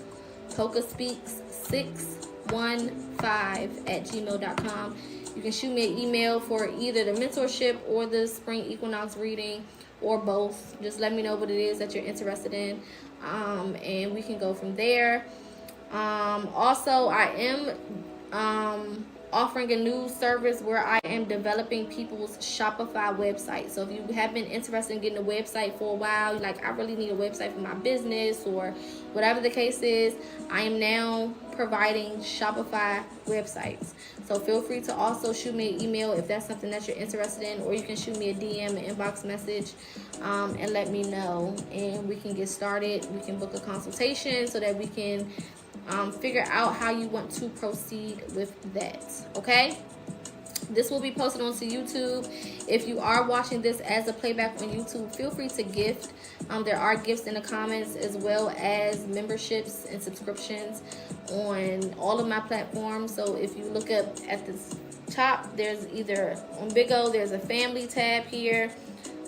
PocaSPEAKS615@gmail.com. You can shoot me an email for either the mentorship or the spring equinox reading, or both. Just let me know what it is that you're interested in, and we can go from there. Also, I am offering a new service where I am developing people's Shopify website. So if you have been interested in getting a website for a while, you're like, I really need a website for my business, or whatever the case is, I am now providing Shopify websites. So feel free to also shoot me an email if that's something that you're interested in, or you can shoot me a DM, an inbox message, and let me know, and we can get started. We can book a consultation so that we can figure out how you want to proceed with that. Okay, this will be posted onto YouTube. If you are watching this as a playback on YouTube, feel free to gift. There are gifts in the comments, as well as memberships and subscriptions on all of my platforms. So if you look up at the top, there's either on Bigo, there's a family tab here.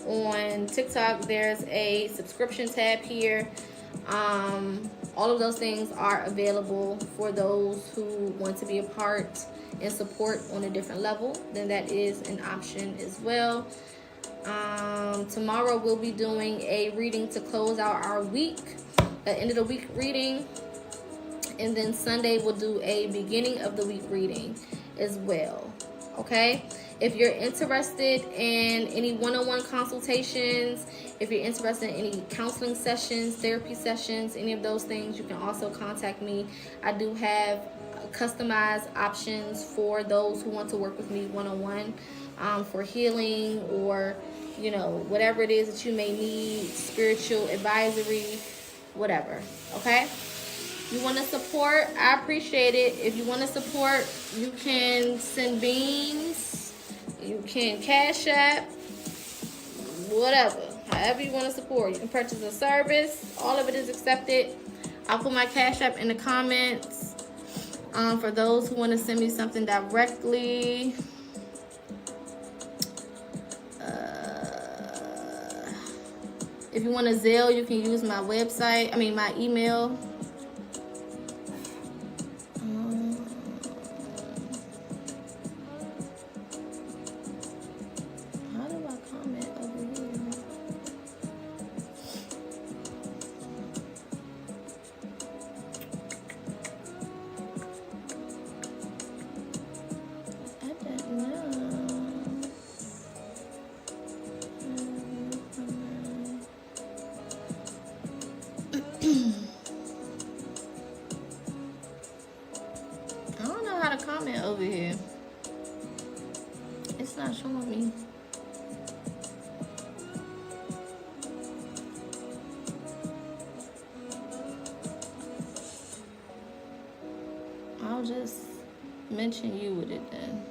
On TikTok, there's a subscription tab here. All of those things are available for those who want to be a part and support on a different level. Then that is an option as well. Tomorrow we'll be doing a reading to close out our week, the end of the week reading, and then Sunday we'll do a beginning of the week reading as well. Okay, if you're interested in any one-on-one consultations, if you're interested in any counseling sessions, therapy sessions, any of those things, you can also contact me. I do have customized options for those who want to work with me one-on-one, for healing, or whatever it is that you may need, spiritual advisory, whatever. Okay, you want to support, I appreciate it. If you want to support, you can send beans, you can Cash App, whatever, however you want to support. You can purchase a service, all of it is accepted. I'll put my Cash App in the comments for those who want to send me something directly. If you want a Zelle, you can use my website, my email. How do I comment over here? I don't know. I don't know how to comment over here. It's not showing me. I'll just mention you with it then.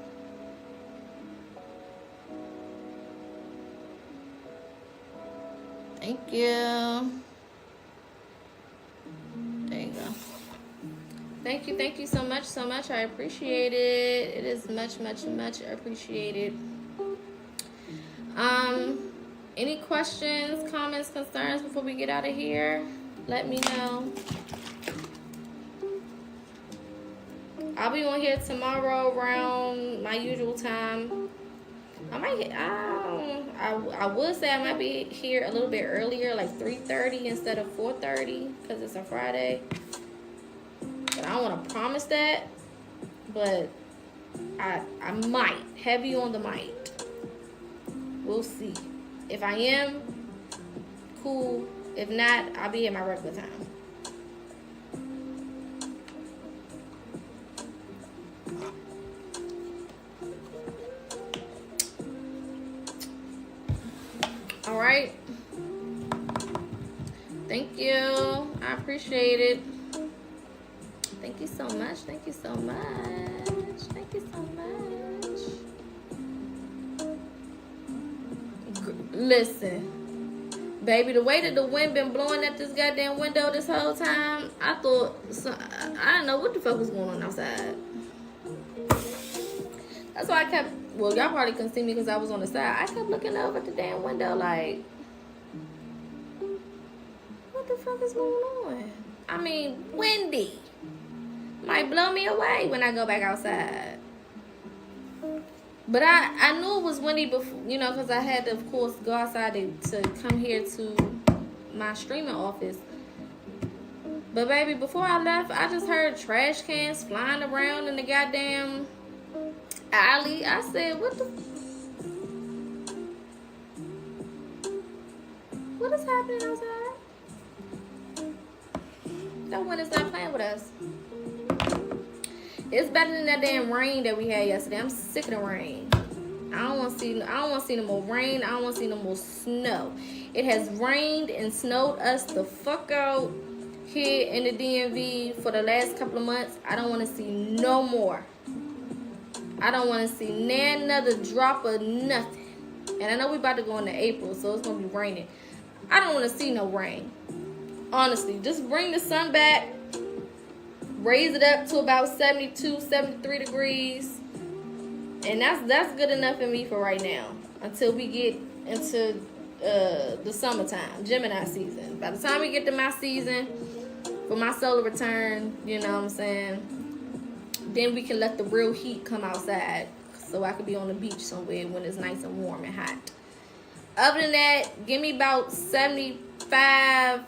Thank you. There you go. Thank you so much, I appreciate it. It is much appreciated. Any questions, comments, concerns before we get out of here? Let me know. I'll be on here tomorrow around my usual time. I would say I might be here a little bit earlier, like 3:30 instead of 4:30, because it's a Friday. But I don't want to promise that. But I might. Heavy on the might. We'll see. If I am, cool. If not, I'll be at my regular time. Thank you. I appreciate it. Thank you so much. Thank you so much. Thank you so much. Listen, baby, the way that the wind been blowing at this goddamn window this whole time, I thought, I didn't know what the fuck was going on outside. That's why I kept, well, y'all probably couldn't see me because I was on the side. I kept looking over at the damn window like, what the fuck is going on? I mean, windy. Might blow me away when I go back outside. But I knew it was windy before, you know, because I had to, of course, go outside to come here to my streaming office. But, baby, before I left, I just heard trash cans flying around in the goddamn alley. I said, what is happening outside? That wind is not playing with us. It's better than that damn rain that we had yesterday. I'm sick of the rain. I don't want to see no more rain. I don't want to see no more snow. It has rained and snowed us the fuck out here in the DMV for the last couple of months. I don't want to see no more. I don't want to see another drop of nothing. And I know we about to go into April, so it's going to be raining. I don't want to see no rain. Honestly, just bring the sun back. Raise it up to about 72, 73 degrees. And that's good enough for me for right now. Until we get into the summertime, Gemini season. By the time we get to my season, for my solar return, you know what I'm saying? Then we can let the real heat come outside. So I could be on the beach somewhere when it's nice and warm and hot. Other than that, give me about 75,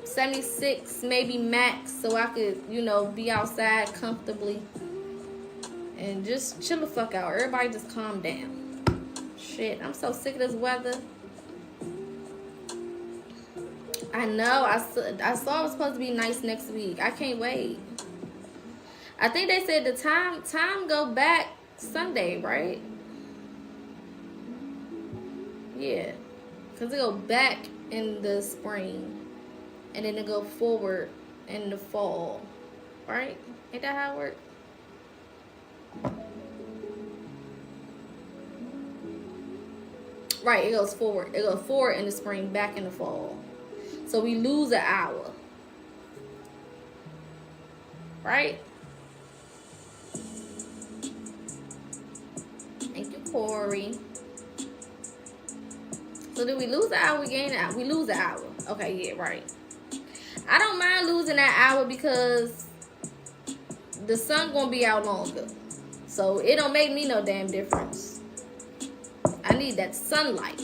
76 maybe max, so I could, you know, be outside comfortably and just chill the fuck out. Everybody just calm down. Shit, I'm so sick of this weather. I know, I saw it was supposed to be nice next week. I can't wait. I think they said the time go back Sunday, right? Yeah, because it go back in the spring. And then it go forward in the fall. Right? Ain't that how it works? Right, it goes forward. It goes forward in the spring, back in the fall. So we lose an hour. Right? Thank you, Corey. So did we lose an hour? We gain an hour. We lose an hour. Okay, yeah, right. I don't mind losing that hour because the sun gonna be out longer. So it don't make me no damn difference. I need that sunlight.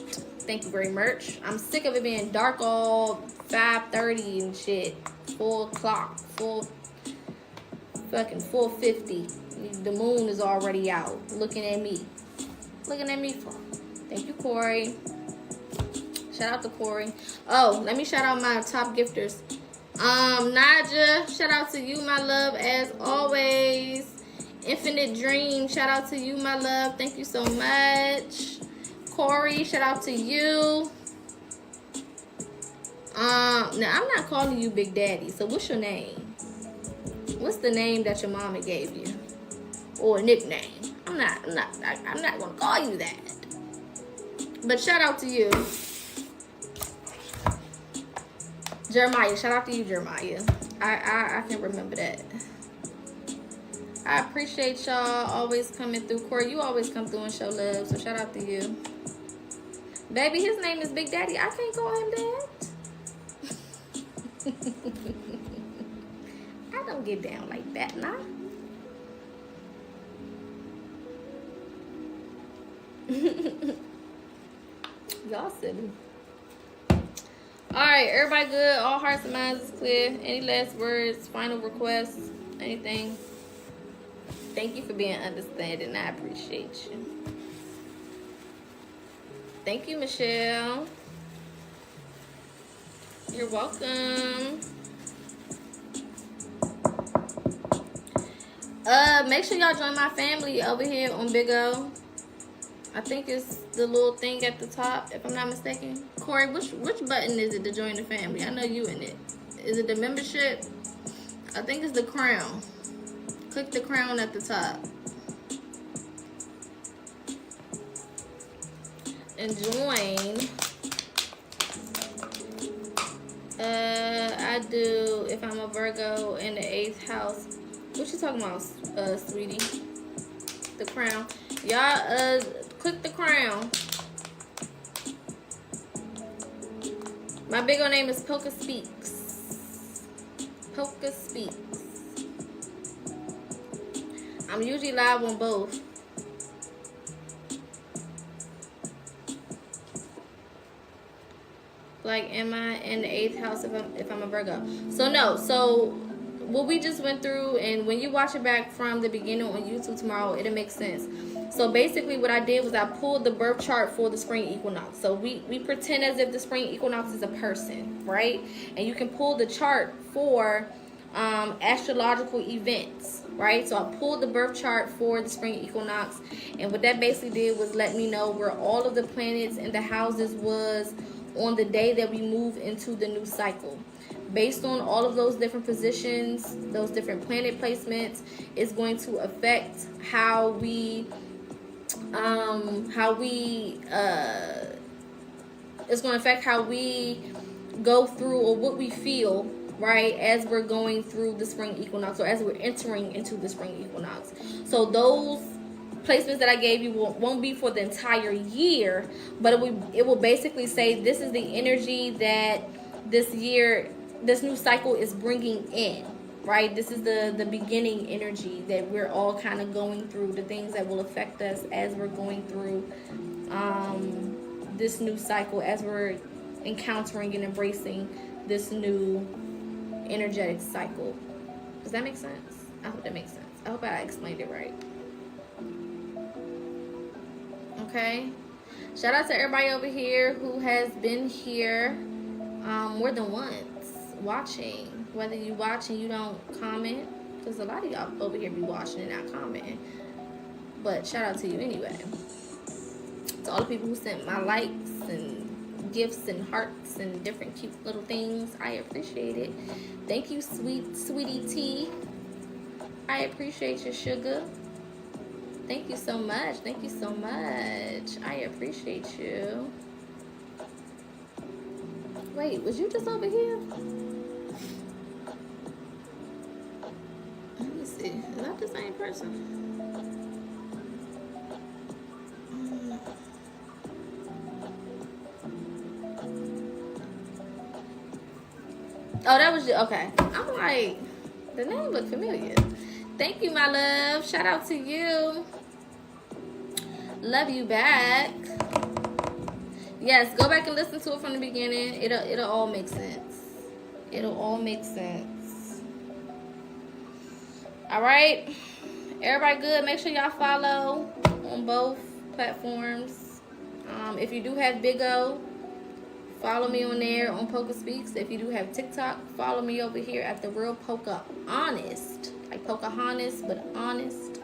Thank you very much. I'm sick of it being dark all 5:30 and shit. 4 o'clock. 4:50. The moon is already out. Looking at me. Looking at me for. Thank you, Corey. Shout out to Corey. Oh, let me shout out my top gifters. Naja, shout out to you, my love, as always. Infinite Dream, shout out to you, my love. Thank you so much. Corey, shout out to you. Now I'm not calling you Big Daddy. So what's your name? What's the name that your mama gave you? Or a nickname? I'm not gonna call you that. But shout out to you. Jeremiah, shout out to you, Jeremiah. I can remember that. I appreciate y'all always coming through. Corey, you always come through and show love, so shout out to you. Baby, his name is Big Daddy. I can't call him that. I don't get down like that, nah. Y'all silly. Alright, everybody good? All hearts and minds is clear. Any last words, final requests, anything? Thank you for being understanding. I appreciate you. Thank you, Michelle. You're welcome. Make sure y'all join my family over here on Big O. I think it's the little thing at the top, if I'm not mistaken. Corey, which button is it to join the family? I know you in it. Is it the membership? I think it's the crown. Click the crown at the top. And join. I do if I'm a Virgo in the 8th house. What you talking about, sweetie? The crown. Y'all, click the crown. My big old name is PocaSPEAKS. PocaSPEAKS. I'm usually live on both. Like, am I in the 8th house if I'm a Virgo? So no. So what we just went through, and when you watch it back from the beginning on YouTube tomorrow, it'll make sense. So basically what I did was I pulled the birth chart for the spring equinox. So we pretend as if the spring equinox is a person, right? And you can pull the chart for astrological events, right? So I pulled the birth chart for the spring equinox, and what that basically did was let me know where all of the planets and the houses was on the day that we move into the new cycle. Based on all of those different positions, those different planet placements, is going to affect how we it's going to affect how we go through, or what we feel, right, as we're going through the spring equinox, or as we're entering into the spring equinox. So those placements that I gave you won't be for the entire year, but it will basically say this is the energy that this new cycle is bringing in, right? This is the beginning energy that we're all kind of going through, the things that will affect us as we're going through this new cycle, as we're encountering and embracing this new energetic cycle. Does that make sense? I hope that makes sense. I hope I explained it right. Okay, shout out to everybody over here who has been here more than once watching. Whether you watch and you don't comment, because a lot of y'all over here be watching and not commenting, but shout out to you anyway. To all the people who sent my likes and gifts and hearts and different cute little things, I appreciate it. Thank you, sweetie T. I appreciate your sugar. Thank you so much. Thank you so much. I appreciate you. Wait, was you just over here? Let me see. Is that the same person? Oh, that was you. Okay. I'm like, the name looked familiar. Thank you, my love. Shout out to you. Love you back. Yes, go back and listen to it from the beginning. It'll all make sense. It'll all make sense. All right. Everybody good? Make sure y'all follow on both platforms. If you do have Big O, follow me on there on PocaSPEAKS. If you do have TikTok, follow me over here at The Real Poca Honest. Like Pocahontas, but honest.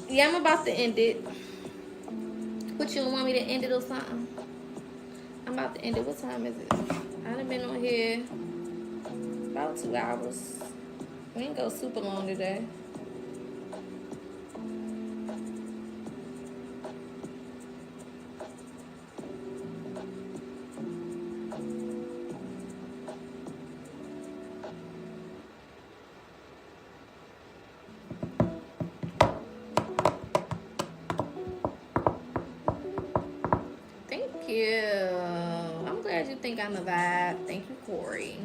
Yeah, I'm about to end it. What, you want me to end it or something? I'm about to end it. What time is it? I done been on here about 2 hours. We ain't go super long today. I'm glad you think I'm a vibe. Thank you, Corey.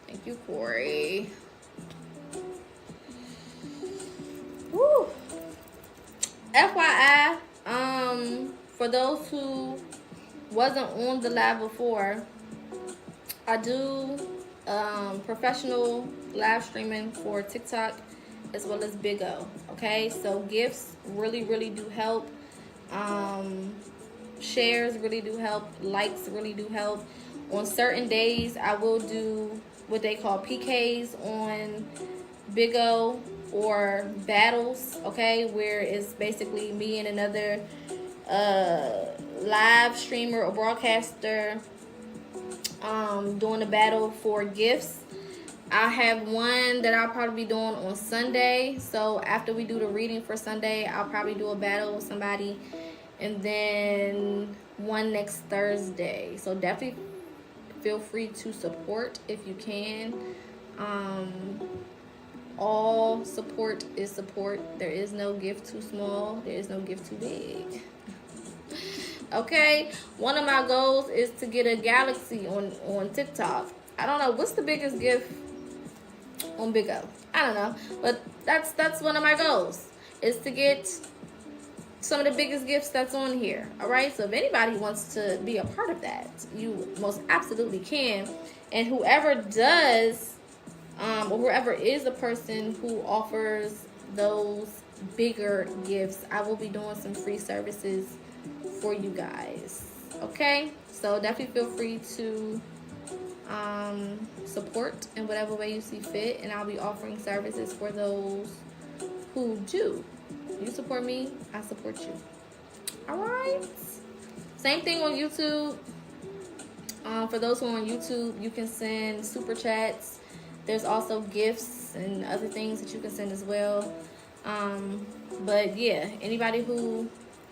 Thank you, Corey. Woo. FYI, for those who wasn't on the live before, I do professional live streaming for TikTok as well as Big O. Okay, so gifts really do help. Shares really do help. Likes really do help. On certain days, I will do what they call PKs on Big O, or battles, okay, where it's basically me and another live streamer or broadcaster doing a battle for gifts. I have one that I'll probably be doing on Sunday. So after we do the reading for Sunday, I'll probably do a battle with somebody. And then one next Thursday. So definitely feel free to support if you can. All support is support. There is no gift too small. There is no gift too big. Okay, one of my goals is to get a galaxy on TikTok. I don't know what's the biggest gift on Big O. I don't know, but that's one of my goals, is to get some of the biggest gifts that's on here. All right, so if anybody wants to be a part of that, you most absolutely can. And whoever does, or whoever is the person who offers those bigger gifts, I will be doing some free services for you guys. Okay, so definitely feel free to support in whatever way you see fit, and I'll be offering services for those who do. You support me, I support you. All right, same thing on YouTube. For those who are on YouTube, you can send super chats. There's also gifts and other things that you can send as well. But yeah, anybody who,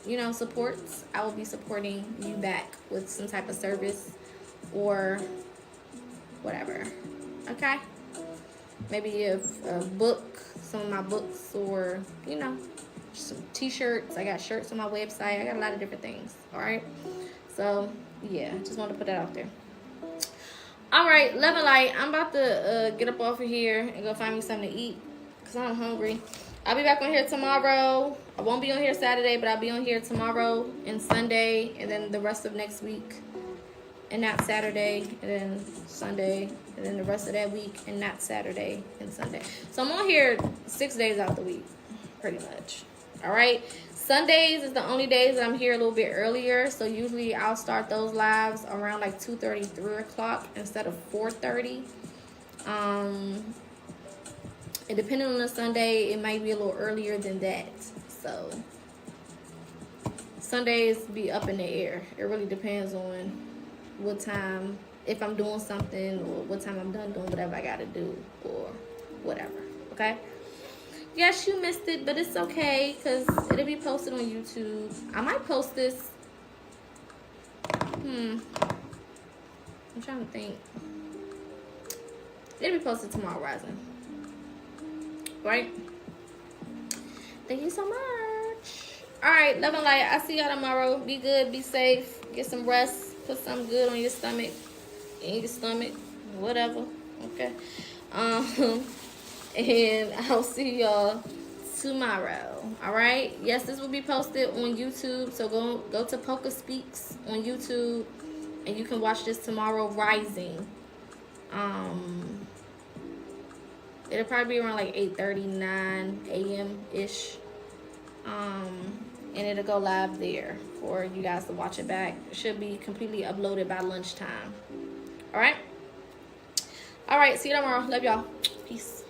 you know, supports, I will be supporting you back with some type of service or whatever. Okay, maybe a book, some of my books, or you know, some t-shirts. I got shirts on my website. I got a lot of different things. All right, so yeah, just want to put that out there. All right, love and light. I'm about to get up off of here and go find me something to eat because I'm hungry. I'll be back on here tomorrow. I won't be on here Saturday, but I'll be on here tomorrow and Sunday, and then the rest of next week, and not Saturday, and then Sunday, and then the rest of that week, and not Saturday and Sunday. So I'm on here 6 days out the week, pretty much. All right. Sundays is the only days that I'm here a little bit earlier. So usually I'll start those lives around like 2:30, 3 o'clock instead of 4:30. And depending on the Sunday, it might be a little earlier than that. So Sundays be up in the air. It really depends on what time, if I'm doing something, or what time I'm done doing whatever I gotta do, or whatever. Okay. Yes, you missed it, but it's okay because it'll be posted on YouTube. I might post this. I'm trying to think. It'll be posted tomorrow, Rising. Right? Thank you so much. All right, love and light. I'll see y'all tomorrow. Be good, be safe, get some rest, put something good on your stomach, in your stomach, whatever. Okay. And I'll see y'all tomorrow. All right. Yes, this will be posted on YouTube. So go to PocaSPEAKS on YouTube, and you can watch this tomorrow rising. It'll probably be around like 8:39 a.m. ish. And it'll go live there for you guys to watch it back. It should be completely uploaded by lunchtime. All right. All right. See you tomorrow. Love y'all. Peace.